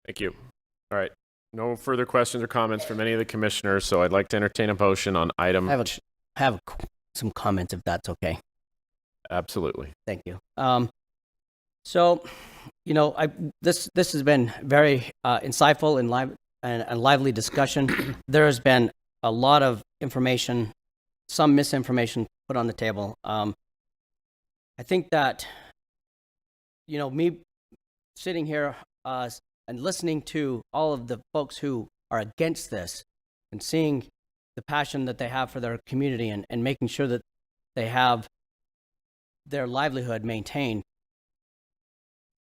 Thank you. All right. No further questions or comments from any of the commissioners, so I'd like to entertain a motion on item. I have some comments, if that's okay. Absolutely. Thank you. So, this has been very insightful and lively discussion. There has been a lot of information, some misinformation put on the table. I think that, me sitting here and listening to all of the folks who are against this and seeing the passion that they have for their community and making sure that they have their livelihood maintained,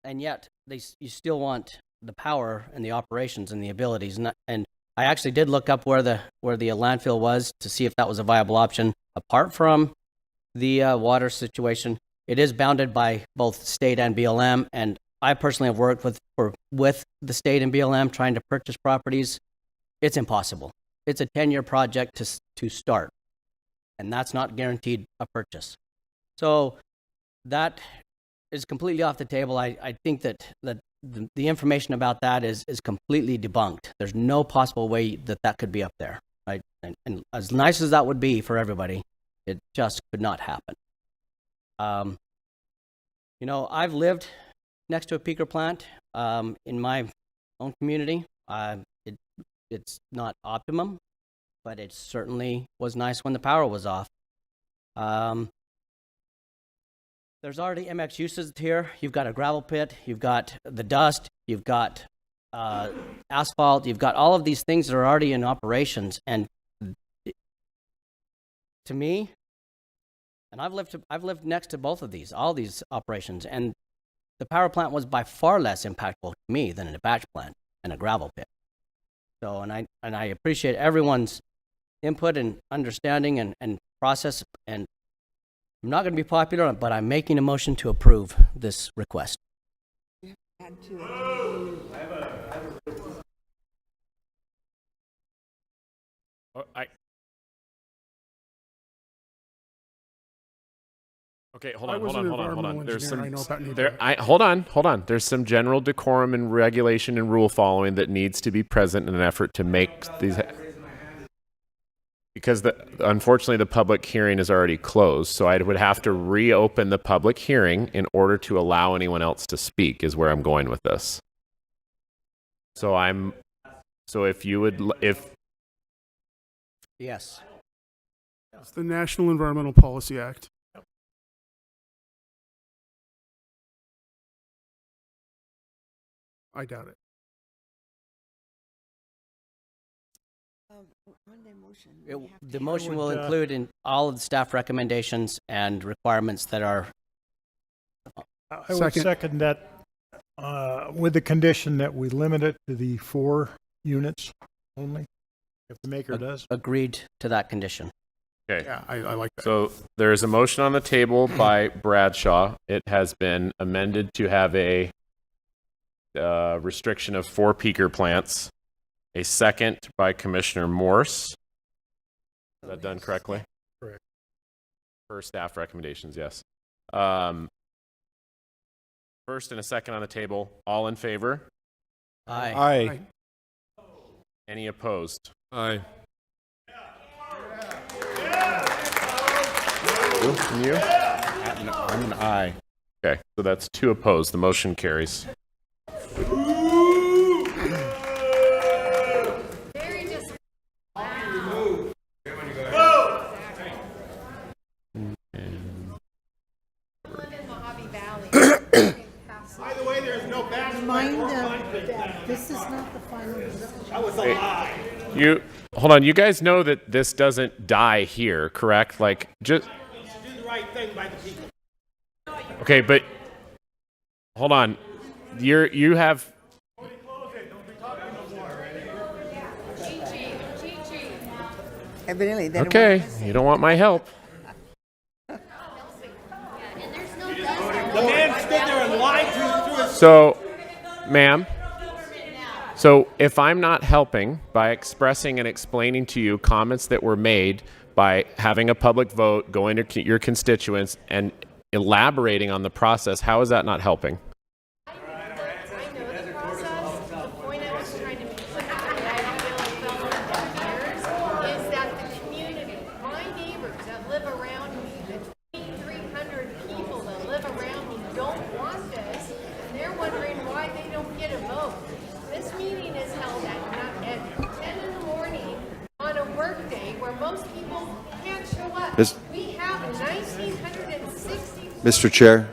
and yet you still want the power and the operations and the abilities. And I actually did look up where the landfill was to see if that was a viable option. Apart from the water situation, it is bounded by both state and BLM, and I personally have worked with the state and BLM trying to purchase properties. It's impossible. It's a 10-year project to start, and that's not guaranteed a purchase. So that is completely off the table. I think that the information about that is completely debunked. There's no possible way that could be up there, right? And as nice as that would be for everybody, it just could not happen. I've lived next to a peaker plant in my own community. It's not optimum, but it certainly was nice when the power was off. There's already MX uses here. You've got a gravel pit, you've got the dust, you've got asphalt, you've got all of these things that are already in operations. And to me, and I've lived next to both of all these operations, and the power plant was by far less impactful to me than a batch plant and a gravel pit. So, and I appreciate everyone's input and understanding and process. And I'm not going to be popular, but I'm making a motion to approve this request. Okay, hold I on. was an environmental There's engineer. some. I know about NEPA. Hold on. There's some general decorum and regulation and rule following that needs to be present in an effort to make these. Because unfortunately the public hearing is already closed, so I would have to reopen the public hearing in order to allow anyone else to speak. Is where I'm going with this. So if you would, Yes. It's the National Environmental Policy Act. I doubt it. The motion will would, include in all of the staff recommendations and requirements that are. I would second that, with the condition that we limit it to the 4 units only, if the maker does. Agreed to that condition. Okay. Yeah, I like that. So there is a motion on the table by Bradshaw. It has been amended to have a restriction of 4 peaker plants. A second by Commissioner Morse. Is that done correctly? Correct. For staff recommendations, yes. First and a second on the table. All in favor? Aye. Any opposed? Aye. And you? I'm an aye. Okay, so that's 2 opposed. The motion carries. By the way, there's no that this is not the final decision. That was a lie. You hold on. You guys know that this doesn't die here, correct? Like just Do the right thing by the people. okay, but hold on. You have Evidently, they don't okay. want to You don't want my help. The man stood there and lied through his. So, ma'am. So if I'm not helping by expressing and explaining to you comments that were made by having a public vote, going to your constituents, and elaborating on the process, how is that not helping? Mis- We have 1,960 Mr. Chair,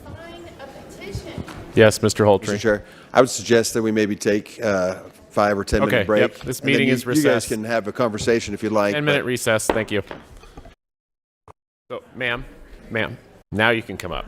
sign a petition. Yes, Mr. Holtree. Mr. Chair, I would suggest that we maybe take a 5 or 10 minute Okay, break. yep, this and then meeting you, is You guys recessed. can have a conversation if you'd like. 10-minute recess. Thank you. So, ma'am, now you can come up.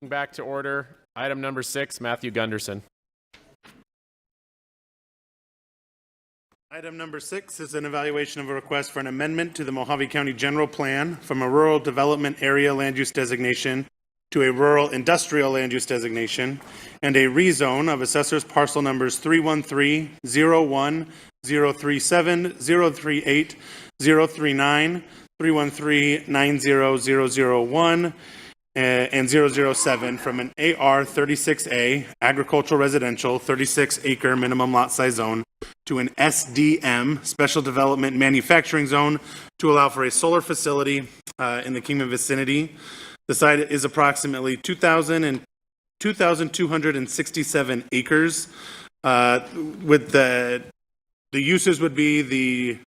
Back to order. Item number 6, Matthew Gunderson. Item number 6 is an evaluation of a request for an amendment to the Mojave County General Plan from a rural development area land use designation to a rural industrial land use designation and a rezone of assessors parcel numbers 313, 01, 037, 038, 039, 313, 90001, and 007 from an AR 36A agricultural residential 36-acre minimum lot size zone to an SDM special development manufacturing zone to allow for a solar facility in the Kingman vicinity. The site is approximately 2,267 acres. With the uses would be the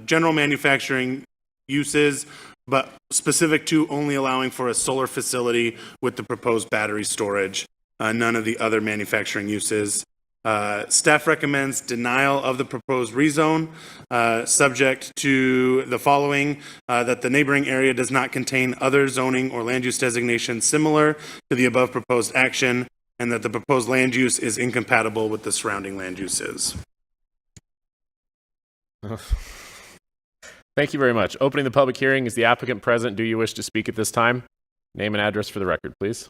general manufacturing uses, but specific to only allowing for a solar facility with the proposed battery storage, none of the other manufacturing uses. Staff recommends denial of the proposed rezone, subject to the following, that the neighboring area does not contain other zoning or land use designations similar to the above proposed action, and that the proposed land use is incompatible with the surrounding land uses. Thank you very much. Opening the public hearing is the applicant present. Do you wish to speak at this time? Name and address for the record, please.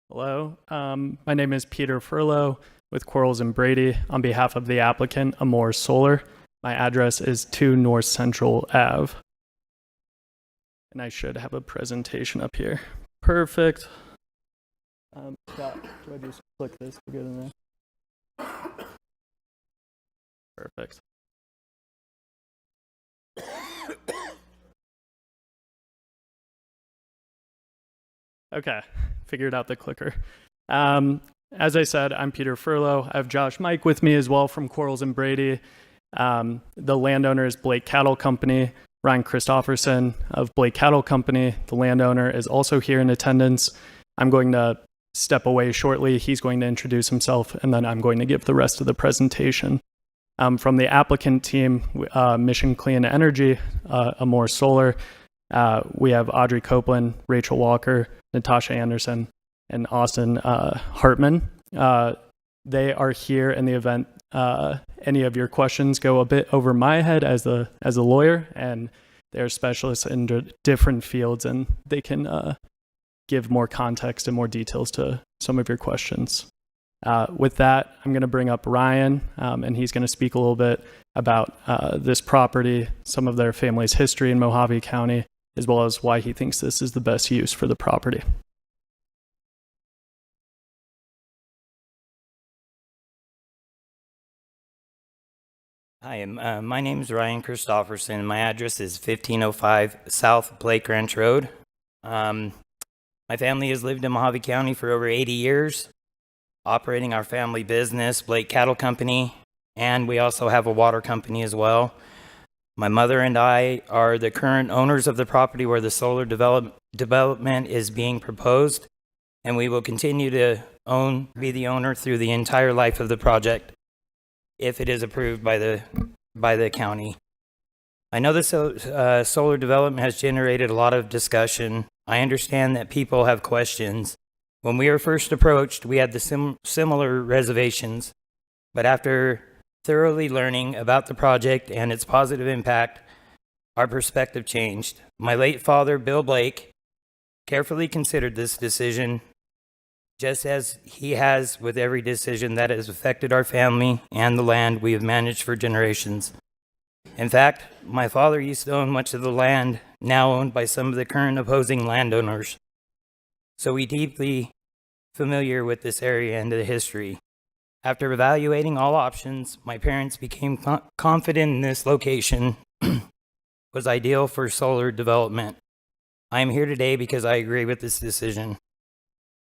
Hello, my name is Peter Furlow with Quarles and Brady on behalf of the applicant, Amore Solar. My address is 2 North Central Ave. And I should have a presentation up here. Perfect. Scott, do I just click this to get in there? Perfect. Okay, figured out the clicker. As I said, I'm Peter Furlow. I have Josh Mike with me as well from Quarles and Brady. The landowner is Blake Cattle Company. Ryan Christofferson of Blake Cattle Company, the landowner, is also here in attendance. I'm going to step away shortly. He's going to introduce himself, and then I'm going to give the rest of the presentation. From the applicant team, Mission Clean Energy, Amore Solar, we have Audrey Copeland, Rachel Walker, Natasha Anderson, and Austin Hartman. They are here in the event any of your questions go a bit over my head as a lawyer, and they're specialists in different fields, and they can give more context and more details to some of your questions. With that, I'm going to bring up Ryan, and he's going to speak a little bit about this property, some of their family's history in Mojave County, as well as why he thinks this is the best use for the property. Hi, my name is Ryan Christofferson. My address is 1505 South Blake Ranch Road. My family has lived in Mojave County for over 80 years, operating our family business, Blake Cattle Company, and we also have a water company as well. My mother and I are the current owners of the property where the solar development is being proposed, and we will continue to be the owner through the entire life of the project if it is approved by the county. I know the solar development has generated a lot of discussion. I understand that people have questions. When we were first approached, we had the similar reservations, but after thoroughly learning about the project and its positive impact, our perspective changed. My late father, Bill Blake, carefully considered this decision, just as he has with every decision that has affected our family and the land we have managed for generations. In fact, my father used to own much of the land now owned by some of the current opposing landowners. So we're deeply familiar with this area and the history. After evaluating all options, my parents became confident in this location was ideal for solar development. I am here today because I agree with this decision.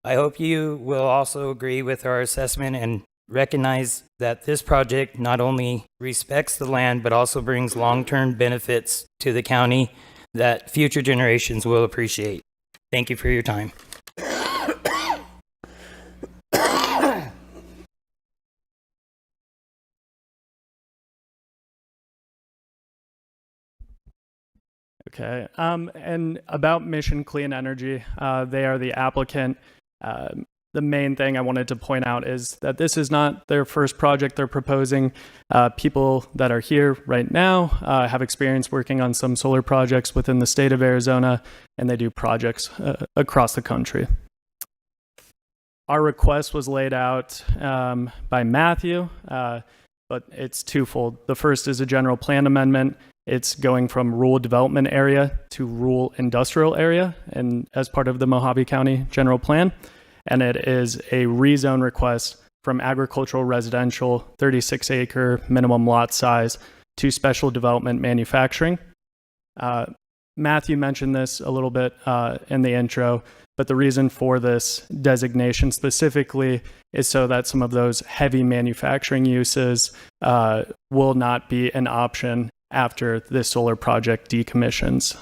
I hope you will also agree with our assessment and recognize that this project not only respects the land, but also brings long-term benefits to the county that future generations will appreciate. Thank you for your time. Okay. And about Mission Clean Energy, they are the applicant. The main thing I wanted to point out is that this is not their first project they're proposing. People that are here right now have experience working on some solar projects within the state of Arizona, and they do projects across the country. Our request was laid out by Matthew, but it's twofold. The first is a general plan amendment. It's going from rural development area to rural industrial area, and as part of the Mojave County general plan. And it is a rezone request from agricultural residential 36-acre minimum lot size to special development manufacturing. Matthew mentioned this a little bit in the intro, but the reason for this designation specifically is so that some of those heavy manufacturing uses will not be an option after this solar project decommissions.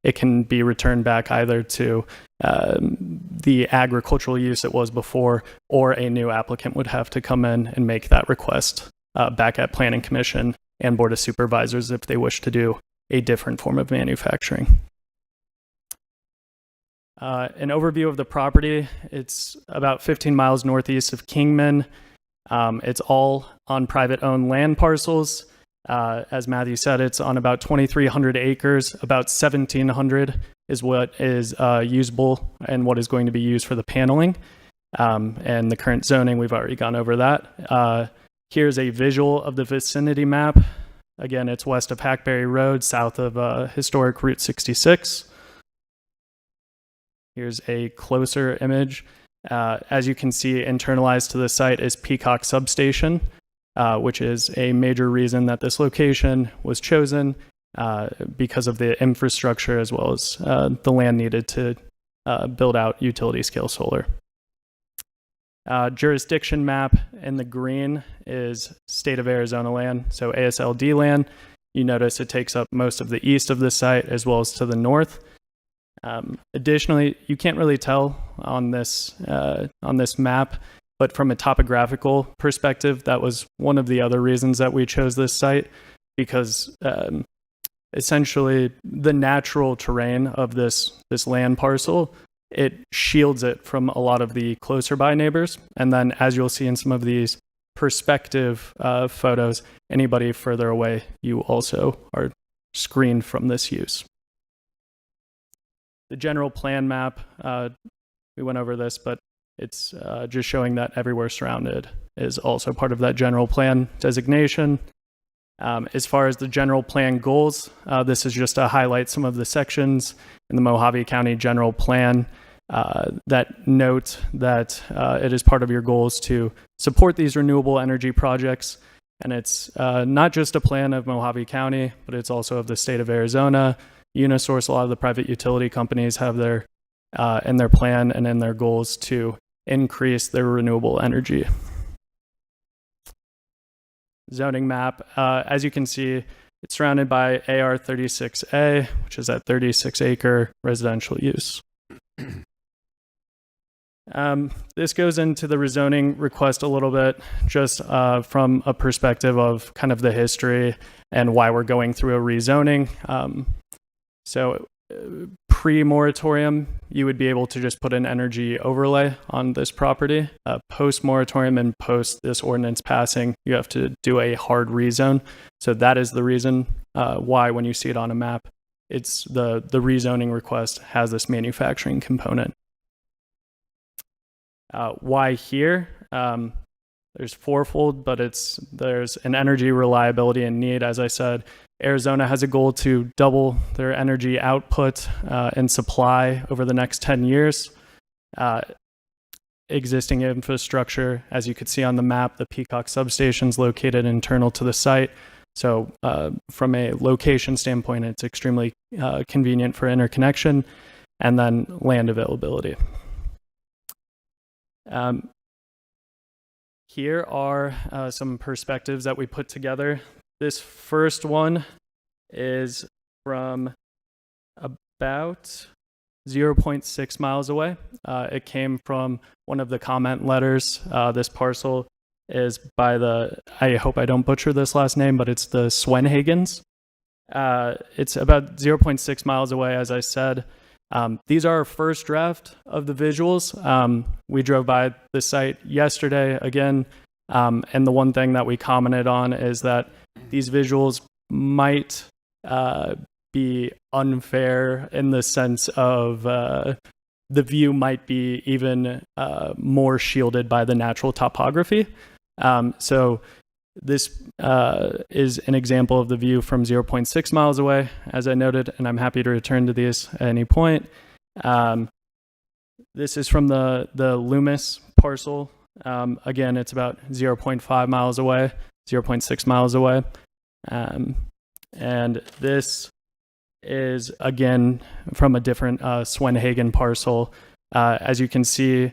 It can be returned back either to the agricultural use it was before, or a new applicant would have to come in and make that request back at Planning Commission and Board of Supervisors if they wish to do a different form of manufacturing. An overview of the property, it's about 15 miles northeast of Kingman. It's all on private owned land parcels. As Matthew said, it's on about 2,300 acres. About 1,700 is what is usable and what is going to be used for the paneling. And the current zoning, we've already gone over that. Here's a visual of the vicinity map. Again, it's west of Hackberry Road, south of historic Route 66. Here's a closer image. As you can see, internalized to the site is Peacock Substation, which is a major reason that this location was chosen because of the infrastructure as well as the land needed to build out utility scale solar. Jurisdiction map in the green is state of Arizona land, so ASLD land. You notice it takes up most of the east of the site as well as to the north. Additionally, you can't really tell on this map, but from a topographical perspective, that was one of the other reasons that we chose this site, because essentially the natural terrain of this land parcel, it shields it from a lot of the closer by neighbors. And then as you'll see in some of these perspective photos, anybody further away, you also are screened from this use. The general plan map, we went over this, but it's just showing that everywhere surrounded is also part of that general plan designation. As far as the general plan goals, this is just to highlight some of the sections in the Mojave County general plan that note that it is part of your goals to support these renewable energy projects. And it's not just a plan of Mojave County, but it's also of the state of Arizona. Unisource, a lot of the private utility companies have their in their plan and in their goals to increase their renewable energy. Zoning map, as you can see, it's surrounded by AR 36A, which is that 36-acre residential use. This goes into the rezoning request a little bit, just from a perspective of kind of the history and why we're going through a rezoning. So pre-moratorium, you would be able to just put an energy overlay on this property. Post-moratorium and post this ordinance passing, you have to do a hard rezone. So that is the reason why when you see it on a map, it's the rezoning request has this manufacturing component. Why here? There's fourfold, but there's an energy reliability and need. As I said, Arizona has a goal to double their energy output and supply over the next 10 years. Existing infrastructure, as you could see on the map, the Peacock substation is located internal to the site. So from a location standpoint, it's extremely convenient for interconnection, and then land availability. Here are some perspectives that we put together. This first one is from about 0.6 miles away. It came from one of the comment letters. This parcel is by I hope I don't butcher this last name, but it's the Swenhagens. It's about 0.6 miles away, as I said. These are our first draft of the visuals. We drove by the site yesterday again, and the one thing that we commented on is that these visuals might be unfair in the sense of the view might be even more shielded by the natural topography. So this is an example of the view from 0.6 miles away, as I noted, and I'm happy to return to these at any point. This is from the Loomis parcel. Again, it's about 0.5 miles away, 0.6 miles away. And this is, again, from a different Swenhagen parcel. As you can see,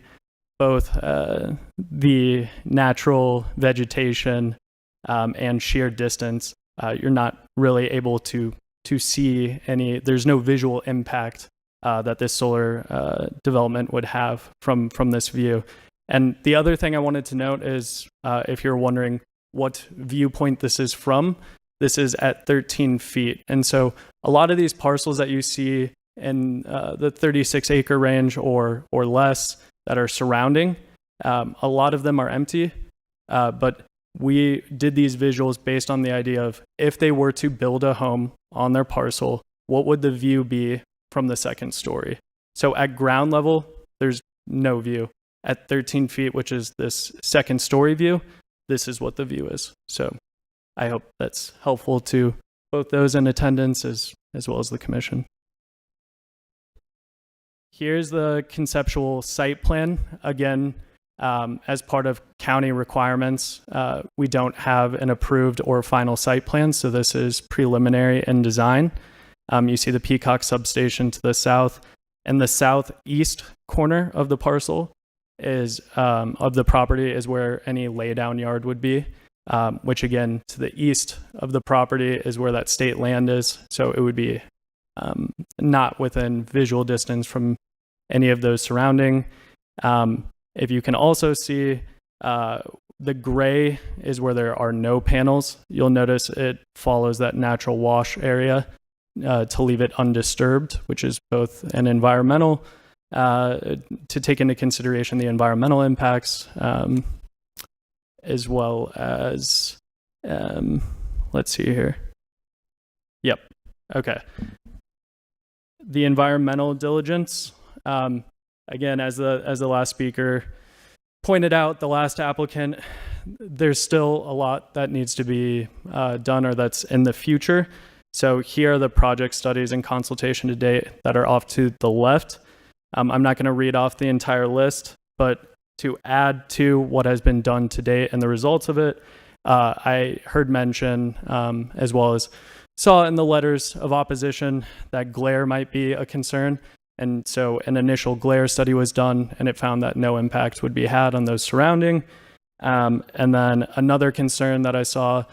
both the natural vegetation and sheer distance, you're not really able to see any, there's no visual impact that this solar development would have from this view. And the other thing I wanted to note is, if you're wondering what viewpoint this is from, this is at 13 feet. And so a lot of these parcels that you see in the 36 acre range or less that are surrounding, a lot of them are empty, but we did these visuals based on the idea of if they were to build a home on their parcel, what would the view be from the second story? So at ground level, there's no view. At 13 feet, which is this second story view, this is what the view is. So I hope that's helpful to both those in attendance as well as the commission. Here's the conceptual site plan. Again, as part of county requirements, we don't have an approved or final site plan, so this is preliminary in design. You see the Peacock substation to the south, and the southeast corner of the parcel is of the property is where any laydown yard would be, which again, to the east of the property is where that state land is, so it would be not within visual distance from any of those surrounding. If you can also see, the gray is where there are no panels. You'll notice it follows that natural wash area to leave it undisturbed, which is both an environmental, to take into consideration the environmental impacts, as well as, let's see here. Yep, okay. The environmental diligence, again, as the last speaker pointed out, the last applicant, there's still a lot that needs to be done or that's in the future. So here are the project studies and consultation to date that are off to the left. I'm not going to read off the entire list, but to add to what has been done to date and the results of it, I heard mention, as well as saw in the letters of opposition, that glare might be a concern. And so an initial glare study was done, and it found that no impact would be had on those surrounding. And then another concern that I saw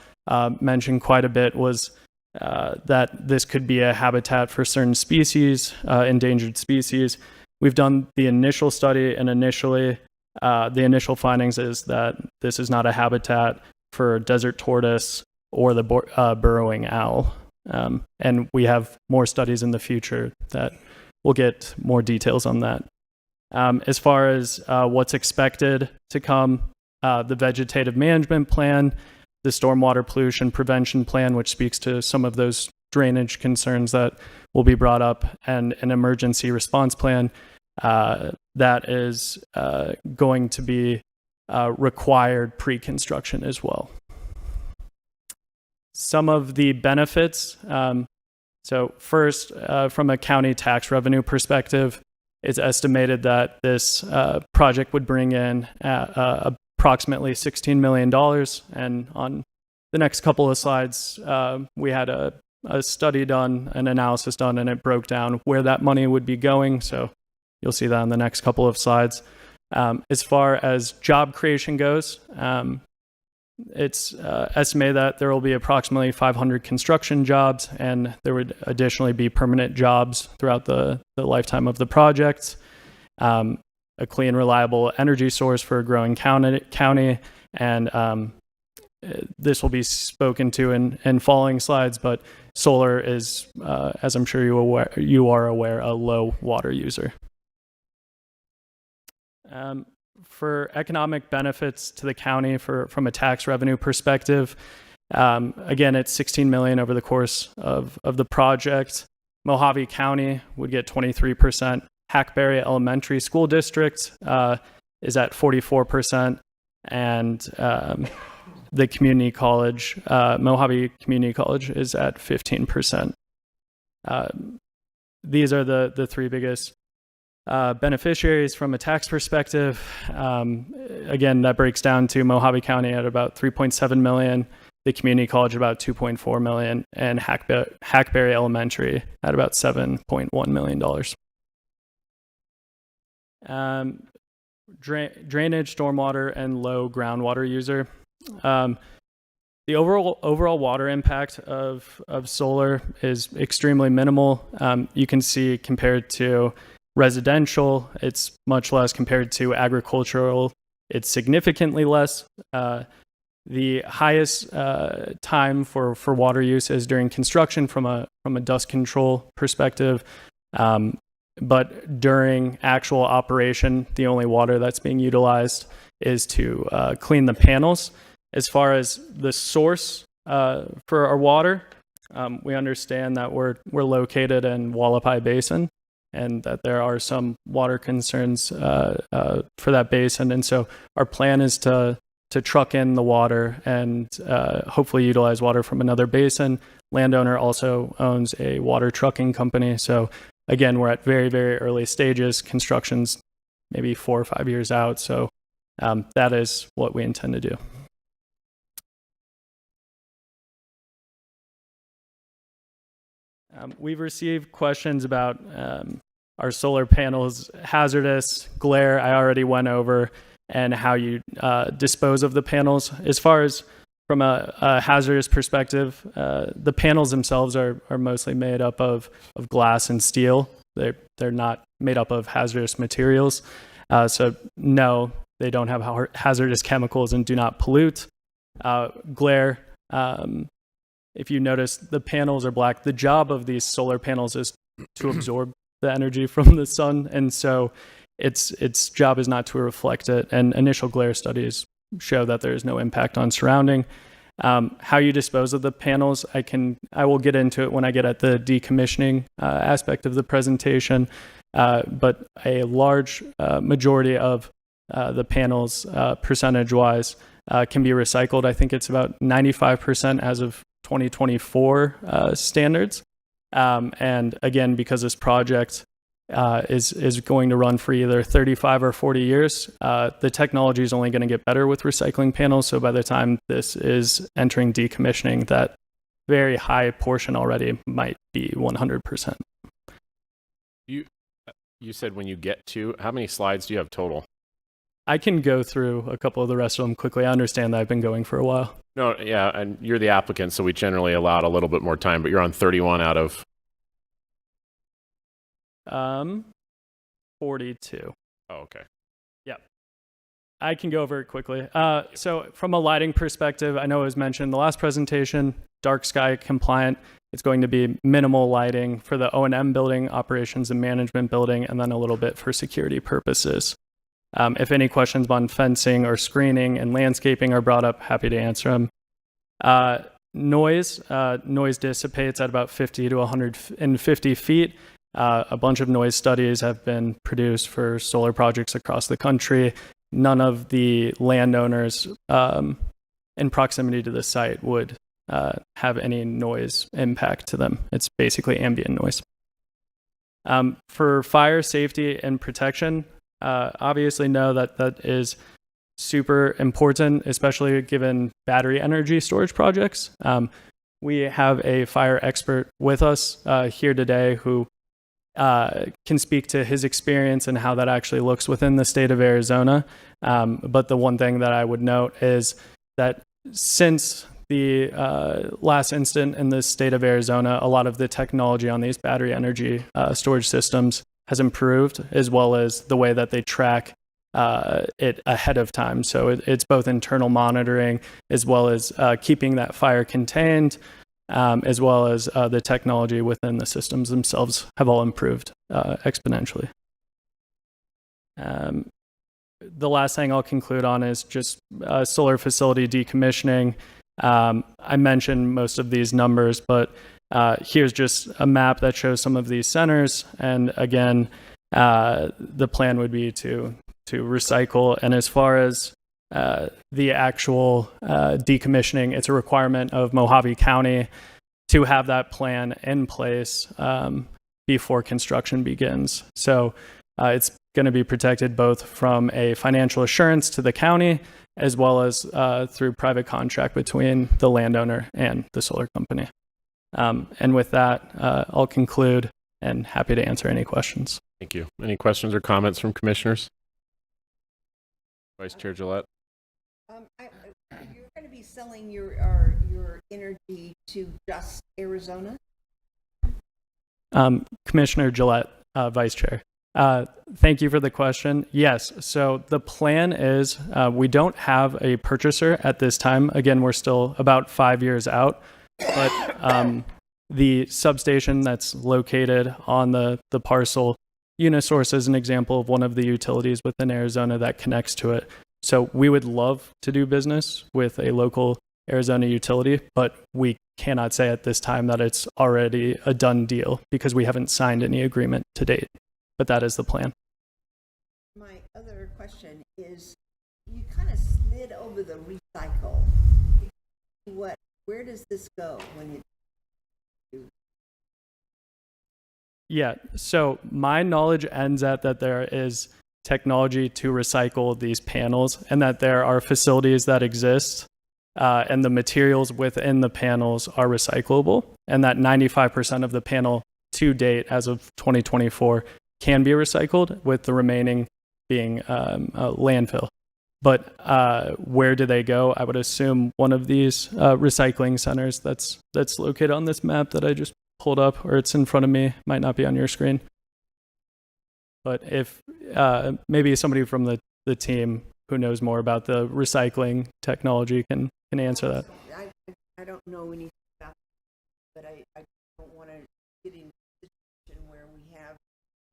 mentioned quite a bit was that this could be a habitat for certain species, endangered species. We've done the initial study, and initially the initial findings is that this is not a habitat for desert tortoise or the burrowing owl. And we have more studies in the future that we'll get more details on that. As far as what's expected to come, the vegetative management plan, the stormwater pollution prevention plan, which speaks to some of those drainage concerns that will be brought up, and an emergency response plan that is going to be required pre-construction as well. Some of the benefits, so first, from a county tax revenue perspective, it's estimated that this project would bring in approximately $16 million. And on the next couple of slides, we had a study done, an analysis done, and it broke down where that money would be going. So you'll see that on the next couple of slides. As far as job creation goes, it's estimated that there will be approximately 500 construction jobs, and there would additionally be permanent jobs throughout the lifetime of the project. A clean, reliable energy source for a growing county, and this will be spoken to in following slides, but solar is, as I'm sure you are aware, a low water user. For economic benefits to the county from a tax revenue perspective, again, it's $16 million over the course of the project. Mojave County would get 23%. Hackberry Elementary School District is at 44%, and the community college, Mojave Community College, is at 15%. These are the three biggest beneficiaries from a tax perspective. Again, that breaks down to Mojave County at about $3.7 million, the community college about $2.4 million, and Hackberry Elementary at about $7.1 million. Drainage, stormwater, and low groundwater user. The overall water impact of solar is extremely minimal. You can see compared to residential, it's much less. Compared to agricultural, it's significantly less. The highest time for water use is during construction from a dust control perspective. But during actual operation, the only water that's being utilized is to clean the panels. As far as the source for our water, we understand that we're located in Wallapai Basin, and that there are some water concerns for that basin. And so our plan is to truck in the water and hopefully utilize water from another basin. Landowner also owns a water trucking company. So again, we're at very, very early stages. Construction's maybe 4 or 5 years out. So that is what we intend to do. We've received questions about our solar panels, hazardous, glare, I already went over, and how you dispose of the panels. As far as from a hazardous perspective, the panels themselves are mostly made up of glass and steel. They're not made up of hazardous materials. So no, they don't have hazardous chemicals and do not pollute. Glare, if you notice, the panels are black. The job of these solar panels is to absorb the energy from the sun, and so its job is not to reflect it. And initial glare studies show that there is no impact on surrounding. How you dispose of the panels, I will get into it when I get at the decommissioning aspect of the presentation. But a large majority of the panels, percentage-wise, can be recycled. I think it's about 95% as of 2024 standards. And again, because this project is going to run for either 35 or 40 years, the technology is only going to get better with recycling panels. So by the time this is entering decommissioning, that very high portion already might be 100%. You said when you get to, how many slides do you have total? I can go through a couple of the rest of them quickly. I understand that I've been going for a while. No, yeah, and you're the applicant, so we generally allowed a little bit more time, but you're on 31 out of 42. Oh, okay. Yep. I can go over it quickly. So from a lighting perspective, I know it was mentioned in the last presentation, dark sky compliant. It's going to be minimal lighting for the O&M building, operations and management building, and then a little bit for security purposes. If any questions on fencing or screening and landscaping are brought up, happy to answer them. Noise dissipates at about 50 to 150 feet. A bunch of noise studies have been produced for solar projects across the country. None of the landowners in proximity to the site would have any noise impact to them. It's basically ambient noise. For fire safety and protection, obviously know that is super important, especially given battery energy storage projects. We have a fire expert with us here today who can speak to his experience and how that actually looks within the state of Arizona. But the one thing that I would note is that since the last incident in the state of Arizona, a lot of the technology on these battery energy storage systems has improved, as well as the way that they track it ahead of time. So it's both internal monitoring as well as keeping that fire contained, as well as the technology within the systems themselves have all improved exponentially. The last thing I'll conclude on is just solar facility decommissioning. I mentioned most of these numbers, but here's just a map that shows some of these centers. And again, the plan would be to recycle. And as far as the actual decommissioning, it's a requirement of Mojave County to have that plan in place before construction begins. So it's going to be protected both from a financial assurance to the county as well as through private contract between the landowner and the solar company. And with that, I'll conclude and happy to answer any questions. Thank you. Any questions or comments from commissioners? Vice Chair Gillette. You're going to be selling your energy to just Arizona? Commissioner Gillette, Vice Chair. Thank you for the question. Yes, so the plan is we don't have a purchaser at this time. Again, we're still about 5 years out, but the substation that's located on the parcel, Unisource is an example of one of the utilities within Arizona that connects to it. So we would love to do business with a local Arizona utility, but we cannot say at this time that it's already a done deal because we haven't signed any agreement to date. But that is the plan. My other question is, you kind of slid over the recycle. Where does this go when it? Yeah, so my knowledge ends at that there is technology to recycle these panels and that there are facilities that exist and the materials within the panels are recyclable and that 95% of the panel to date as of 2024 can be recycled with the remaining being landfill. But where do they go? I would assume one of these recycling centers that's located on this map that I just pulled up, or it's in front of me, might not be on your screen. But if maybe somebody from the team who knows more about the recycling technology can answer that. I don't know anything about it, but I don't want to get into a situation where we have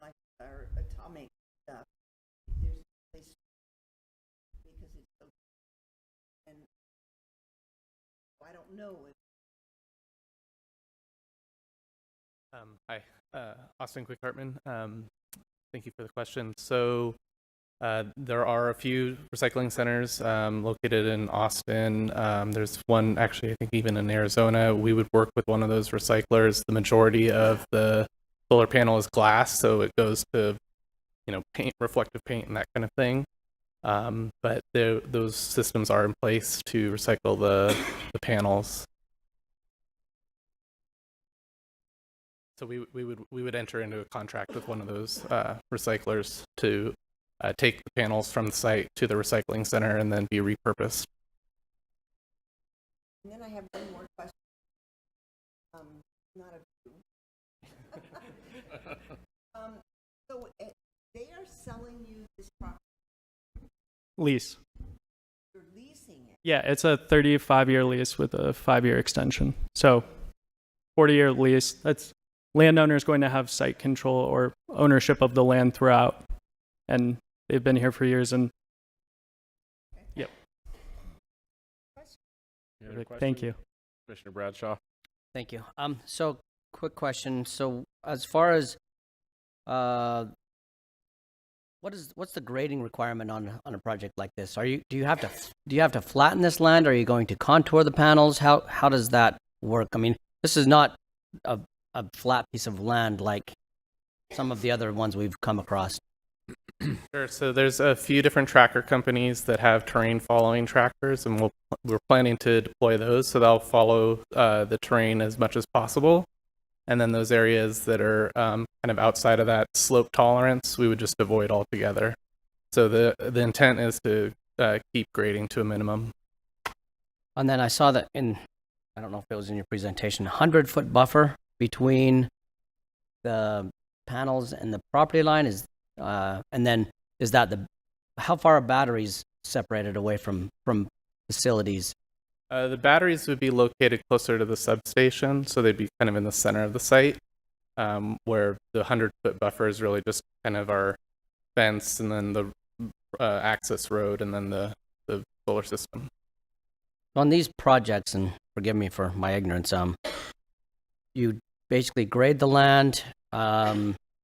like our atomic stuff. There's a place because it's so, and I don't know if. Hi, Austin Quick Hartman. Thank you for the question. So there are a few recycling centers located in Austin. There's one actually, I think even in Arizona. We would work with one of those recyclers. The majority of the solar panel is glass, so it goes to, paint, reflective paint and that kind of thing. But those systems are in place to recycle the panels. So we would enter into a contract with one of those recyclers to take the panels from the site to the recycling center and then be repurposed. And then I have one more question. Not a so they are selling you this property. Lease. You're leasing it. Yeah, it's a 35-year lease with a 5-year extension. So 40-year lease. That's landowner is going to have site control or ownership of the land throughout, and they've been here for years. And yep. Thank you, Commissioner Bradshaw. Thank you. So quick question. So as far as what's the grading requirement on a project like this? Do you have to flatten this land? Are you going to contour the panels? How does that work? I mean, this is not a flat piece of land like some of the other ones we've come across. Sure. So there's a few different tracker companies that have terrain following trackers, and we're planning to deploy those. So they'll follow the terrain as much as possible. And then those areas that are kind of outside of that slope tolerance, we would just avoid altogether. So the intent is to keep grading to a minimum. And then I saw that I don't know if it was in your presentation, 100-foot buffer between the panels and the property line is, and then is that how far are batteries separated away from facilities? The batteries would be located closer to the substation, so they'd be kind of in the center of the site, where the 100-foot buffer is really just kind of our fence, and then the access road, and then the solar system. On these projects, and forgive me for my ignorance, you basically grade the land,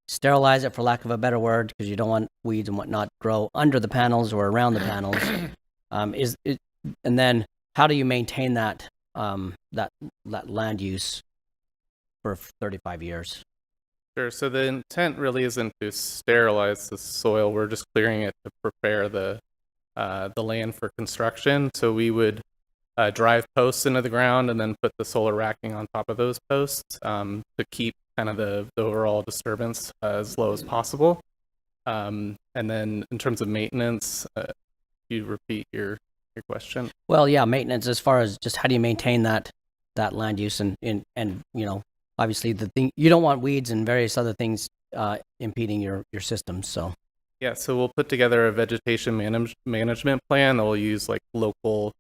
sterilize it, for lack of a better word, because you don't want weeds and whatnot grow under the panels or around the panels. And then how do you maintain that that land use for 35 years? Sure. So the intent really isn't to sterilize the soil. We're just clearing it to prepare the land for construction. So we would drive posts into the ground and then put the solar racking on top of those posts to keep kind of the overall disturbance as low as possible. And then in terms of maintenance, you repeat your question. Well, yeah, maintenance as far as just how do you maintain that land use and obviously the thing you don't want weeds and various other things impeding your system. So yeah, so we'll put together a vegetation management plan that will use like local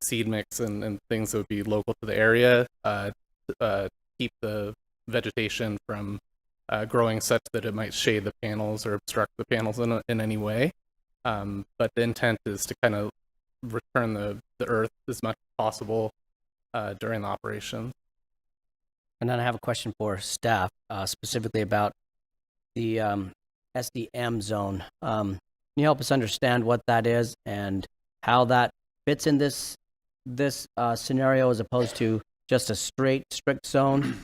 seed mix and things that would be local to the area, keep the vegetation from growing such that it might shade the panels or obstruct the panels in any way. But the intent is to kind of return the earth as much as possible during the operation. And then I have a question for staff, specifically about the SDM zone. Can you help us understand what that is and how that fits in this scenario as opposed to just a strict zone?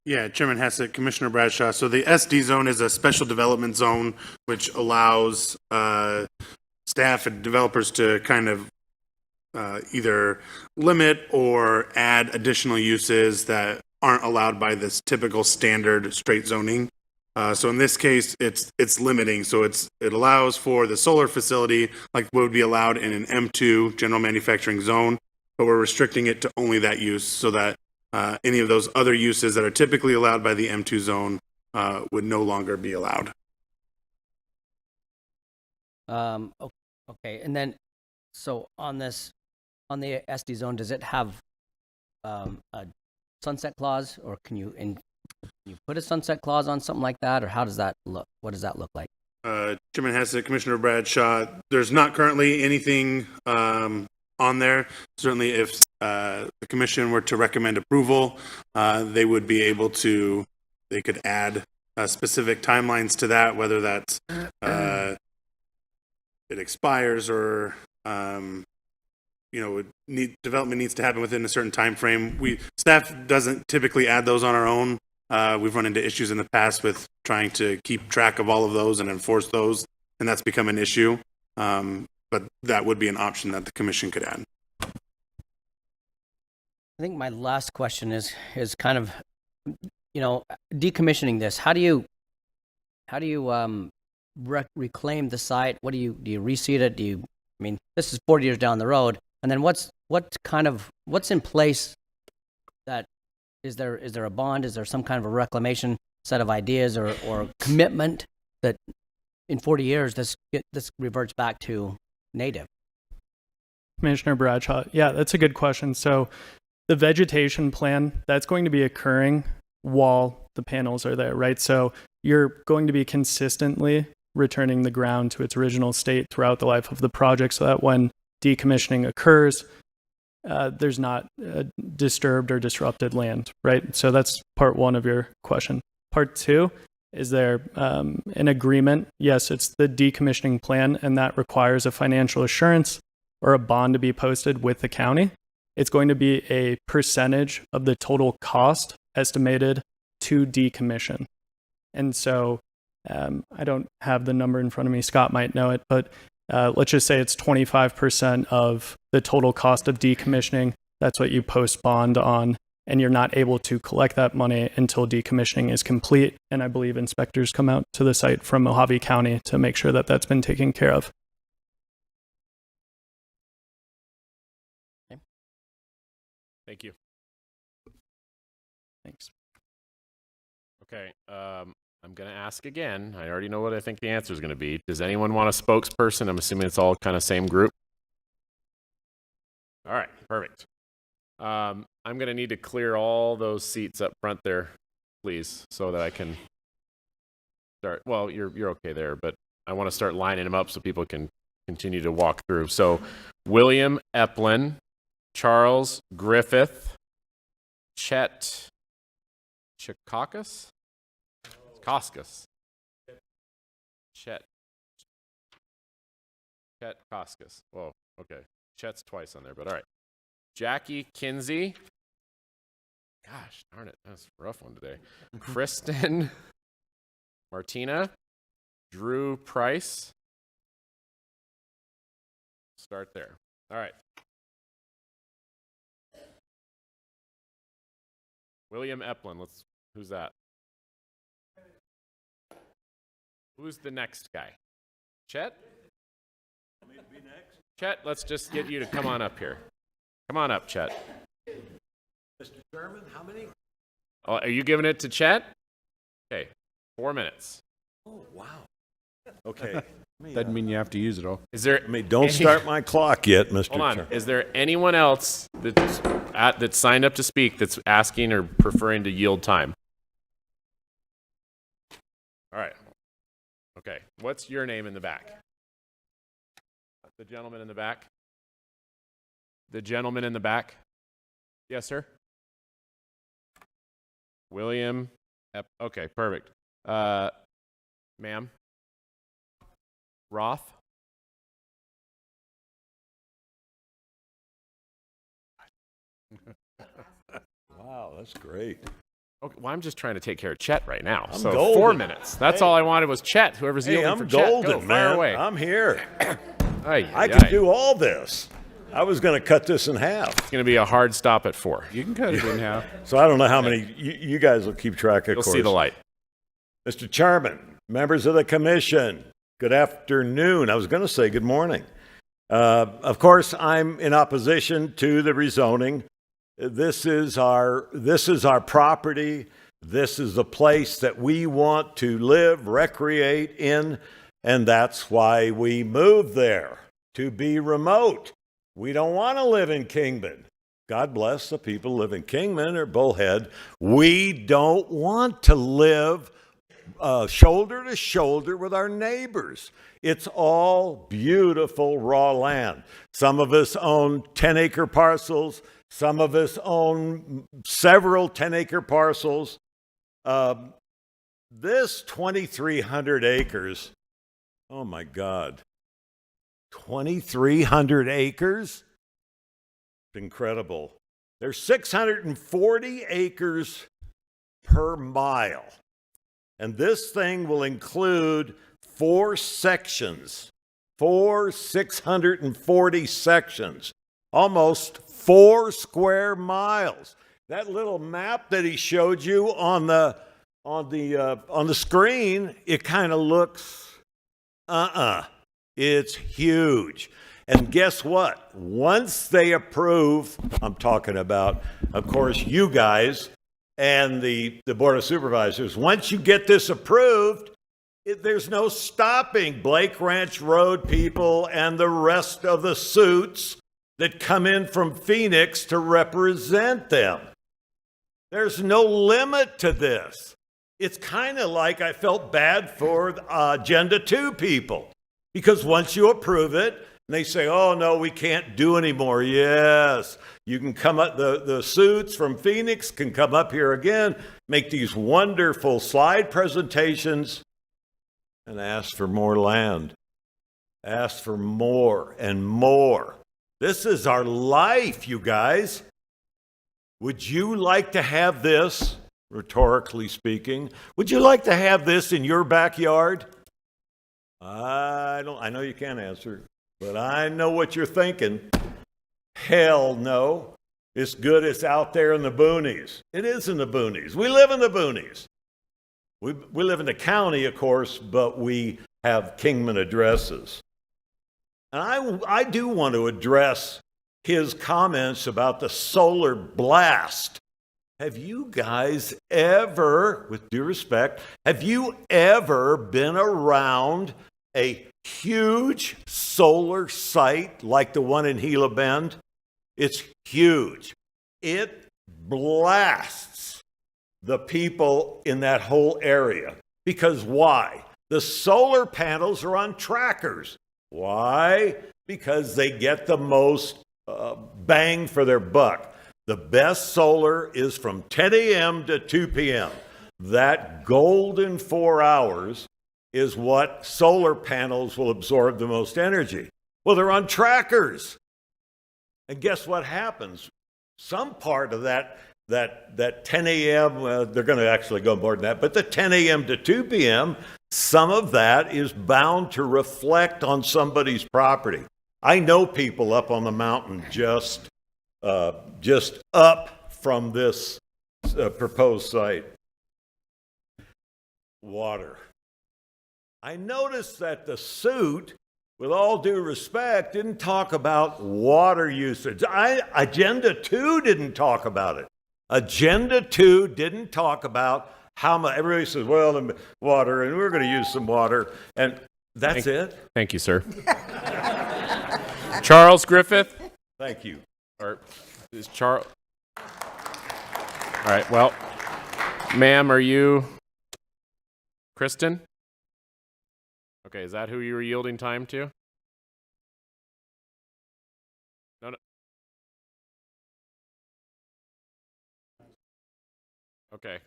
Yeah, Chairman Hassett, Commissioner Bradshaw. So the SD zone is a special development zone which allows staff and developers to kind of either limit or add additional uses that aren't allowed by this typical standard straight zoning. So in this case, it's limiting. So it allows for the solar facility like what would be allowed in an M2 general manufacturing zone, but we're restricting it to only that use so that any of those other uses that are typically allowed by the M2 zone would no longer be allowed. Okay, and then so on the SD zone, does it have a sunset clause, or can you put a sunset clause on something like that, or how does that look? What does that look like? Chairman Hassett, Commissioner Bradshaw, there's not currently anything on there. Certainly if the commission were to recommend approval, they would be able to, they could add specific timelines to that, whether that's it expires or development needs to happen within a certain time frame. Staff doesn't typically add those on our own. We've run into issues in the past with trying to keep track of all of those and enforce those, and that's become an issue. But that would be an option that the commission could add. I think my last question is kind of, decommissioning this. How do you reclaim the site? What do you reseed it? This is 40 years down the road, and then what's in place? That is there a bond? Is there some kind of a reclamation set of ideas or commitment that in 40 years this reverts back to native? Commissioner Bradshaw, yeah, that's a good question. So the vegetation plan, that's going to be occurring while the panels are there, right? So you're going to be consistently returning the ground to its original state throughout the life of the project so that when decommissioning occurs, there's not disturbed or disrupted land, right? So that's part one of your question. Part two, is there an agreement? Yes, it's the decommissioning plan, and that requires a financial assurance or a bond to be posted with the county. It's going to be a percentage of the total cost estimated to decommission. And so I don't have the number in front of me. Scott might know it, but let's just say it's 25% of the total cost of decommissioning. That's what you post bond on, and you're not able to collect that money until decommissioning is complete. And I believe inspectors come out to the site from Mojave County to make sure that that's been taken care of. Thank you. Thanks. Okay. I'm going to ask again. I already know what I think the answer is going to be. Does anyone want a spokesperson? I'm assuming it's all kind of same group. All right, perfect. I'm going to need to clear all those seats up front there, please, so that I can start. Well, you're okay there, but I want to start lining them up so people can continue to walk through. So, William Eplin, Charles Griffith, Chet Chikakis? Koskas. Chet Koskas. Whoa, okay. Chet's twice on there, but all right. Jackie Kinsey. Gosh, darn it. That's a rough one today. Kristen Martina. Drew Price. Start there. All right. William Eplin. Who's that? Who's the next guy? Chet? Want me to be next? Chet, let's just get you to come on up here. Come on up, Chet. Mr. Chairman, how many? Oh, are you giving it to Chet? Okay, 4 minutes. Oh, wow. Okay. Doesn't mean you have to use it all. Is there? Don't start my clock yet, Mr. Hold on. Chairman. Is there anyone else that signed up to speak that's asking or preferring to yield time? All right. Okay. What's your name in the back? The gentleman in the back. The gentleman in the back. Yes, sir. William. Okay, perfect. Ma'am. Roth. Wow, that's great. Okay, well, I'm just trying to take care of Chet right now. I'm so golden. 4 minutes. That's all I wanted was Chet. Whoever's Hey, yielding I'm for Chet. golden, Go, fire man. away. I'm here. Ay, I ay, can ay. do all this. I was going to cut this in half. It's going to be a hard stop at 4. You can cut it in half. So I don't know how many. You guys will keep track, of You'll course. see the light. Mr. Chairman, members of the commission, good afternoon. I was going to say good morning. Of course, I'm in opposition to the rezoning. This is our property. This is the place that we want to live, recreate in, and that's why we moved there, to be remote. We don't want to live in Kingman. God bless the people who live in Kingman or Bullhead. We don't want to live shoulder to shoulder with our neighbors. It's all beautiful raw land. Some of us own 10-acre parcels. Some of us own several 10-acre parcels. This 2,300 acres, oh my God, 2,300 acres? Incredible. There's 640 acres per mile. And this thing will include 4 sections, 640 sections, almost 4 square miles. That little map that he showed you on the screen, it kind of looks, it's huge. And guess what? Once they approve, I'm talking about, of course, you guys and the Board of Supervisors, once you get this approved, there's no stopping Blake Ranch Road people and the rest of the suits that come in from Phoenix to represent them. There's no limit to this. It's kind of like I felt bad for Agenda 2 people, because once you approve it, and they say, oh, no, we can't do anymore. Yes, you can come up, the suits from Phoenix can come up here again, make these wonderful slide presentations, and ask for more land. Ask for more and more. This is our life, you guys. Would you like to have this, rhetorically speaking, would you like to have this in your backyard? I know you can't answer, but I know what you're thinking. Hell no. It's good it's out there in the boonies. It is in the boonies. We live in the boonies. We live in the county, of course, but we have Kingman addresses. And I do want to address his comments about the solar blast Have you guys ever, with due respect, have you ever been around a huge solar site like the one in Gila Bend? It's huge. It blasts the people in that whole area. Because why? The solar panels are on trackers. Why? Because they get the most bang for their buck. The best solar is from 10 a.m. to 2 p.m. That golden 4 hours is what solar panels will absorb the most energy. Well, they're on trackers. And guess what happens? Some part of that 10 a.m., they're going to actually go more than that, but the 10 a.m. to 2 p.m., some of that is bound to reflect on somebody's property. I know people up on the mountain just up from this proposed site. Water. I noticed that the suit, with all due respect, didn't talk about water usage. Agenda 2 didn't talk about it. Agenda 2 didn't talk about how much. Everybody says, well, the water, and we're going to use some water, and that's it. Thank you, sir. Charles Griffith? Thank you. Or is Charles? All right, well, ma'am, are you Kristen? Okay, is that who you were yielding time to? No. Okay.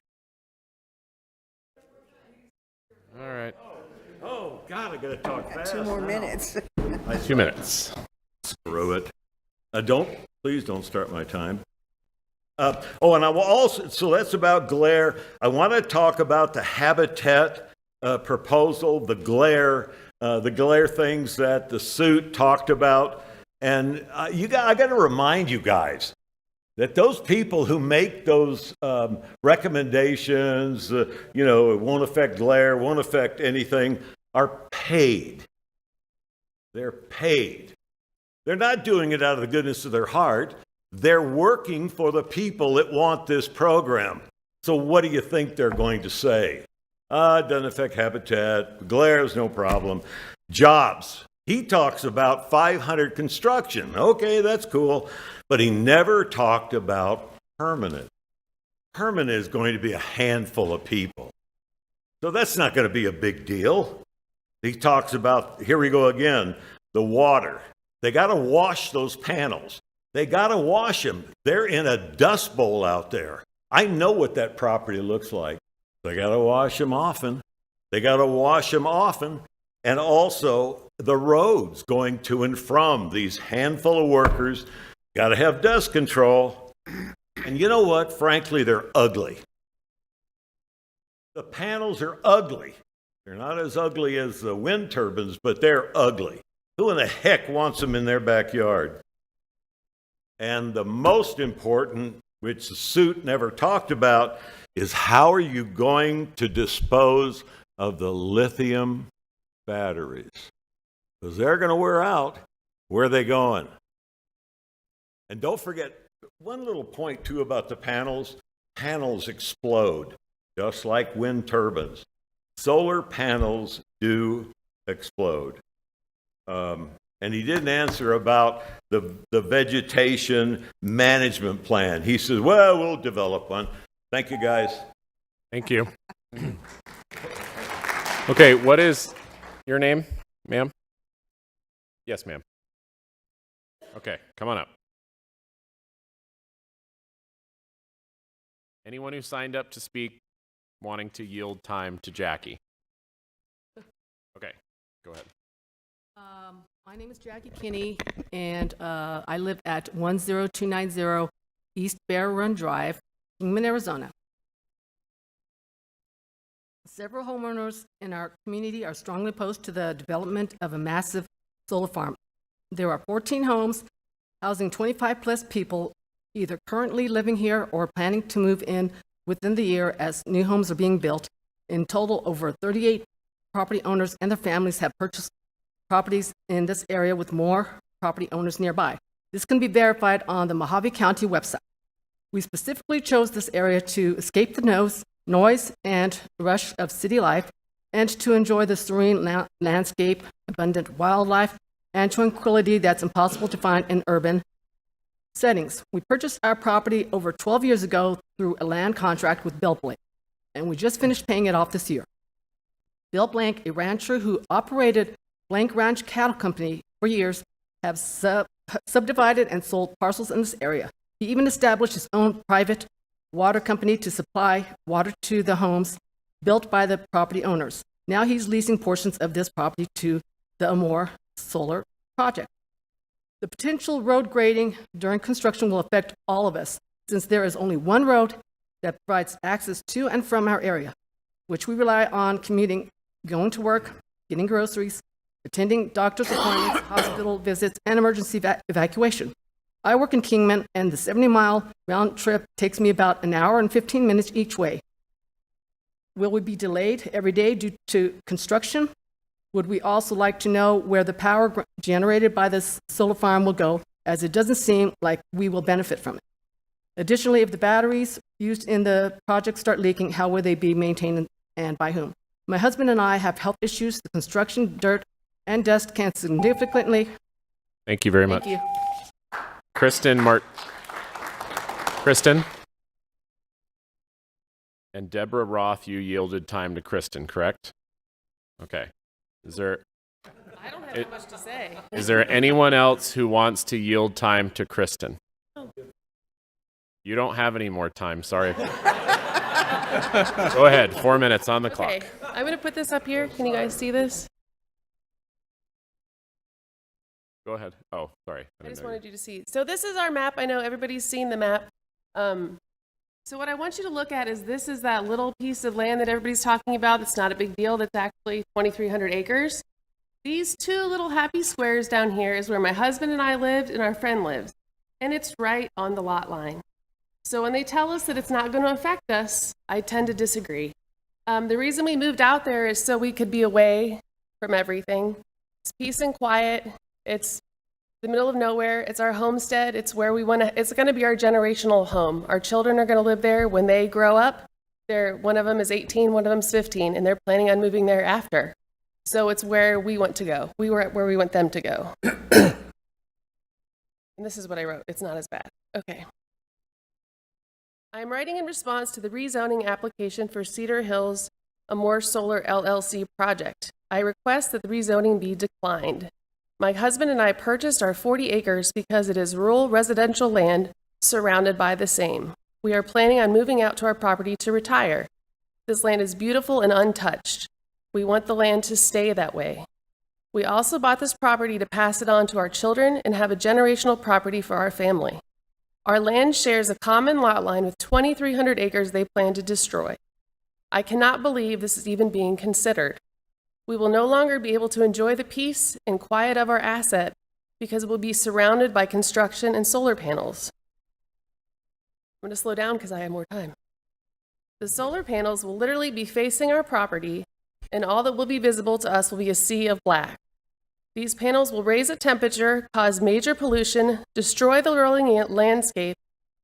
All right. Oh, God, I got to talk fast. 2 more now. minutes. 2 minutes. Screw it. Please don't start my time. And I will also, so that's about glare. I want to talk about the habitat proposal, the glare things that the suit talked about. And I got to remind you guys that those people who make those recommendations, it won't affect glare, won't affect anything, are paid. They're paid. They're not doing it out of the goodness of their heart. They're working for the people that want this program. So what do you think they're going to say? It doesn't affect habitat. Glare is no problem. Jobs. He talks about 500 construction. Okay, that's cool. But he never talked about permanent. Permanent is going to be a handful of people. So that's not going to be a big deal. He talks about, here we go again, the water. They got to wash those panels. They got to wash them. They're in a dust bowl out there. I know what that property looks like. They got to wash them often. They got to wash them often. And also the roads going to and from these handful of workers got to have dust control. And you know what? Frankly, they're ugly. The panels are ugly. They're not as ugly as the wind turbines, but they're ugly. Who in the heck wants them in their backyard? And the most important, which the suit never talked about, is how are you going to dispose of the lithium batteries? Because they're going to wear out. Where are they going? And don't forget, one little point too about the panels. Panels explode, just like wind turbines. Solar panels do explode. And he didn't answer about the vegetation management plan. He says, well, we'll develop one. Thank you, guys. Thank you. Okay, what is your name, ma'am? Yes, ma'am. Okay, come on up. Anyone who signed up to speak wanting to yield time to Jackie? Okay, go ahead. My name is Jackie Kinney, and I live at 10290 East Bear Run Drive, Kingman, Arizona. Several homeowners in our community are strongly opposed to the development of a massive solar farm. There are 14 homes housing 25-plus people, either currently living here or planning to move in within the year as new homes are being built. In total, over 38 property owners and their families have purchased properties in this area with more property owners nearby. This can be verified on the Mojave County website. We specifically chose this area to escape the noise and rush of city life and to enjoy the serene landscape, abundant wildlife, and tranquility that's impossible to find in urban settings. We purchased our property over 12 years ago through a land contract with Bill Blank, and we just finished paying it off this year. Bill Blank, a rancher who operated Blank Ranch Cattle Company for years, have subdivided and sold parcels in this area. He even established his own private water company to supply water to the homes built by the property owners. Now he's leasing portions of this property to the Amor Solar Project. The potential road grading during construction will affect all of us, since there is only one road that provides access to and from our area, which we rely on commuting, going to work, getting groceries, attending doctor's appointments, hospital visits, and emergency evacuation. I work in Kingman, and the 70-mile round trip takes me about an hour and 15 minutes each way. Will we be delayed every day due to construction? Would we also like to know where the power generated by this solar farm will go, as it doesn't seem like we will benefit from it? Additionally, if the batteries used in the project start leaking, how will they be maintained and by whom? My husband and I have health issues. The construction, dirt, and dust can significantly. Thank you very much. Thank you. Kristen and Deborah Roth, you yielded time to Kristen, correct? Okay. I don't have much to say. Is there anyone else who wants to yield time to Kristen? You don't have any more time, sorry. Go ahead, 4 minutes on the clock. Okay, I'm going to put this up here. Can you guys see this? Go ahead. Oh, sorry. I just wanted you to see. So this is our map. I know everybody's seen the map. So what I want you to look at is this is that little piece of land that everybody's talking about. It's not a big deal. That's actually 2,300 acres. These two little happy squares down here is where my husband and I lived and our friend lives. And it's right on the lot line. So when they tell us that it's not going to affect us, I tend to disagree. The reason we moved out there is so we could be away from everything. It's peace and quiet. It's the middle of nowhere. It's our homestead. It's where we want to, it's going to be our generational home. Our children are going to live there when they grow up. One of them is 18, one of them's 15, and they're planning on moving there after. So it's where we want to go. We were at where we want them to go. And this is what I wrote. It's not as bad. Okay. I am writing in response to the rezoning application for Cedar Hills Amor Solar LLC project. I request that the rezoning be declined. My husband and I purchased our 40 acres because it is rural residential land surrounded by the same. We are planning on moving out to our property to retire. This land is beautiful and untouched. We want the land to stay that way. We also bought this property to pass it on to our children and have a generational property for our family. Our land shares a common lot line with 2,300 acres they plan to destroy. I cannot believe this is even being considered. We will no longer be able to enjoy the peace and quiet of our asset because it will be surrounded by construction and solar panels. I'm going to slow down because I have more time. The solar panels will literally be facing our property, and all that will be visible to us will be a sea of black. These panels will raise a temperature, cause major pollution, destroy the rolling landscape,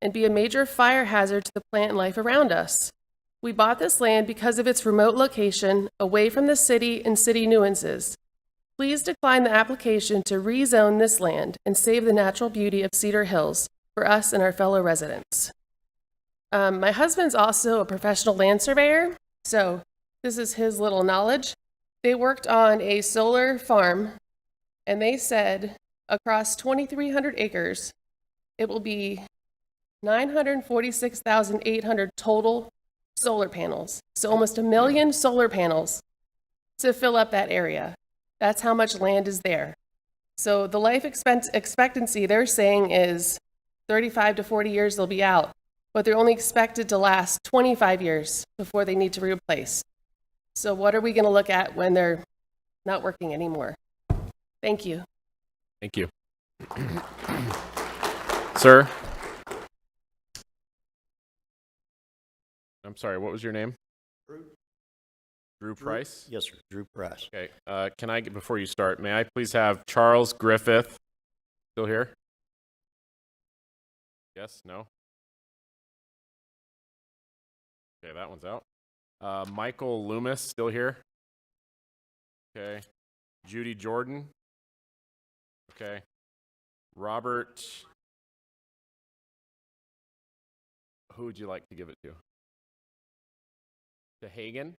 and be a major fire hazard to the plant life around us. We bought this land because of its remote location, away from the city and city nuances. Please decline the application to rezone this land and save the natural beauty of Cedar Hills for us and our fellow residents. My husband's also a professional land surveyor, so this is his little knowledge. They worked on a solar farm, and they said across 2,300 acres, it will be 946,800 total solar panels. So almost 1 million solar panels to fill up that area. That's how much land is there. So the life expectancy they're saying is 35 to 40 years they'll be out, but they're only expected to last 25 years before they need to be replaced. So what are we going to look at when they're not working anymore? Thank you. Thank you. Sir? I'm sorry, what was your name? Drew Price? Yes, sir. Drew Price. Okay. Can I, before you start, may I please have Charles Griffith still here? Yes? No? Okay, that one's out. Michael Loomis, still here? Okay. Judy Jordan? Okay. Robert, who would you like to give it to? To Hagan?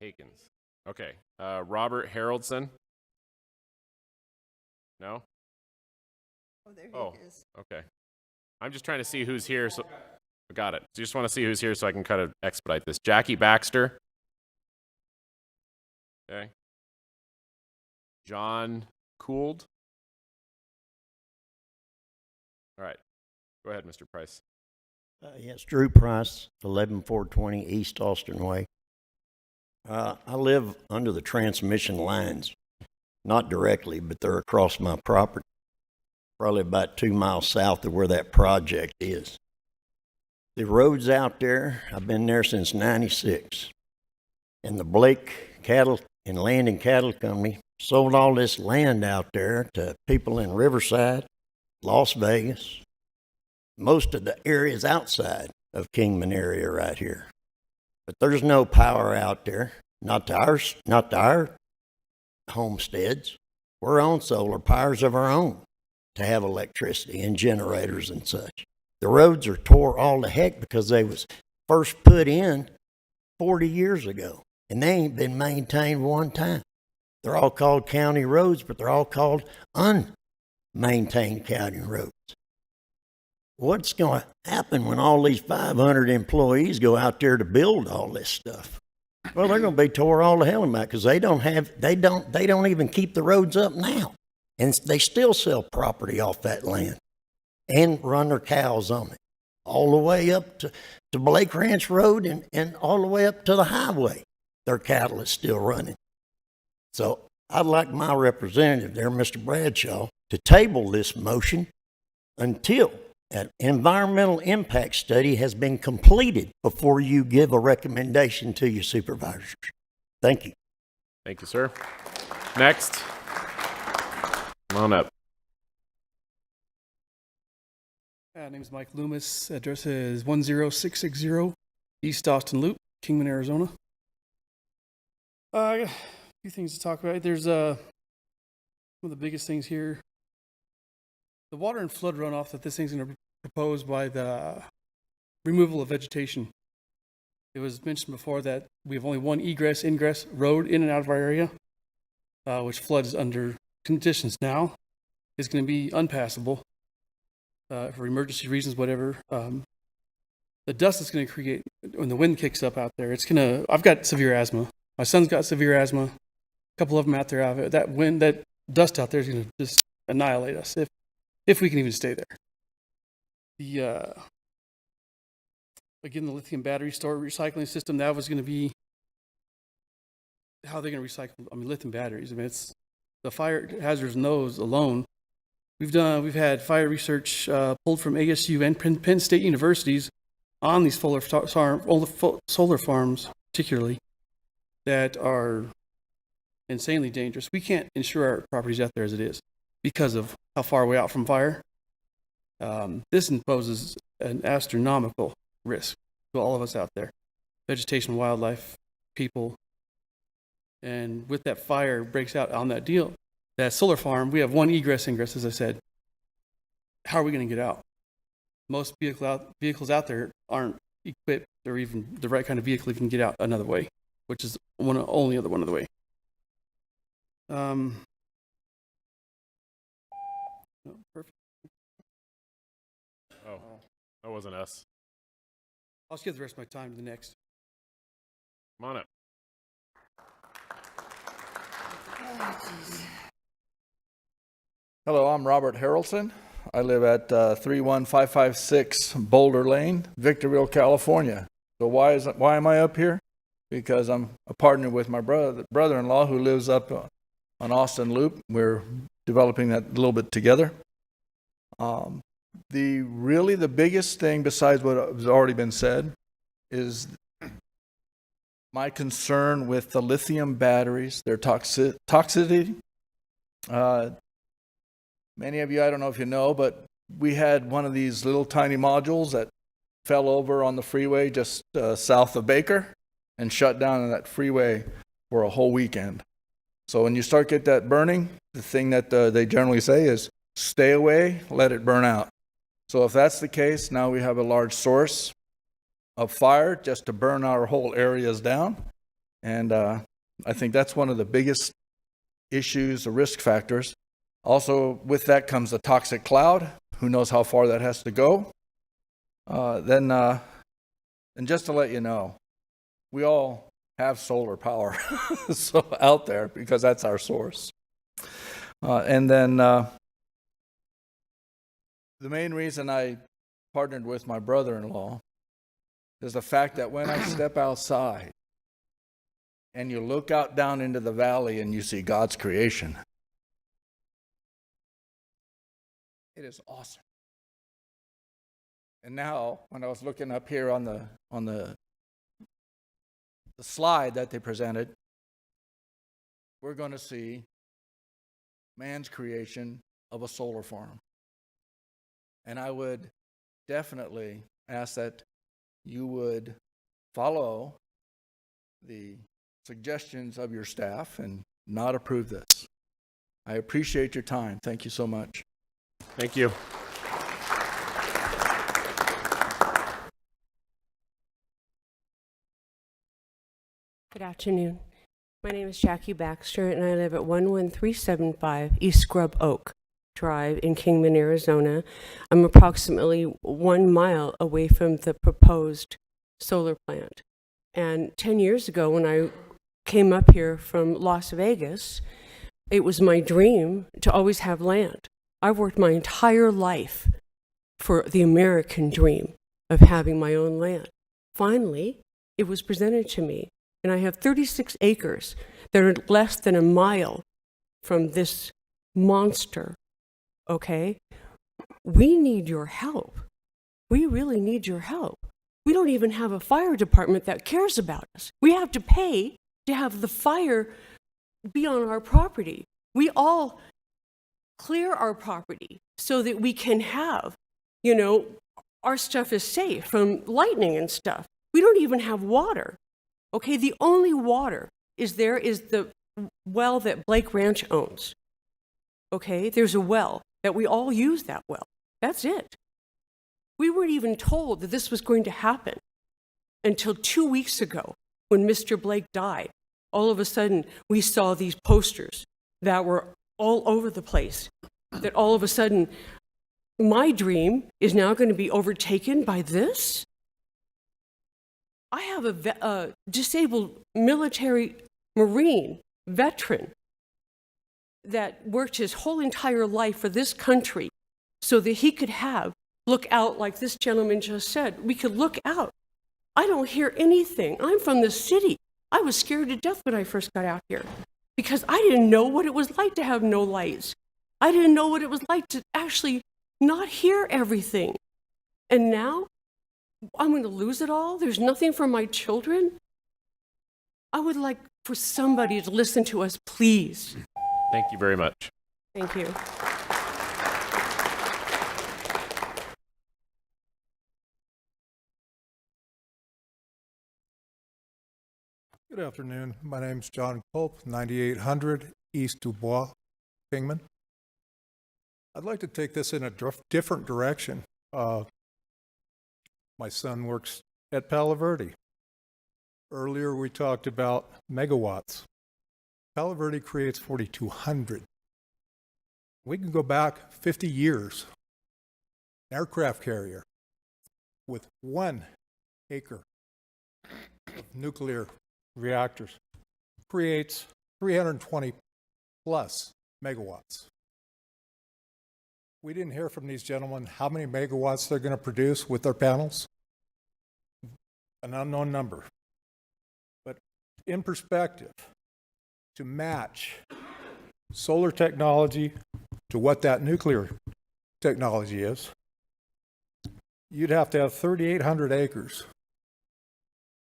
Hakens. Okay. Robert Haroldson? No? Oh, there he is. Okay. I'm just trying to see who's here. So, got it. Just want to see who's here so I can kind of expedite this. Jackie Baxter. Okay. John Cooled. All right. Go ahead, Mr. Price. Yes, Drew Price, 11420 East Austin Way. I live under the transmission lines, not directly, but they're across my property, probably about 2 miles south of where that project is. The roads out there, I've been there since '96, and the Blake Cattle and Land and Cattle Company sold all this land out there to people in Riverside, Las Vegas, most of the areas outside of Kingman area right here. But there's no power out there, not to our homesteads. We're on solar powers of our own to have electricity and generators and such. The roads are tore all to heck because they was first put in 40 years ago, and they ain't been maintained one time. They're all called county roads, but they're all called unmaintained county roads. What's going to happen when all these 500 employees go out there to build all this stuff? Well, they're going to be tore all to hell about because they don't even keep the roads up now, and they still sell property off that land and run their cows on it, all the way up to Blake Ranch Road and all the way up to the highway. Their cattle is still running. So I'd like my representative there, Mr. Bradshaw, to table this motion until an environmental impact study has been completed before you give a recommendation to your supervisors. Thank you. Thank you, sir. Next. Come on up. My name is Mike Loomis. Address is 10660 East Austin Loop, Kingman, Arizona. I got a few things to talk about. There's one of the biggest things here. The water and flood runoff that this thing's going to propose by the removal of vegetation. It was mentioned before that we have only one egress-ingress road in and out of our area, which floods under conditions now is going to be unpassable for emergency reasons, whatever. The dust is going to create when the wind kicks up out there. It's going to. I've got severe asthma. My son's got severe asthma. A couple of them out there have it. That wind, that dust out there is going to just annihilate us if we can even stay there. Again, the lithium battery storage recycling system, that was going to be how they're going to recycle. I mean, lithium batteries. I mean, it's the fire hazards in those alone. We've had fire research pulled from ASU and Penn State universities on these solar farms, particularly, that are insanely dangerous. We can't insure our properties out there as it is because of how far we're out from fire. This imposes an astronomical risk to all of us out there, vegetation, wildlife, people. And with that fire breaks out on that deal, that solar farm, we have one egress-ingress, as I said. How are we going to get out? Most vehicles out there aren't equipped or even the right kind of vehicle that can get out another way, which is only other one of the way. Perfect. Oh, that wasn't us. I'll just give the rest of my time to the next. Come on up. Hello, I'm Robert Harrelson. I live at 31556 Boulder Lane, Victorville, California. So why am I up here? Because I'm a partner with my brother-in-law who lives up on Austin Loop. We're developing that a little bit together. The biggest thing besides what has already been said is my concern with the lithium batteries, their toxicity. Many of you, I don't know if you know, but we had one of these little tiny modules that fell over on the freeway just south of Baker and shut down that freeway for a whole weekend. So when you start get that burning, the thing that they generally say is stay away, let it burn out. So if that's the case, now we have a large source of fire just to burn our whole areas down. And I think that's one of the biggest issues, the risk factors. Also, with that comes the toxic cloud. Who knows how far that has to go? And just to let you know, we all have solar power so out there because that's our source. And then the main reason I partnered with my brother-in-law is the fact that when I step outside and you look out down into the valley and you see God's creation, it is awesome. And now, when I was looking up here on the slide that they presented, we're going to see man's creation of a solar farm. And I would definitely ask that you would follow the suggestions of your staff and not approve this. I appreciate your time. Thank you so much. Thank you. Good afternoon. My name is Jackie Baxter, and I live at 11375 East Scrub Oak Drive in Kingman, Arizona. I'm approximately 1 mile away from the proposed solar plant. And 10 years ago, when I came up here from Las Vegas, it was my dream to always have land. I've worked my entire life for the American dream of having my own land. Finally, it was presented to me. And I have 36 acres that are less than a mile from this monster, okay? We need your help. We really need your help. We don't even have a fire department that cares about us. We have to pay to have the fire be on our property. We all clear our property so that we can have, our stuff is safe from lightning and stuff. We don't even have water. Okay, the only water is the well that Blake Ranch owns. Okay, there's a well that we all use that well. That's it. We weren't even told that this was going to happen until 2 weeks ago when Mr. Blake died. All of a sudden, we saw these posters that were all over the place, that all of a sudden, my dream is now going to be overtaken by this? I have a disabled military Marine veteran that worked his whole entire life for this country so that he could look out like this gentleman just said. We could look out. I don't hear anything. I'm from the city. I was scared to death when I first got out here because I didn't know what it was like to have no lights. I didn't know what it was like to actually not hear everything. And now I'm going to lose it all? There's nothing for my children? I would like for somebody to listen to us, please. Thank you very much. Thank you. Good afternoon. My name's John Culp, 9800 East Dubois, Kingman. I'd like to take this in a different direction. My son works at Palo Verde. Earlier we talked about megawatts. Palo Verde creates 4,200. We can go back 50 years. An aircraft carrier with 1 acre of nuclear reactors creates 320 plus megawatts. We didn't hear from these gentlemen how many megawatts they're going to produce with their panels. An unknown number. But in perspective, to match solar technology to what that nuclear technology is, you'd have to have 3,800 acres.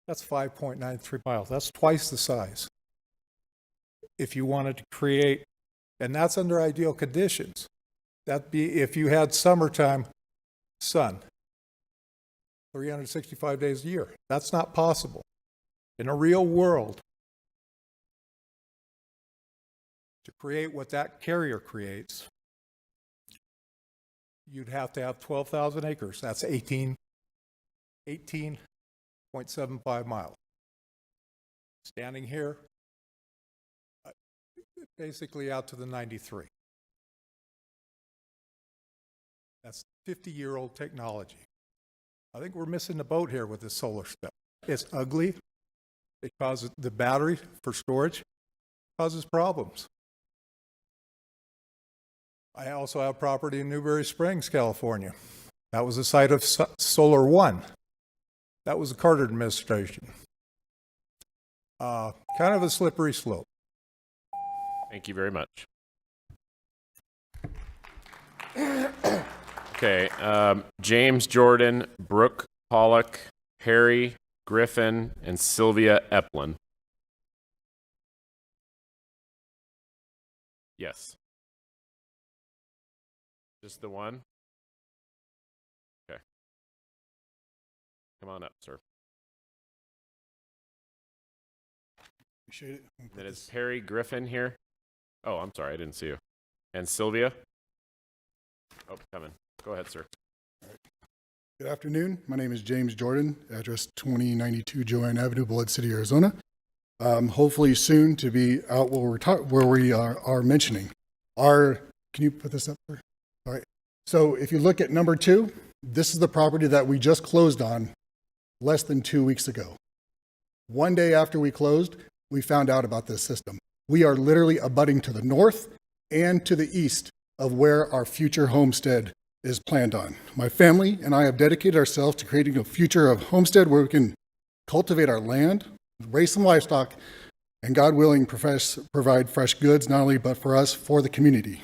That's 5.93 miles. That's twice the size. If you wanted to create, and that's under ideal conditions. That'd be if you had summertime sun. 365 days a year. That's not possible. In a real world, to create what that carrier creates, you'd have to have 12,000 acres. That's 18.75 miles. Standing here, basically out to the 93. That's 50-year-old technology. I think we're missing the boat here with this solar stuff. It's ugly. It causes the battery for storage, causes problems. I also have property in Newberry Springs, California. That was the site of Solar One. That was the Carter administration. Kind of a slippery slope. Thank you very much. Okay, James Jordan, Brooke Pollock, Harry Griffin, and Sylvia Eplin. Yes. Just the one? Okay. Come on up, sir. Appreciate it. Then is Perry Griffin here? Oh, I'm sorry, I didn't see you. And Sylvia? Oh, coming. Go ahead, sir. Good afternoon. My name is James Jordan, address 2092 Joanne Avenue, Blood City, Arizona. Hopefully soon to be out where we are mentioning. Can you put this up, sir? All right. So if you look at number 2, this is the property that we just closed on less than 2 weeks ago. One day after we closed, we found out about this system. We are literally abutting to the north and to the east of where our future homestead is planned on. My family and I have dedicated ourselves to creating a future of homestead where we can cultivate our land, raise some livestock, and God willing, provide fresh goods, not only but for us, for the community.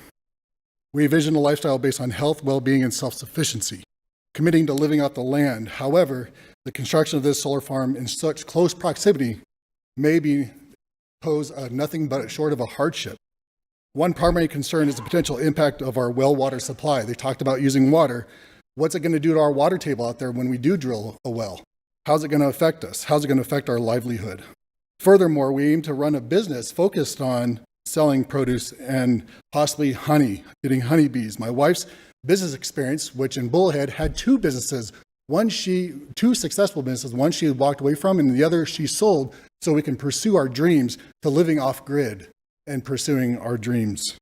We envision a lifestyle based on health, well-being, and self-sufficiency, committing to living out the land. However, the construction of this solar farm in such close proximity may pose nothing but short of a hardship. One primary concern is the potential impact of our well water supply. They talked about using water. What's it going to do to our water table out there when we do drill a well? How's it going to affect us? How's it going to affect our livelihood? Furthermore, we aim to run a business focused on selling produce and possibly honey, getting honeybees. My wife's business experience, which in Bullhead had 2 businesses, 2 successful businesses, one she had walked away from and the other she sold so we can pursue our dreams to living off grid and pursuing our dreams.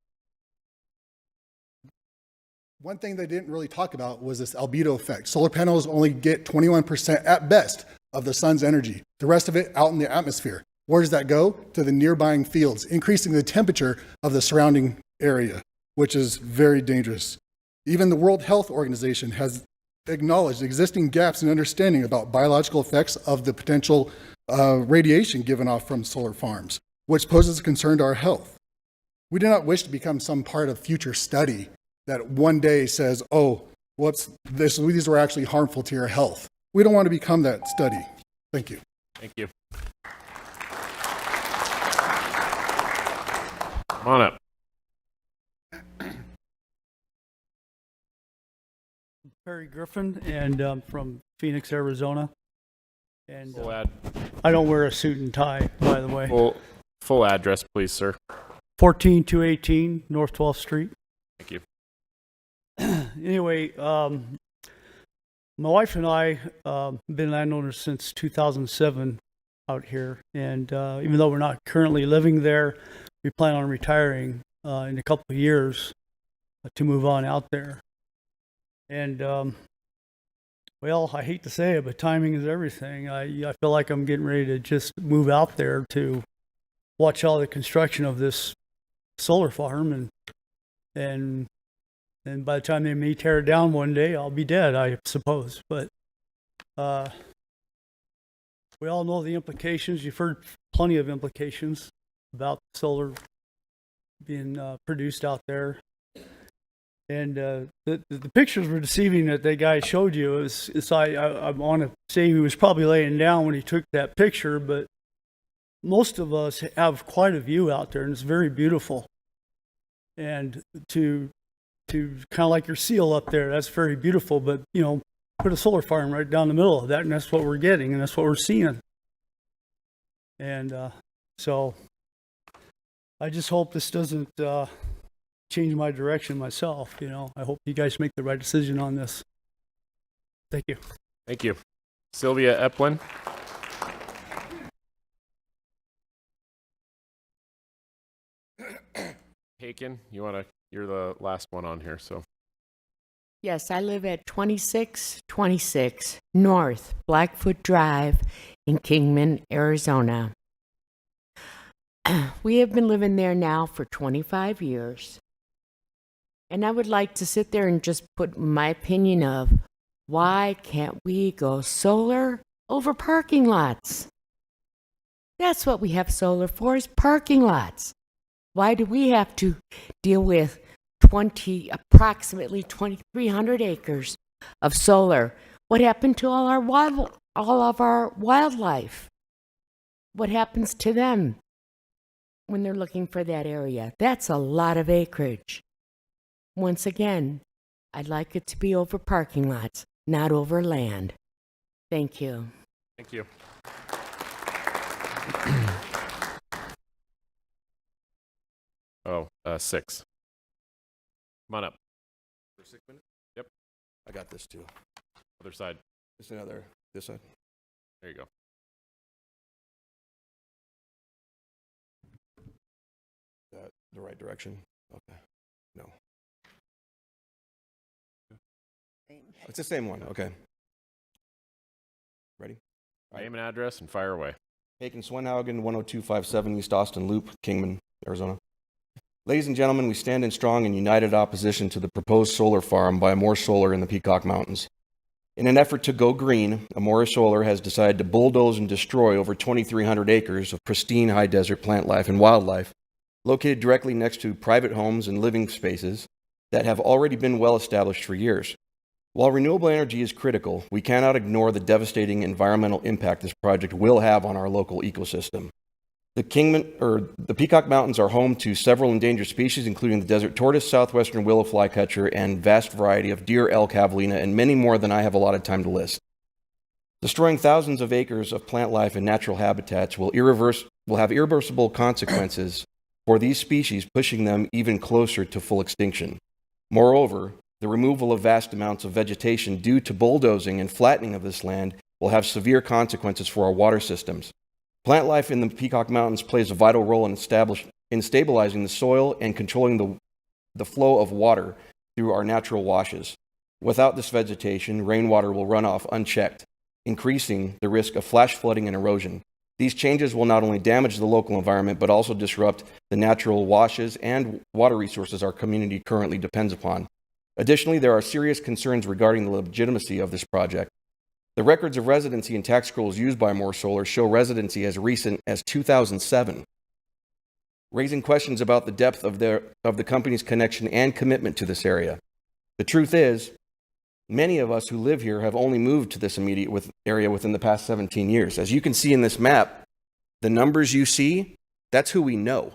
One thing they didn't really talk about was this albedo effect. Solar panels only get 21% at best of the sun's energy. The rest of it out in the atmosphere. Where does that go? To the nearby fields, increasing the temperature of the surrounding area, which is very dangerous. Even the World Health Organization has acknowledged existing gaps in understanding about biological effects of the potential radiation given off from solar farms, which poses a concern to our health. We do not wish to become some part of future study that one day says, oh, these were actually harmful to your health. We don't want to become that study. Thank you. Thank you. Come on up. Perry Griffin, and I'm from Phoenix, Arizona. And I don't wear a suit and tie, by the way. Full address, please, sir. 14218 North 12th Street. Thank you. Anyway, my wife and I have been landowners since 2007 out here, and even though we're not currently living there, we plan on retiring in a couple of years to move on out there. And well, I hate to say it, but timing is everything. I feel like I'm getting ready to just move out there to watch all the construction of this solar farm, and by the time they may tear it down one day, I'll be dead, I suppose. But we all know the implications. You've heard plenty of implications about solar being produced out there. And the pictures were deceiving that guy showed you. I want to say he was probably laying down when he took that picture, but most of us have quite a view out there, and it's very beautiful. And to kind of like your seal up there, that's very beautiful. But put a solar farm right down the middle of that, and that's what we're getting, and that's what we're seeing. And so I just hope this doesn't change my direction myself. I hope you guys make the right decision on this. Thank you. Thank you. Sylvia Eplin. Haken, you're the last one on here, so. Yes, I live at 2626 North Blackfoot Drive in Kingman, Arizona. We have been living there now for 25 years. And I would like to sit there and just put my opinion of why can't we go solar over parking lots? That's what we have solar for, is parking lots. Why do we have to deal with approximately 2,300 acres of solar? What happened to all of our wildlife? What happens to them when they're looking for that area? That's a lot of acreage. Once again, I'd like it to be over parking lots, not over land. Thank you. Thank you. Six. Come on up. For 6 minutes? Yep. I got this too. Other side. This another, this side. There you go. That the right direction? Okay. No. It's the same one. Okay. Ready? Name and address and fire away. Haken Swenhaugen, 10257 East Austin Loop, Kingman, Arizona. Ladies and gentlemen, we stand in strong and united opposition to the proposed solar farm by Amore Solar in the Peacock Mountains. In an effort to go green, Amore Solar has decided to bulldoze and destroy over 2,300 acres of pristine high desert plant life and wildlife located directly next to private homes and living spaces that have already been well established for years. While renewable energy is critical, we cannot ignore the devastating environmental impact this project will have on our local ecosystem. The Peacock Mountains are home to several endangered species, including the desert tortoise, southwestern willow flycatcher, and vast variety of deer, elk, javelina, and many more than I have allotted time to list. Destroying thousands of acres of plant life and natural habitats will have irreversible consequences for these species, pushing them even closer to full extinction. Moreover, the removal of vast amounts of vegetation due to bulldozing and flattening of this land will have severe consequences for our water systems. Plant life in the Peacock Mountains plays a vital role in stabilizing the soil and controlling the flow of water through our natural washes. Without this vegetation, rainwater will run off unchecked, increasing the risk of flash flooding and erosion. These changes will not only damage the local environment, but also disrupt the natural washes and water resources our community currently depends upon. Additionally, there are serious concerns regarding the legitimacy of this project. The records of residency and tax scrolls used by Amore Solar show residency as recent as 2007, raising questions about the depth of the company's connection and commitment to this area. The truth is, many of us who live here have only moved to this immediate area within the past 17 years. As you can see in this map, the numbers you see, that's who we know.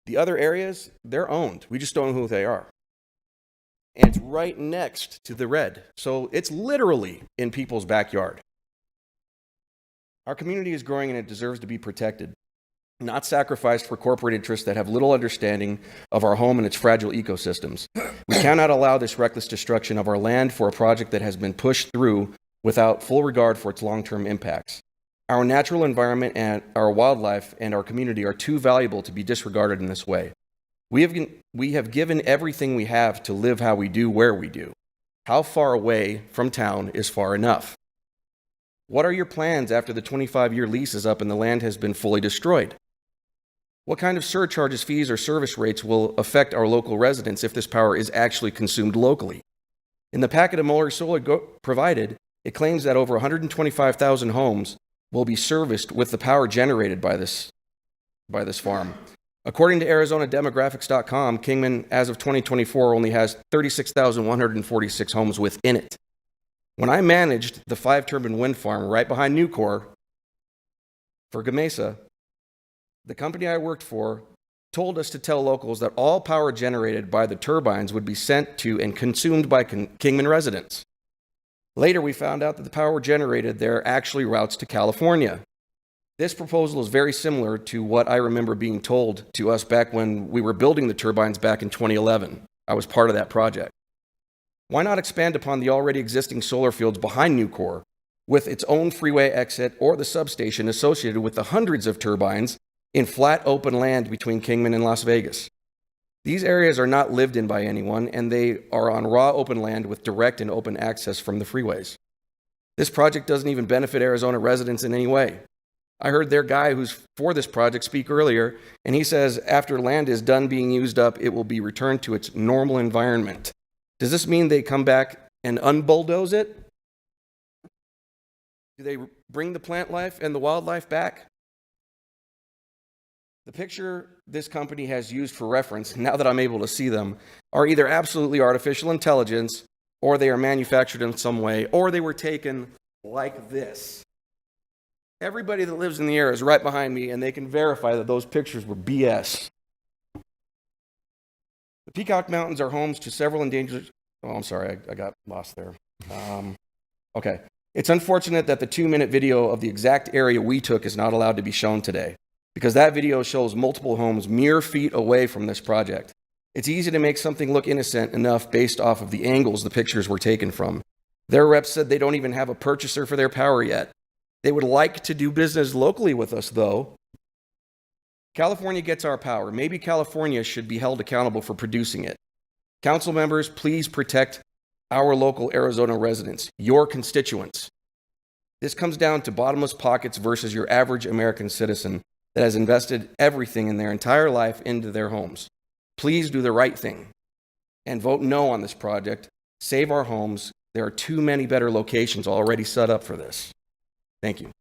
The other areas, they're owned. We just don't know who they are. And it's right next to the red. So it's literally in people's backyard. Our community is growing and it deserves to be protected, not sacrificed for corporate interests that have little understanding of our home and its fragile ecosystems. We cannot allow this reckless destruction of our land for a project that has been pushed through without full regard for its long-term impacts. Our natural environment and our wildlife and our community are too valuable to be disregarded in this way. We have given everything we have to live how we do, where we do. How far away from town is far enough? What are your plans after the 25-year lease is up and the land has been fully destroyed? What kind of surcharges, fees, or service rates will affect our local residents if this power is actually consumed locally? In the packet Amore Solar provided, it claims that over 125,000 homes will be serviced with the power generated by this farm. According to ArizonaDemographics.com, Kingman, as of 2024, only has 36,146 homes within it. When I managed the 5-turbine wind farm right behind Nucor for Gamesa, the company I worked for told us to tell locals that all power generated by the turbines would be sent to and consumed by Kingman residents. Later, we found out that the power generated there actually routes to California. This proposal is very similar to what I remember being told to us back when we were building the turbines back in 2011. I was part of that project. Why not expand upon the already existing solar fields behind Nucor with its own freeway exit or the substation associated with the hundreds of turbines in flat open land between Kingman and Las Vegas? These areas are not lived in by anyone, and they are on raw open land with direct and open access from the freeways. This project doesn't even benefit Arizona residents in any way. I heard their guy who's for this project speak earlier, and he says after land is done being used up, it will be returned to its normal environment. Does this mean they come back and unbulldoze it? Do they bring the plant life and the wildlife back? The picture this company has used for reference, now that I'm able to see them, are either absolutely artificial intelligence, or they are manufactured in some way, or they were taken like this. Everybody that lives in the area is right behind me, and they can verify that those pictures were BS. The Peacock Mountains are homes to several endangered... Oh, I'm sorry, I got lost there. Okay. It's unfortunate that the 2-minute video of the exact area we took is not allowed to be shown today, because that video shows multiple homes mere feet away from this project. It's easy to make something look innocent enough based off of the angles the pictures were taken from. Their reps said they don't even have a purchaser for their power yet. They would like to do business locally with us, though. California gets our power. Maybe California should be held accountable for producing it. Council members, please protect our local Arizona residents, your constituents. This comes down to bottomless pockets versus your average American citizen that has invested everything in their entire life into their homes. Please do the right thing and vote no on this project. Save our homes. There are too many better locations already set up for this. Thank you.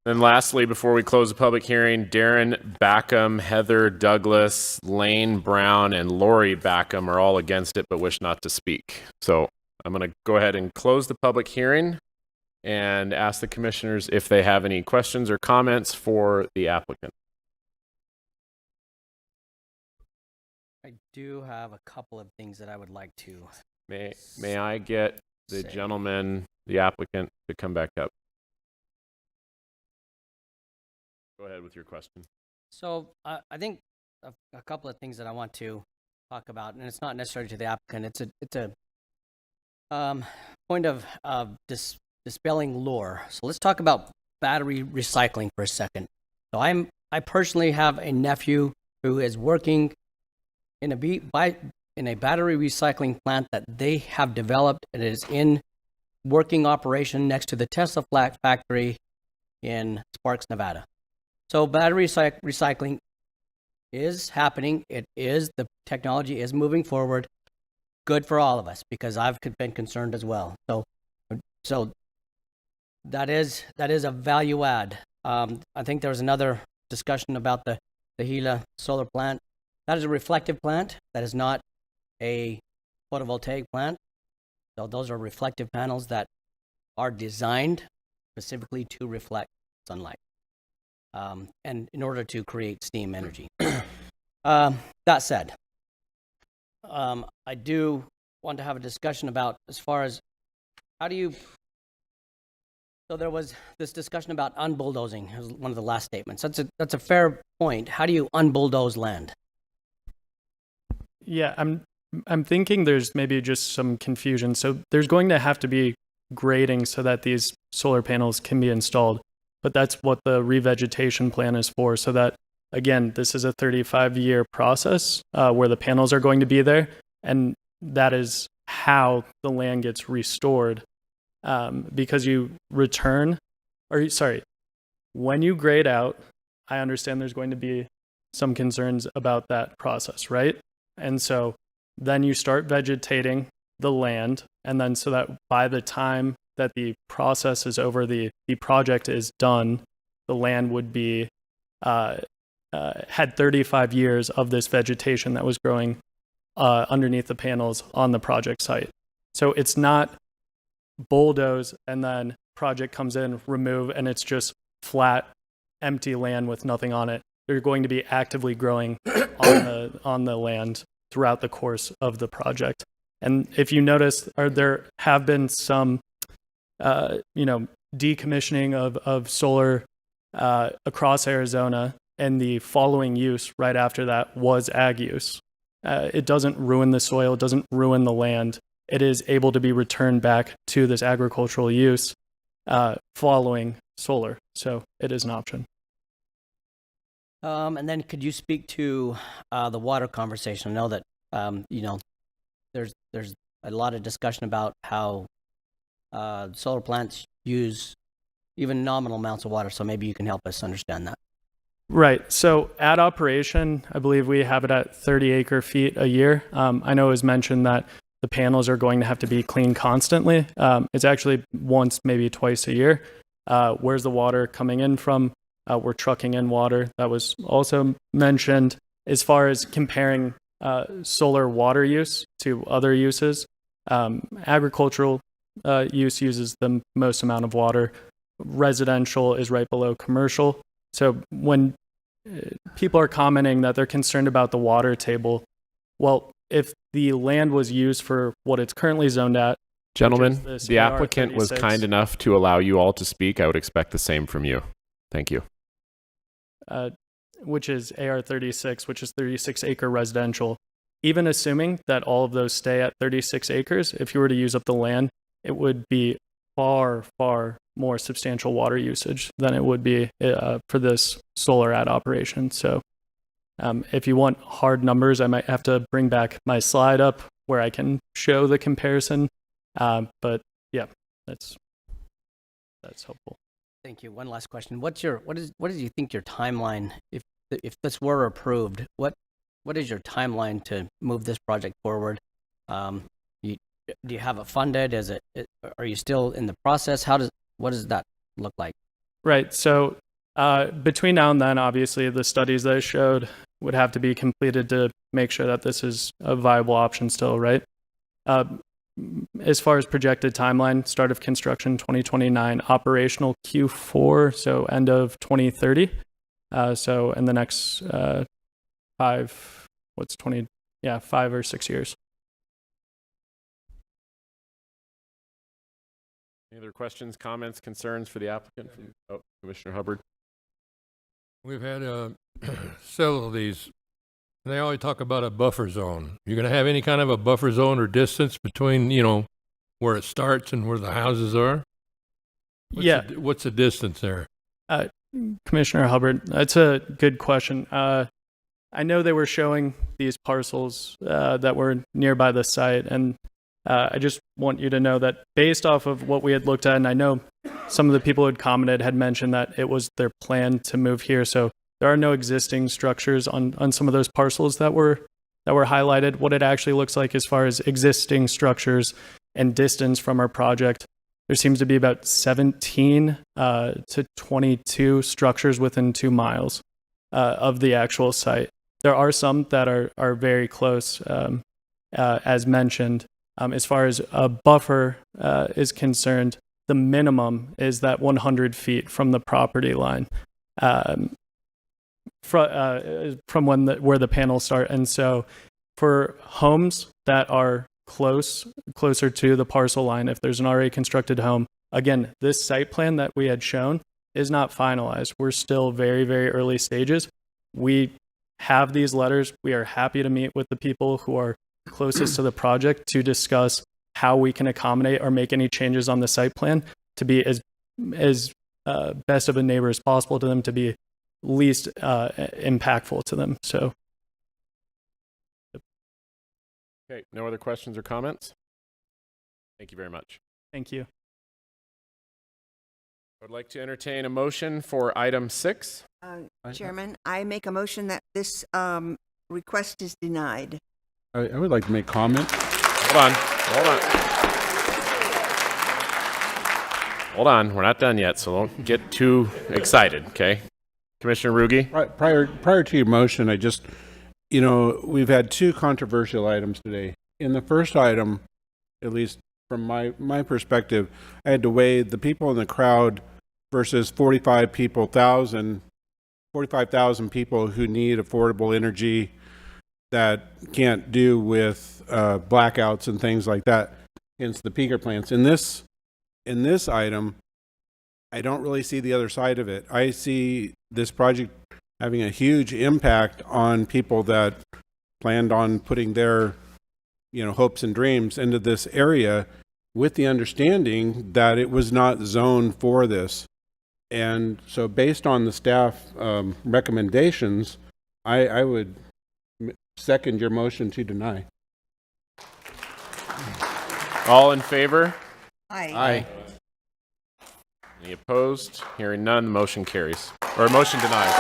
And lastly, before we close the public hearing, Darren Backham, Heather Douglas, Lane Brown, and Lori Backham are all against it but wish not to speak. So I'm going to go ahead and close the public hearing and ask the commissioners if they have any questions or comments for the applicant. I do have a couple of things that I would like to. May I get the gentleman, the applicant, to come back up? Go ahead with your question. So I think a couple of things that I want to talk about, and it's not necessarily to the applicant. It's a point of dispelling lore. So let's talk about battery recycling for a second. So I personally have a nephew who is working in a battery recycling plant that they have developed, and it is in working operation next to the Tesla factory in Sparks, Nevada. So battery recycling is happening. The technology is moving forward. Good for all of us, because I've been concerned as well. So that is a value add. I think there was another discussion about the Gila solar plant. That is a reflective plant. That is not a photovoltaic plant. So those are reflective panels that are designed specifically to reflect sunlight. And in order to create steam energy. That said, I do want to have a discussion about as far as so there was this discussion about unbulldozing. It was one of the last statements. That's a fair point. How do you unbulldoze land? Yeah, I'm thinking there's maybe just some confusion. So there's going to have to be grading so that these solar panels can be installed. But that's what the revegetation plan is for, so that, again, this is a 35-year process where the panels are going to be there, and that is how the land gets restored. Because when you grade out, I understand there's going to be some concerns about that process, right? And so then you start vegetating the land, and then so that by the time that the process is over, the project is done, the land would be had 35 years of this vegetation that was growing underneath the panels on the project site. So it's not bulldoze and then project comes in, remove, and it's just flat, empty land with nothing on it. they're going to be actively growing on the land throughout the course of the project. And if you notice, there have been some, decommissioning of solar across Arizona, and the following use right after that was ag use. It doesn't ruin the soil, it doesn't ruin the land. It is able to be returned back to this agricultural use following solar. So it is an option. And then could you speak to the water conversation? I know that, there's a lot of discussion about how solar plants use even nominal amounts of water. So maybe you can help us understand that. Right. So at operation, I believe we have it at 30 acre feet a year. I know it was mentioned that the panels are going to have to be cleaned constantly. It's actually once, maybe twice a year. Where's the water coming in from? We're trucking in water. That was also mentioned. As far as comparing solar water use to other uses, agricultural use uses the most amount of water. Residential is right below commercial. So when people are commenting that they're concerned about the water table, well, if the land was used for what it's currently zoned at, Gentlemen, this the AR applicant was 36. kind enough to allow you all to speak. I would expect the same from you. Thank you. Which is AR 36, which is 36 acre residential. Even assuming that all of those stay at 36 acres, if you were to use up the land, it would be far, far more substantial water usage than it would be for this solar at operation. So if you want hard numbers, I might have to bring back my slide up where I can show the comparison. But yeah, that's helpful. Thank you. One last question. What do you think your timeline, if this were approved, what is your timeline to move this project forward? Do you have it funded? Are you still in the process? What does that look like? Right. So between now and then, obviously, the studies that I showed would have to be completed to make sure that this is a viable option still, right? As far as projected timeline, start of construction 2029, operational Q4, so end of 2030. So in the next 5 or 6 years. Any other questions, comments, concerns for the applicant? Commissioner Hubbard. We've had several of these. They always talk about a buffer zone. You're going to have any kind of a buffer zone or distance between, where it starts and where the houses are? What's the distance there? Commissioner Hubbard, that's a good question. I know they were showing these parcels that were nearby the site, and I just want you to know that based off of what we had looked at, and I know some of the people who had commented had mentioned that it was their plan to move here, so there are no existing structures on some of those parcels that were highlighted. What it actually looks like as far as existing structures and distance from our project, there seems to be about 17 to 22 structures within 2 miles of the actual site. There are some that are very close, as mentioned. As far as a buffer is concerned, the minimum is that 100 feet from the property line. From where the panels start. And so for homes that are closer to the parcel line, if there's an already constructed home, again, this site plan that we had shown is not finalized. We're still very, very early stages. We have these letters. We are happy to meet with the people who are closest to the project to discuss how we can accommodate or make any changes on the site plan to be as best of a neighbor as possible to them, to be least impactful to them. So Okay, no other questions or comments? Thank you very much. Thank you. I would like to entertain a motion for item 6. Chairman, I make a motion that this request is denied. I would like to make comment. Hold on, we're not done yet, so don't get too excited, okay? Commissioner Ruge? Prior to your motion, I just, we've had 2 controversial items today. In the first item, at least from my perspective, I had to weigh the people in the crowd versus 45 people, 1,000 45,000 people who need affordable energy that can't do with blackouts and things like that, hence the peaker plants. In this item, I don't really see the other side of it. I see this project having a huge impact on people that planned on putting their, hopes and dreams into this area, with the understanding that it was not zoned for this. And so based on the staff recommendations, I would second your motion to deny. All in favor? Aye. Any opposed? Hearing none, the motion carries. Or motion denies.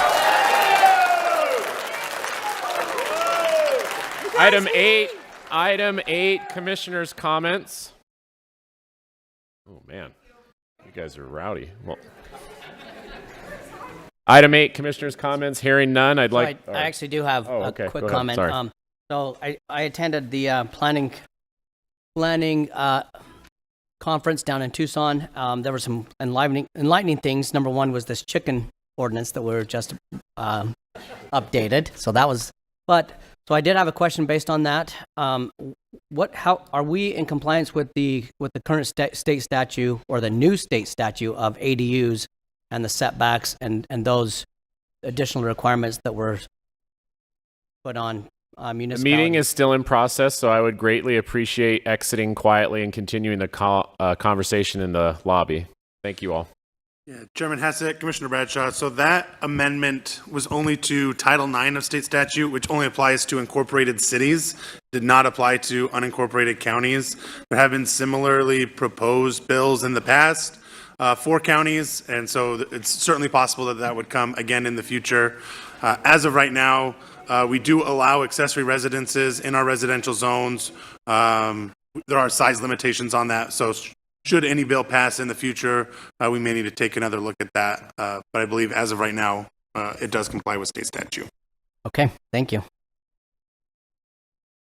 Item 8, commissioners' comments. Oh, man. You guys are rowdy. Well, item 8, commissioners' comments. Hearing none, I'd like... I actually do have a quick Go ahead. comment. Sorry. So I attended the planning conference down in Tucson. There were some enlightening things. Number one was this chicken ordinance that we were just updated. So that was, so I did have a question based on that. How are we in compliance with the current state statute or the new state statute of ADUs and the setbacks and those additional requirements that were put on municipalities? The meeting is still in process, so I would greatly appreciate exiting quietly and continuing the conversation in the lobby. Thank you all. Yeah, Chairman Hassett, Commissioner Bradshaw. So that amendment was only to Title IX of state statute, which only applies to incorporated cities, did not apply to unincorporated counties. There have been similarly proposed bills in the past for counties, and so it's certainly possible that that would come again in the future. As of right now, we do allow accessory residences in our residential zones. There are size limitations on that, so should any bill pass in the future, we may need to take another look at that. But I believe as of right now, it does comply with state statute. Okay, thank you.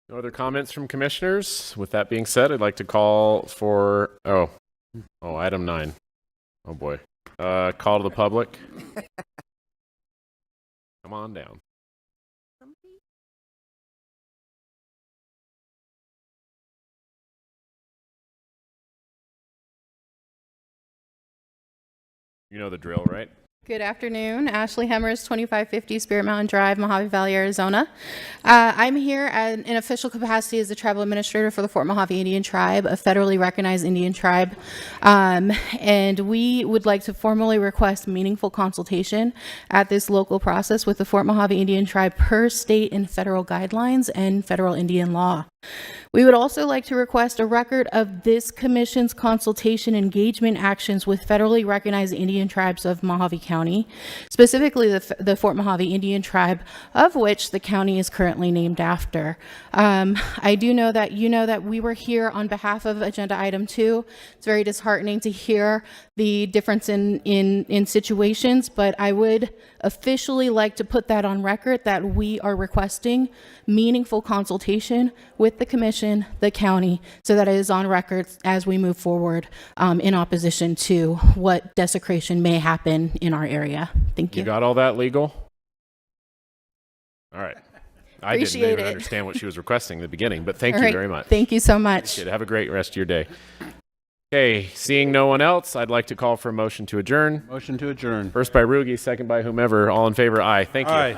No other comments from commissioners? With that being said, I'd like to call for, item 9. Oh boy. Call to the public. Come on down. You know the drill, right? Good afternoon. Ashley Hemmers, 2550 Spirit Mountain Drive, Mojave Valley, Arizona. I'm here in official capacity as the tribal administrator for the Fort Mojave Indian Tribe, a federally recognized Indian tribe. And we would like to formally request meaningful consultation at this local process with the Fort Mojave Indian Tribe per state and federal guidelines and federal Indian law. We would also like to request a record of this commission's consultation engagement actions with federally recognized Indian tribes of Mojave County, specifically the Fort Mojave Indian Tribe, of which the county is currently named after. I do know that that we were here on behalf of agenda item 2. It's very disheartening to hear the difference in situations, but I would officially like to put that on record that we are requesting meaningful consultation with the commission, the county, so that it is on record as we move forward in opposition to what desecration may happen in our area. Thank you. You got all that legal? All right. I didn't Appreciate even it. understand what she was requesting in the beginning, but thank All you right. very much. Thank you so much. Appreciate it. Have a great rest of your day. Okay, seeing no one else, I'd like to call for a motion to adjourn. Motion to adjourn. First by Ruge, second by whomever. All in favor, aye. Thank you. Aye.